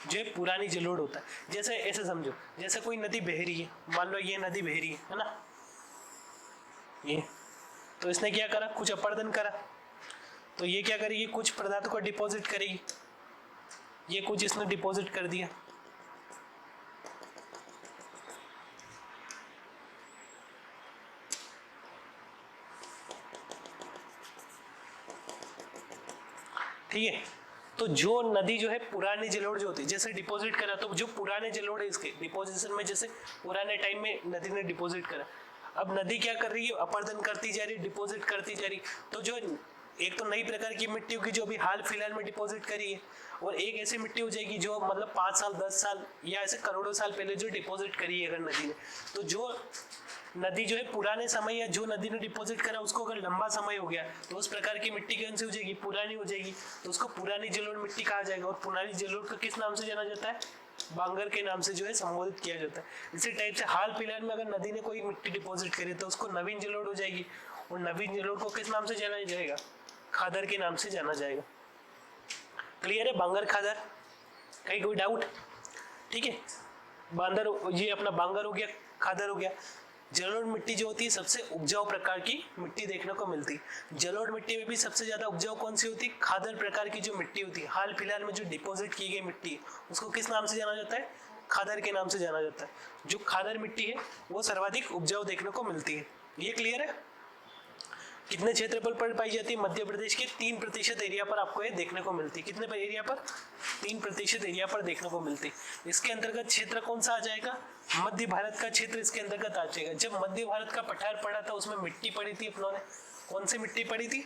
जो पुरानी जलोढ़ होता है। जैसे ऐसे समझो, जैसे कोई नदी बह रही है, मान लो ये नदी बह रही है ना, ये, तो इसने क्या करा? कुछ अपर्दन करा, तो ये क्या करेगी? कुछ पदार्थों को डिपॉजिट करेगी। ये कुछ इसने डिपॉजिट कर दिया, ठीक है। तो जो नदी जो है पुरानी जलोढ़ जो होती है, जैसे डिपॉजिट करा, तो जो पुराने जलोढ़ है इसके डिपोजिशन में, जैसे पुराने टाइम में नदी ने डिपॉजिट करा, अब नदी क्या कर रही है? अपर्दन करती जा रही, डिपॉजिट करती जा रही। तो जो एक तो नई प्रकार की मिट्टी होगी जो अभी हाल फिलहाल में डिपॉजिट करी है, और एक ऐसी मिट्टी हो जाएगी जो मतलब 5 साल 10 साल या ऐसे करोड़ों साल पहले जो डिपॉजिट करी है अगर नदी ने। तो जो नदी जो है पुराने समय या जो नदी ने डिपॉजिट करा उसको अगर लंबा समय हो गया तो उस प्रकार की मिट्टी कौन सी हो जाएगी? पुरानी हो जाएगी। तो उसको पुरानी जलोढ़ मिट्टी कहा जाएगा। और पुरानी जलोढ़ को किस नाम से जाना जाता है? बांगर के नाम से जो है संबोधित किया जाता है। इसी टाइप से हाल फिलहाल में अगर नदी ने कोई मिट्टी डिपॉजिट करी तो उसको नवीन जलोढ़ हो जाएगी, और नवीन जलोढ़ को किस नाम से जाना जाएगा? खादर के नाम से जाना जाएगा। क्लियर है? बांगर खादर, कहीं कोई डाउट? ठीक है, बांदर ये अपना बांगर हो गया, खादर हो गया। जलोढ़ मिट्टी जो होती है सबसे उपजाऊ प्रकार की मिट्टी देखने को मिलती है। जलोढ़ मिट्टी में भी सबसे ज्यादा उपजाऊ कौन सी होती है? खादर प्रकार की जो मिट्टी होती है। हाल फिलहाल में जो डिपॉजिट की गई मिट्टी है उसको किस नाम से जाना जाता है? खादर के नाम से जाना जाता है। जो खादर मिट्टी है वो सर्वाधिक उपजाऊ देखने को मिलती है। ये क्लियर है? कितने क्षेत्रफल पर पाई जाती है? मध्य प्रदेश के 3% एरिया पर आपको ये देखने को मिलती है। कितने पर एरिया पर? 3% एरिया पर देखने को मिलती है। इसके अंतर्गत क्षेत्र कौन सा आ जाएगा? मध्य भारत का क्षेत्र इसके अंतर्गत आ जाएगा। जब मध्य भारत का पठार पड़ा था उसमें मिट्टी पड़ी थी अपनों ने, कौन सी मिट्टी पड़ी थी?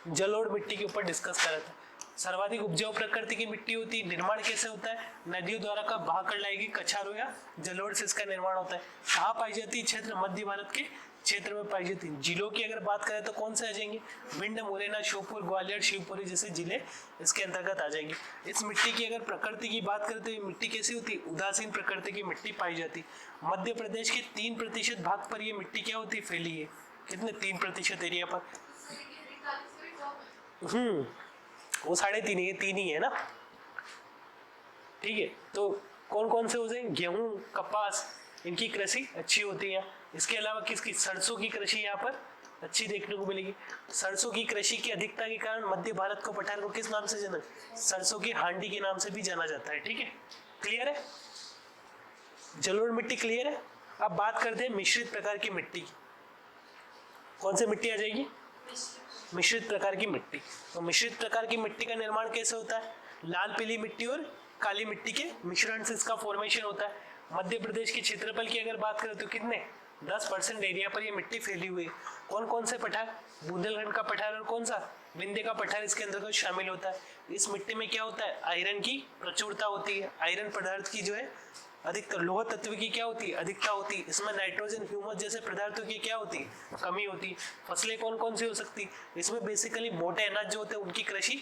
जलोढ़ मिट्टी के ऊपर डिस्कस करा था। सर्वाधिक उपजाऊ प्रकृति की मिट्टी होती है। निर्माण कैसे होता है? नदियों द्वारा का बहा कर लाएगी कछारों या जलोढ़ से इसका निर्माण होता है। कहाँ पाई जाती है? क्षेत्र मध्य भारत के क्षेत्र में पाई जाती है। जिलों की अगर बात करें तो कौन से आ जाएंगे? भिंड, मुरैना, श्योपुर, ग्वालियर, शिवपुरी जैसे जिले इसके अंतर्गत आ जाएंगे। इस मिट्टी की अगर प्रकृति की बात करें तो ये मिट्टी कैसी होती है? उदासीन प्रकृति की मिट्टी पाई जाती है। मध्य प्रदेश के 3% भाग पर ये मिट्टी क्या होती है? फैली है। कितने? 3% एरिया पर। वो 3.5 ही है, 3 ही है ना। ठीक है, तो कौन कौन से हो जाएंगे? गेहूं, कपास, इनकी कृषि अच्छी होती है। इसके अलावा किसकी? सरसों की कृषि यहाँ पर अच्छी देखने को मिलेगी। सरसों की कृषि की अधिकता के कारण मध्य भारत को पठार को किस नाम से जाना? सरसों की हांडी के नाम से भी जाना जाता है। ठीक है, क्लियर है? जलोढ़ मिट्टी क्लियर है? अब बात करते हैं मिश्रित प्रकार की मिट्टी की। कौन सी मिट्टी आ जाएगी? मिश्रित प्रकार की मिट्टी। तो मिश्रित प्रकार की मिट्टी का निर्माण कैसे होता है? लाल पीली मिट्टी और काली मिट्टी के मिश्रण से इसका फॉर्मेशन होता है। मध्य प्रदेश के क्षेत्रफल की अगर बात करें तो कितने? 10% एरिया पर ये मिट्टी फैली हुई है। कौन कौन से पठार? बुंदेलखंड का पठार और कौन सा? विंध्य का पठार इसके अंतर्गत शामिल होता है। इस मिट्टी में क्या होता है? आयरन की प्रचुरता होती है। आयरन पदार्थ की जो है अधिकतर, लोह तत्व की क्या होती है? अधिकता होती है। इसमें नाइट्रोजन, ह्यूमस जैसे पदार्थों की क्या होती है? कमी होती है। फसलें कौन कौन सी हो सकती है? इसमें बेसिकली मोटे अनाज जो होते हैं उनकी कृषि,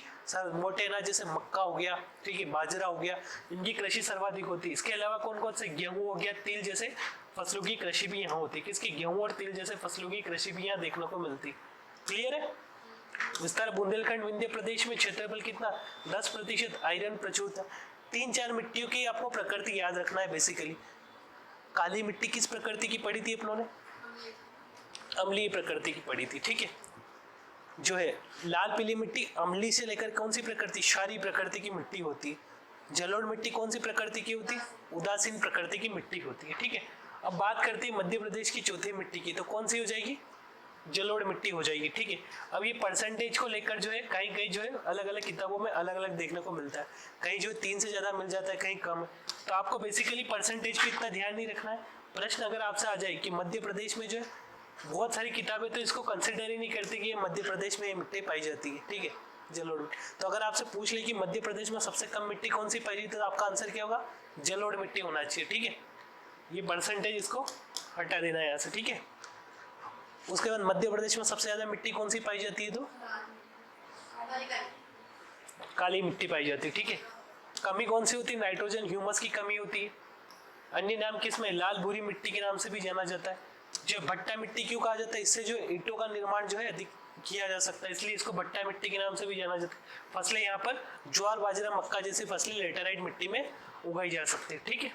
मोटे अनाज जैसे मक्का हो गया, ठीक है, बाजरा हो गया, इनकी कृषि सर्वाधिक होती है। इसके अलावा कौन कौन से? गेहूं हो गया, तिल जैसे फसलों की कृषि भी यहाँ होती है। किसकी? गेहूं और तिल जैसे फसलों की कृषि भी यहाँ देखने को मिलती है। क्लियर है? विस्तार बुंदेलखंड विंध्य प्रदेश में क्षेत्रफल कितना? 10%। आयरन प्रचुरता। 3-4 मिट्टियों की आपको प्रकृति याद रखना है बेसिकली। काली मिट्टी किस प्रकृति की पड़ी थी अपनों ने? अम्लीय प्रकृति की पड़ी थी। ठीक है, जो है लाल पीली मिट्टी अम्लीय से लेकर कौन सी प्रकृति? क्षारीय प्रकृति की मिट्टी होती है। जलोढ़ मिट्टी कौन सी प्रकृति की होती है? उदासीन प्रकृति की मिट्टी होती है। ठीक है, अब बात करते हैं मध्य प्रदेश की चौथी मिट्टी की, तो कौन सी हो जाएगी? जलोढ़ मिट्टी हो जाएगी। ठीक है, अब ये परसेंटेज को लेकर जो है कहीं कहीं जो है अलग अलग किताबों में अलग अलग देखने को मिलता है। कहीं जो 3 से ज्यादा मिल जाता है, कहीं कम है। तो आपको बेसिकली परसेंटेज पे इतना ध्यान नहीं रखना है। प्रश्न अगर आपसे आ जाए कि मध्य प्रदेश में जो है, बहुत सारी किताबें तो इसको कंसिडर ही नहीं करती कि ये मध्य प्रदेश में ये मिट्टी पाई जाती है। ठीक है, जलोढ़ मिट्टी। तो अगर आपसे पूछ ले कि मध्य प्रदेश में सबसे कम मिट्टी कौन सी पाई जाती है, तो आपका आंसर क्या होगा? जलोढ़ मिट्टी होना चाहिए। ठीक है, ये परसेंटेज इसको हटा देना है यहाँ से। ठीक है, उसके बाद मध्य प्रदेश में सबसे ज्यादा मिट्टी कौन सी पाई जाती है? तो काली मिट्टी पाई जाती है। ठीक है, कमी कौन सी होती है? नाइट्रोजन, ह्यूमस की कमी होती है। अन्य नाम किसमें? लाल भूरी मिट्टी के नाम से भी जाना जाता है। जो भट्टा मिट्टी क्यों कहा जाता है? इससे जो ईंटों का निर्माण जो है अधिक किया जा सकता है, इसलिए इसको भट्टा मिट्टी के नाम से भी जाना जाता है। फसलें यहाँ पर ज्वार, बाजरा, मक्का जैसी फसलें लेटेराइट मिट्टी में उगाई जा सकती है। ठीक है,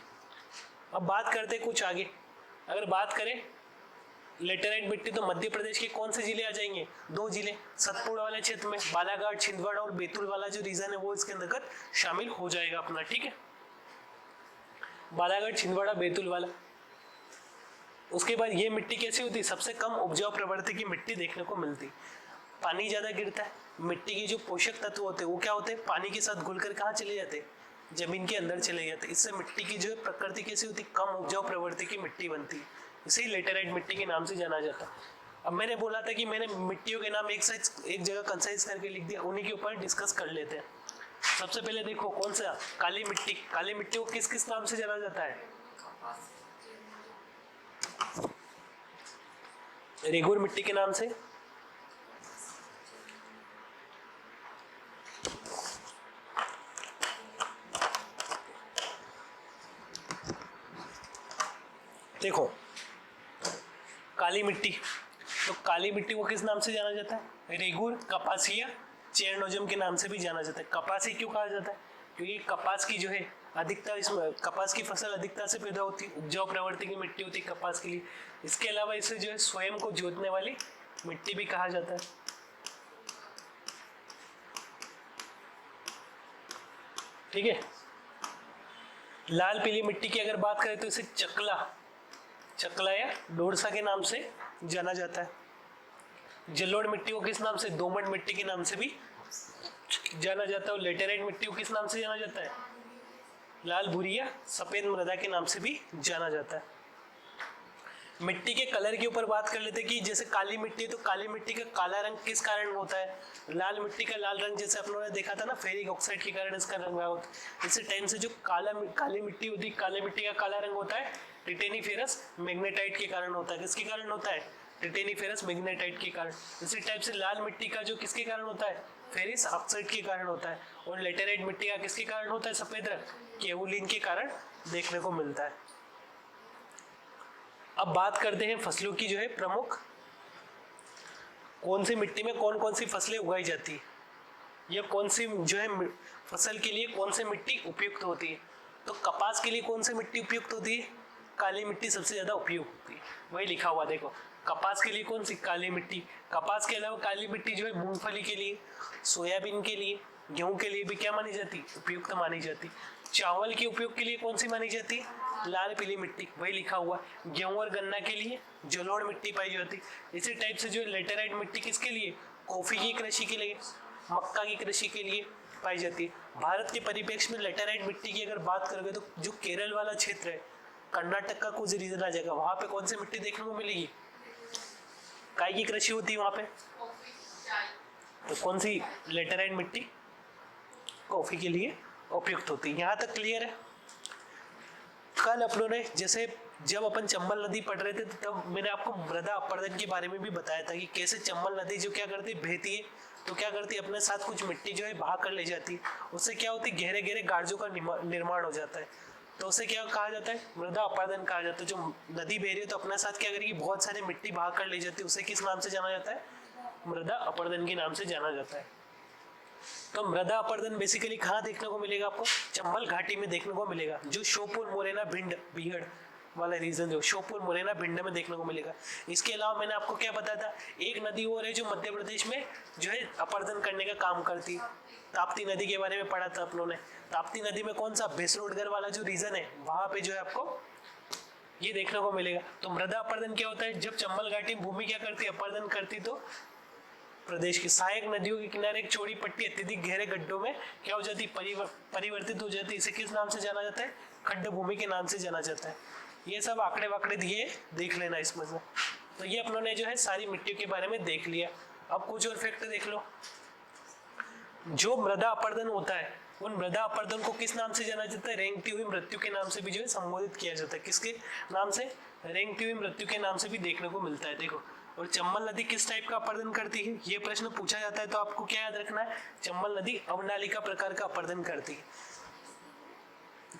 अब बात करते हैं कुछ आगे। अगर बात करें लेटेराइट मिट्टी, तो मध्य प्रदेश के कौन से जिले आ जाएंगे? 2 जिले। सतपुड़ा वाले क्षेत्र में बालाघाट, छिंदवाड़ा और बैतूल वाला जो रीजन है वो इसके अंतर्गत शामिल हो जाएगा अपना। ठीक है, बालाघाट, छिंदवाड़ा, बैतूल वाला। उसके बाद ये मिट्टी कैसी होती है? सबसे कम उपजाऊ प्रवृत्ति की मिट्टी देखने को मिलती। पानी ज्यादा गिरता है, मिट्टी के जो पोषक तत्व होते हैं वो क्या होते हैं? पानी के साथ घुलकर कहाँ चले जाते हैं? जमीन के अंदर चले जाते हैं। इससे मिट्टी की जो है प्रकृति कैसी होती है? कम उपजाऊ प्रवृत्ति की मिट्टी बनती है। इसे लेटेराइट मिट्टी के नाम से जाना जाता है। अब मैंने बोला था कि मैंने मिट्टियों के नाम एक जगह कंसाइज करके लिख दिया, उन्हीं के ऊपर डिस्कस कर लेते हैं। सबसे पहले देखो कौन सा? काली मिट्टी। काली मिट्टी को किस किस नाम से जाना जाता है? रेगुर मिट्टी के नाम से, देखो काली मिट्टी, तो काली मिट्टी को किस नाम से जाना जाता है? रेगुर, कपासिया, चेरनोजम के नाम से भी जाना जाता है। कपासी क्यों कहा जाता है? क्योंकि कपास की जो है अधिकता, इसमें कपास की फसल अधिकता से पैदा होती है, उपजाऊ प्रवृत्ति की मिट्टी होती है कपास के लिए। इसके अलावा इसे जो है स्वयं को जोतने वाली मिट्टी भी कहा जाता है। ठीक है। लाल पीली मिट्टी की अगर बात करें तो इसे चकला या डोरसा के नाम से जाना जाता है। जलोढ़ मिट्टी को किस नाम से? दोमट मिट्टी के नाम से भी जाना जाता है। और लेटेराइट मिट्टी को किस नाम से जाना जाता है? लाल भूरी या सफेद मृदा के नाम से भी जाना जाता है। मिट्टी के कलर के ऊपर बात कर लेते हैं कि जैसे काली मिट्टी है तो काली मिट्टी का काला रंग किस कारण होता है? लाल मिट्टी का लाल रंग जैसे अपन ने देखा था ना, फेरिक ऑक्साइड के कारण इसका रंग होता है। इसी टाइम से जो काली मिट्टी होती है, काली मिट्टी का काला रंग होता है टिटेनीफेरस मैग्नेटाइट के कारण होता है। किसके कारण होता है? टिटेनीफेरस मैग्नेटाइट के कारण। इसी टाइप से लाल मिट्टी का जो किसके कारण होता है? फेरिस ऑक्साइड के कारण होता है। और लेटेराइट मिट्टी का किसके कारण होता है सफेद रंग? केओलिन के कारण देखने को मिलता है। अब बात करते हैं फसलों की जो है प्रमुख, कौन सी मिट्टी में कौन कौन सी फसलें उगाई जाती है, या कौन सी जो है फसल के लिए कौन सी मिट्टी उपयुक्त होती है। तो कपास के लिए कौन सी मिट्टी उपयुक्त होती है? काली मिट्टी सबसे ज्यादा उपयुक्त होती है, वही लिखा हुआ देखो। कपास के लिए कौन सी? काली मिट्टी। कपास के अलावा काली मिट्टी जो है मूंगफली के लिए, सोयाबीन के लिए, गेहूं के लिए भी क्या मानी जाती? उपयुक्त मानी जाती। चावल के उपयोग के लिए कौन सी मानी जाती है? लाल पीली मिट्टी, वही लिखा हुआ। गेहूं और गन्ना के लिए जलोढ़ मिट्टी पाई जाती। इसी टाइप से जो लेटेराइट मिट्टी किसके लिए? कॉफी की कृषि के लिए, मक्का की कृषि के लिए पाई जाती है। भारत के परिप्रेक्ष्य में लेटेराइट मिट्टी की अगर बात करोगे तो जो केरल वाला क्षेत्र है, कर्नाटक का कुछ रीजन आ जाएगा, वहां पे कौन सी मिट्टी देखने को मिलेगी? काय की कृषि होती है वहां पे, तो कौन सी? लेटेराइट मिट्टी कॉफी के लिए उपयुक्त होती है। यहाँ तक क्लियर है? कल अपनों ने जैसे जब अपन चंबल नदी पढ़ रहे थे तब मैंने आपको मृदा अपरदन के बारे में भी बताया था कि कैसे चंबल नदी जो क्या करती है, बहती है तो क्या करती है, अपने साथ कुछ मिट्टी जो है बहा कर ले जाती है। उससे क्या होती है, गहरे गहरे गार्जों का निर्माण हो जाता है। तो उसे क्या कहा जाता है? मृदा अपरदन कहा जाता है। जो नदी बह रही है तो अपने साथ क्या करेगी, बहुत सारी मिट्टी बहा कर ले जाती है। उसे किस नाम से जाना जाता है? मृदा अपरदन के नाम से जाना जाता है। तो मृदा अपरदन बेसिकली कहाँ देखने को मिलेगा आपको? चंबल घाटी में देखने को मिलेगा, जो श्योपुर, मुरैना, भिंड, बीहड़ वाला रीजन जो श्योपुर, मुरैना, भिंड में देखने को मिलेगा। इसके अलावा मैंने आपको क्या बताया था, एक नदी और है जो मध्य प्रदेश में जो है अपरदन करने का काम करती है। ताप्ती नदी के बारे में पढ़ा था अपनों ने। ताप्ती नदी में कौन सा, भेसरोडगढ़ वाला जो रीजन है वहां पे जो है आपको ये देखने को मिलेगा। तो मृदा अपरदन क्या होता है, जब चंबल घाटी भूमि क्या करती है, अपरदन करती, तो प्रदेश की सहायक नदियों के किनारे एक चौड़ी पट्टी अत्यधिक गहरे गड्ढों में क्या हो जाती, परिवर्तित हो जाती है। इसे किस नाम से जाना जाता है? खड्ड भूमि के नाम से जाना जाता है। ये सब आंकड़े वाकड़े दिए, देख लेना इसमें से। तो ये अपनों ने जो है सारी मिट्टियों के बारे में देख लिया। अब कुछ और फैक्ट देख लो। जो मृदा अपरदन होता है उन मृदा अपरदन को किस नाम से जाना जाता है? रेंगती हुई मृत्यु के नाम से भी जो है संबोधित किया जाता है। किसके नाम से? रेंगती हुई मृत्यु के नाम से भी देखने को मिलता है। देखो, और चंबल नदी किस टाइप का अपरदन करती है, ये प्रश्न पूछा जाता है तो आपको क्या याद रखना है? चंबल नदी अवनालिका प्रकार का अपरदन करती है।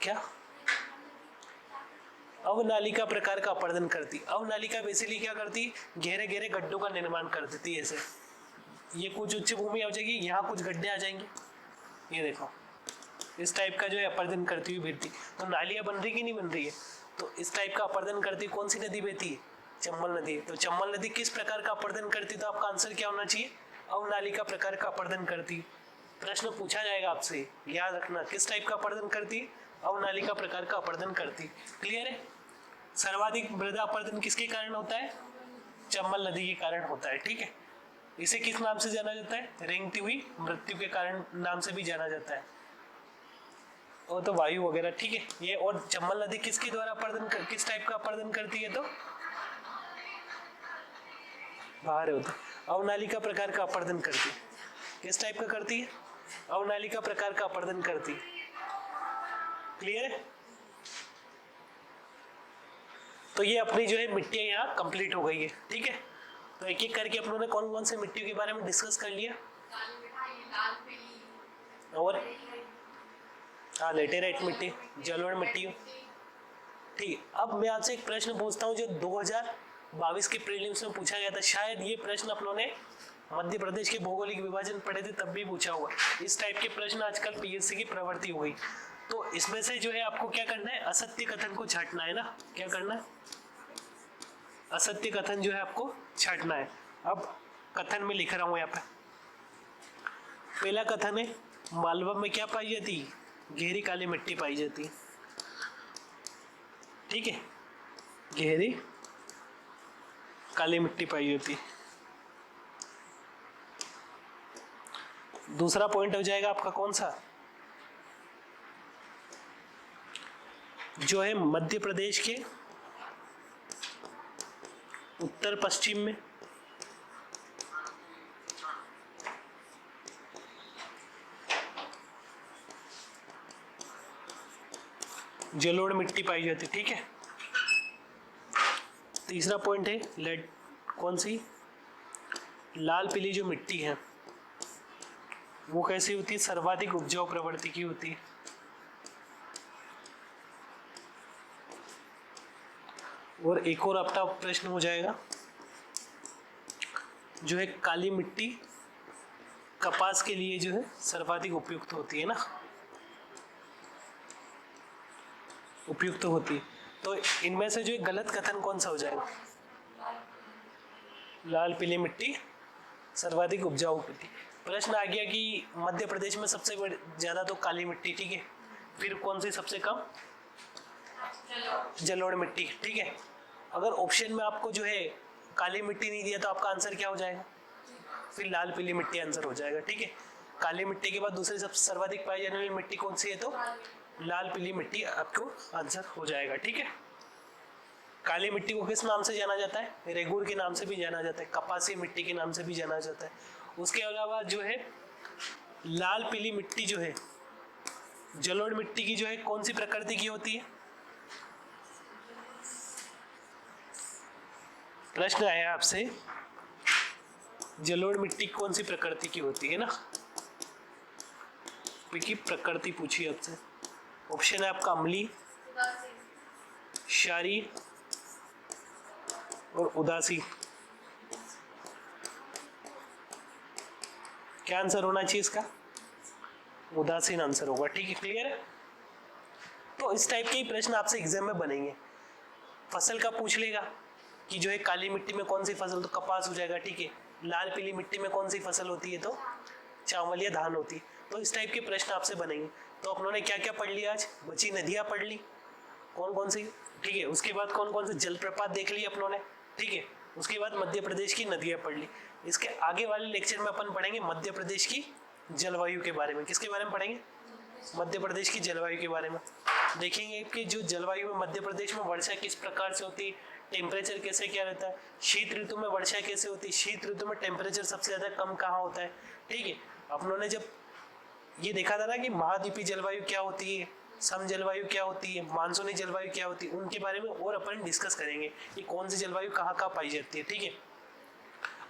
क्या? अवनालिका प्रकार का अपरदन करती। अवनालिका बेसिकली क्या करती? गहरे गहरे गड्ढों का निर्माण कर देती है। ऐसे ये कुछ उच्च भूमि आ जाएगी, यहाँ कुछ गड्ढे आ जाएंगे, ये देखो इस टाइप का जो है अपरदन करती हुई बहती। तो नालियां बन रही कि नहीं बन रही है? तो इस टाइप का अपरदन करती कौन सी नदी बहती है? चंबल नदी। तो चंबल नदी किस प्रकार का अपरदन करती? तो आपका आंसर क्या होना चाहिए? अवनालिका प्रकार का अपरदन करती। प्रश्न पूछा जाएगा आपसे, याद रखना, किस टाइप का अपरदन करती? अवनालिका प्रकार का अपरदन करती। क्लियर है? सर्वाधिक मृदा अपरदन किसके कारण होता है? चंबल नदी के कारण होता है। ठीक है, इसे किस नाम से जाना जाता है? रेंगती हुई मृत्यु के कारण नाम से भी जाना जाता है। और तो वायु वगैरह, ठीक है ये। और चंबल नदी किसके द्वारा अपरदन, किस टाइप का अपरदन करती है? तो बाहर होता अवनालिका प्रकार का अपरदन करती है। किस टाइप का करती है? अवनालिका प्रकार का अपरदन करती है। क्लियर है? तो ये अपनी जो है मिट्टियां यहाँ कंप्लीट हो गई है। ठीक है, तो एक एक करके अपनों ने कौन कौन से मिट्टियों के बारे में डिस्कस कर लिया। और हाँ, लेटेराइट मिट्टी, जलोढ़ मिट्टी, ठीक है, अब मैं आपसे एक प्रश्न पूछता हूँ जो 2022 के प्रीलिम्स में पूछा गया था, शायद ये प्रश्न अपनों ने मध्य प्रदेश के भौगोलिक विभाजन पढ़े थे तब भी पूछा हुआ। इस टाइप के प्रश्न आजकल पीएससी की प्रवृत्ति हो गई। तो इसमें से जो है आपको क्या करना है, असत्य कथन को छांटना है ना। क्या करना है, असत्य कथन जो है आपको छांटना है। अब कथन में लिख रहा हूं यहाँ पे। पहला कथन है, मालवा में क्या पाई जाती, गहरी काली मिट्टी पाई जाती। ठीक है, गहरी काली मिट्टी पाई जाती। दूसरा पॉइंट हो जाएगा आपका कौन सा, जो है मध्य प्रदेश के उत्तर पश्चिम में जलोढ़ मिट्टी पाई जाती। ठीक है, तीसरा पॉइंट है लेड, कौन सी, लाल पीली जो मिट्टी है वो कैसी होती है, सर्वाधिक उपजाऊ प्रवृत्ति की होती है। और एक और आपका प्रश्न हो जाएगा, जो है काली मिट्टी कपास के लिए जो है सर्वाधिक उपयुक्त होती है ना, उपयुक्त होती है। तो इनमें से जो एक गलत कथन कौन सा हो जाएगा, लाल पीली मिट्टी सर्वाधिक उपजाऊ मिट्टी। प्रश्न आ गया कि मध्य प्रदेश में सबसे ज्यादा तो काली मिट्टी, ठीक है, फिर कौन सी सबसे कम, जलोढ़ मिट्टी। ठीक है, अगर ऑप्शन में आपको जो है काली मिट्टी नहीं दिया तो आपका आंसर क्या हो जाएगा, फिर लाल पीली मिट्टी आंसर हो जाएगा। ठीक है, काली मिट्टी के बाद दूसरी सबसे सर्वाधिक पाई जाने वाली मिट्टी कौन सी है, तो लाल पीली मिट्टी आपको आंसर हो जाएगा। ठीक है, काली मिट्टी को किस नाम से जाना जाता है, रेगुर के नाम से भी जाना जाता है, कपासी मिट्टी के नाम से भी जाना जाता है। उसके अलावा जो है लाल पीली मिट्टी जो है जलोढ़ मिट्टी की जो है कौन सी प्रकृति की होती है, प्रश्न आया आपसे जलोढ़ मिट्टी कौन सी प्रकृति की होती है ना, की प्रकृति पूछी आपसे। ऑप्शन है आपका अम्लीय, क्षारीय और उदासी। क्या आंसर होना चाहिए इसका, उदासीन आंसर होगा। ठीक है, क्लियर है। तो इस टाइप के ही प्रश्न आपसे एग्जाम में बनेंगे। फसल का पूछ लेगा कि जो है काली मिट्टी में कौन सी फसल, तो कपास हो जाएगा। ठीक है, लाल पीली मिट्टी में कौन सी फसल होती है, तो चावल या धान होती है। तो इस टाइप के प्रश्न आपसे बनेंगे। तो अपनों ने क्या क्या पढ़ लिया आज, बची नदियां पढ़ ली, कौन कौन सी। ठीक है, उसके बाद कौन कौन से जलप्रपात देख लिए अपनों ने। ठीक है, उसके बाद मध्य प्रदेश की नदियां पढ़ ली। इसके आगे वाले लेक्चर में अपन पढ़ेंगे मध्य प्रदेश की जलवायु के बारे में। किसके बारे में पढ़ेंगे, मध्य प्रदेश की जलवायु के बारे में। देखेंगे कि जो जलवायु में मध्य प्रदेश में वर्षा किस प्रकार से होती है, टेम्परेचर कैसे क्या रहता है, शीत ऋतु में वर्षा कैसे होती है, शीत ऋतु में टेम्परेचर सबसे ज्यादा कम कहाँ होता है। ठीक है, अपनों ने जब ये देखा था ना कि महाद्वीपीय जलवायु क्या होती है, सम जलवायु क्या होती है, मानसूनी जलवायु क्या होती है, उनके बारे में और अपन डिस्कस करेंगे कि कौन सी जलवायु कहाँ कहाँ पाई जाती है। ठीक है,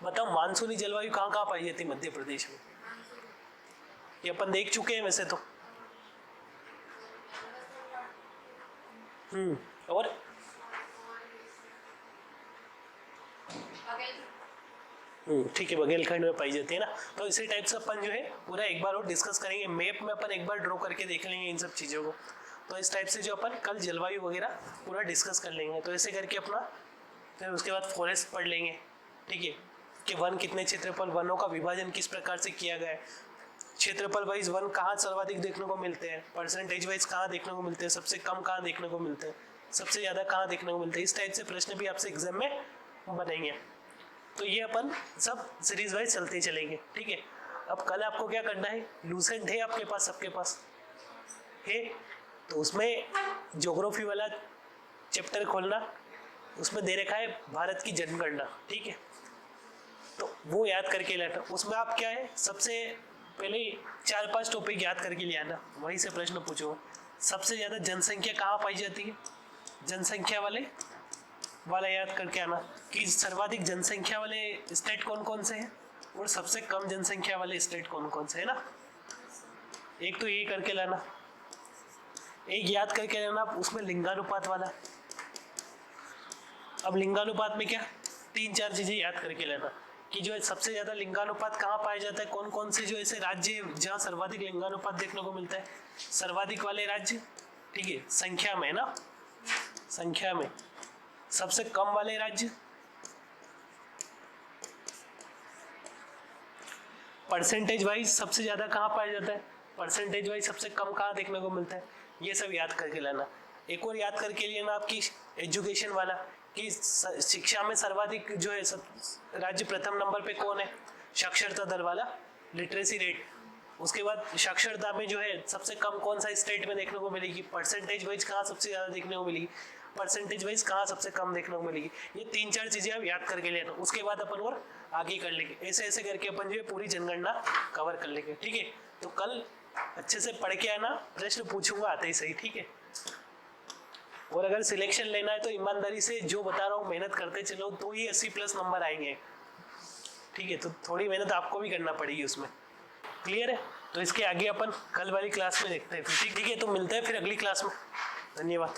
बताओ मानसूनी जलवायु कहाँ कहाँ पाई जाती है मध्य प्रदेश में, ये अपन देख चुके हैं वैसे तो। और ठीक है, बघेलखंड में पाई जाती है ना। तो इसी टाइप से अपन जो है पूरा एक बार और डिस्कस करेंगे, मैप में अपन एक बार ड्रॉ करके देख लेंगे इन सब चीज़ों को। तो इस टाइप से जो अपन कल जलवायु वगैरह पूरा डिस्कस कर लेंगे। तो ऐसे करके अपना फिर उसके बाद फॉरेस्ट पढ़ लेंगे। ठीक है, कि वन कितने क्षेत्रफल, वनों का विभाजन किस प्रकार से किया गया है, क्षेत्रफल वाइज वन कहाँ सर्वाधिक देखने को मिलते हैं, परसेंटेज वाइज कहाँ देखने को मिलते हैं, सबसे कम कहाँ देखने को मिलते हैं, सबसे ज़्यादा कहाँ देखने को मिलते हैं। इस टाइप से प्रश्न भी आपसे एग्जाम में बनेंगे। तो ये अपन सब सीरीज वाइज चलते चलेंगे। ठीक है, अब कल आपको क्या करना है, लूसेंट है आपके पास, सबके पास है, तो उसमें ज्योग्राफी वाला चैप्टर खोलना, उसमें दे रखा है भारत की जनगणना। ठीक है, तो वो याद करके लाना। उसमें आप क्या है, सबसे पहले 4-5 टॉपिक याद करके ले आना, वहीं से प्रश्न पूछो। सबसे ज़्यादा जनसंख्या कहाँ पाई जाती है, जनसंख्या वाला याद करके आना कि सर्वाधिक जनसंख्या वाले स्टेट कौन कौन से हैं और सबसे कम जनसंख्या वाले स्टेट कौन कौन से है ना। एक तो ये करके लाना, एक याद करके लाना उसमें लिंगानुपात वाला, अब लिंगानुपात में क्या 3-4 चीजें याद करके लेना कि जो है सबसे ज्यादा लिंगानुपात कहाँ पाया जाता है, कौन कौन से जो ऐसे राज्य जहाँ सर्वाधिक लिंगानुपात देखने को मिलता है, सर्वाधिक वाले राज्य, ठीक है, संख्या में ना, संख्या में सबसे कम वाले राज्य, परसेंटेज वाइज सबसे ज्यादा कहाँ पाया जाता है, परसेंटेज वाइज सबसे कम कहाँ देखने को मिलता है, ये सब याद करके लेना। एक और याद करके लेना आपकी एजुकेशन वाला कि शिक्षा में सर्वाधिक जो है राज्य प्रथम नंबर पे कौन है, साक्षरता दर वाला, लिटरेसी रेट। उसके बाद साक्षरता में जो है सबसे कम कौन सा स्टेट में देखने को मिलेगी, परसेंटेज वाइज कहाँ सबसे ज्यादा देखने को मिलेगी, परसेंटेज वाइज कहाँ सबसे कम देखने को मिलेगी। ये 3-4 चीजें आप याद करके लेना, उसके बाद अपन और आगे कर लेंगे। ऐसे ऐसे करके अपन जो है पूरी जनगणना कवर कर लेंगे, ठीक है। तो कल अच्छे से पढ़ के आना, प्रश्न पूछूंगा आते ही सही, ठीक है। और अगर सिलेक्शन लेना है तो ईमानदारी से जो बता रहा हूँ मेहनत करते चलो, तो ही 80+ नंबर आएंगे, ठीक है। तो थोड़ी मेहनत आपको भी करना पड़ेगी उसमें, क्लियर है। तो इसके आगे अपन कल वाली क्लास में देखते हैं, ठीक है। तो मिलते हैं फिर अगली क्लास में, धन्यवाद।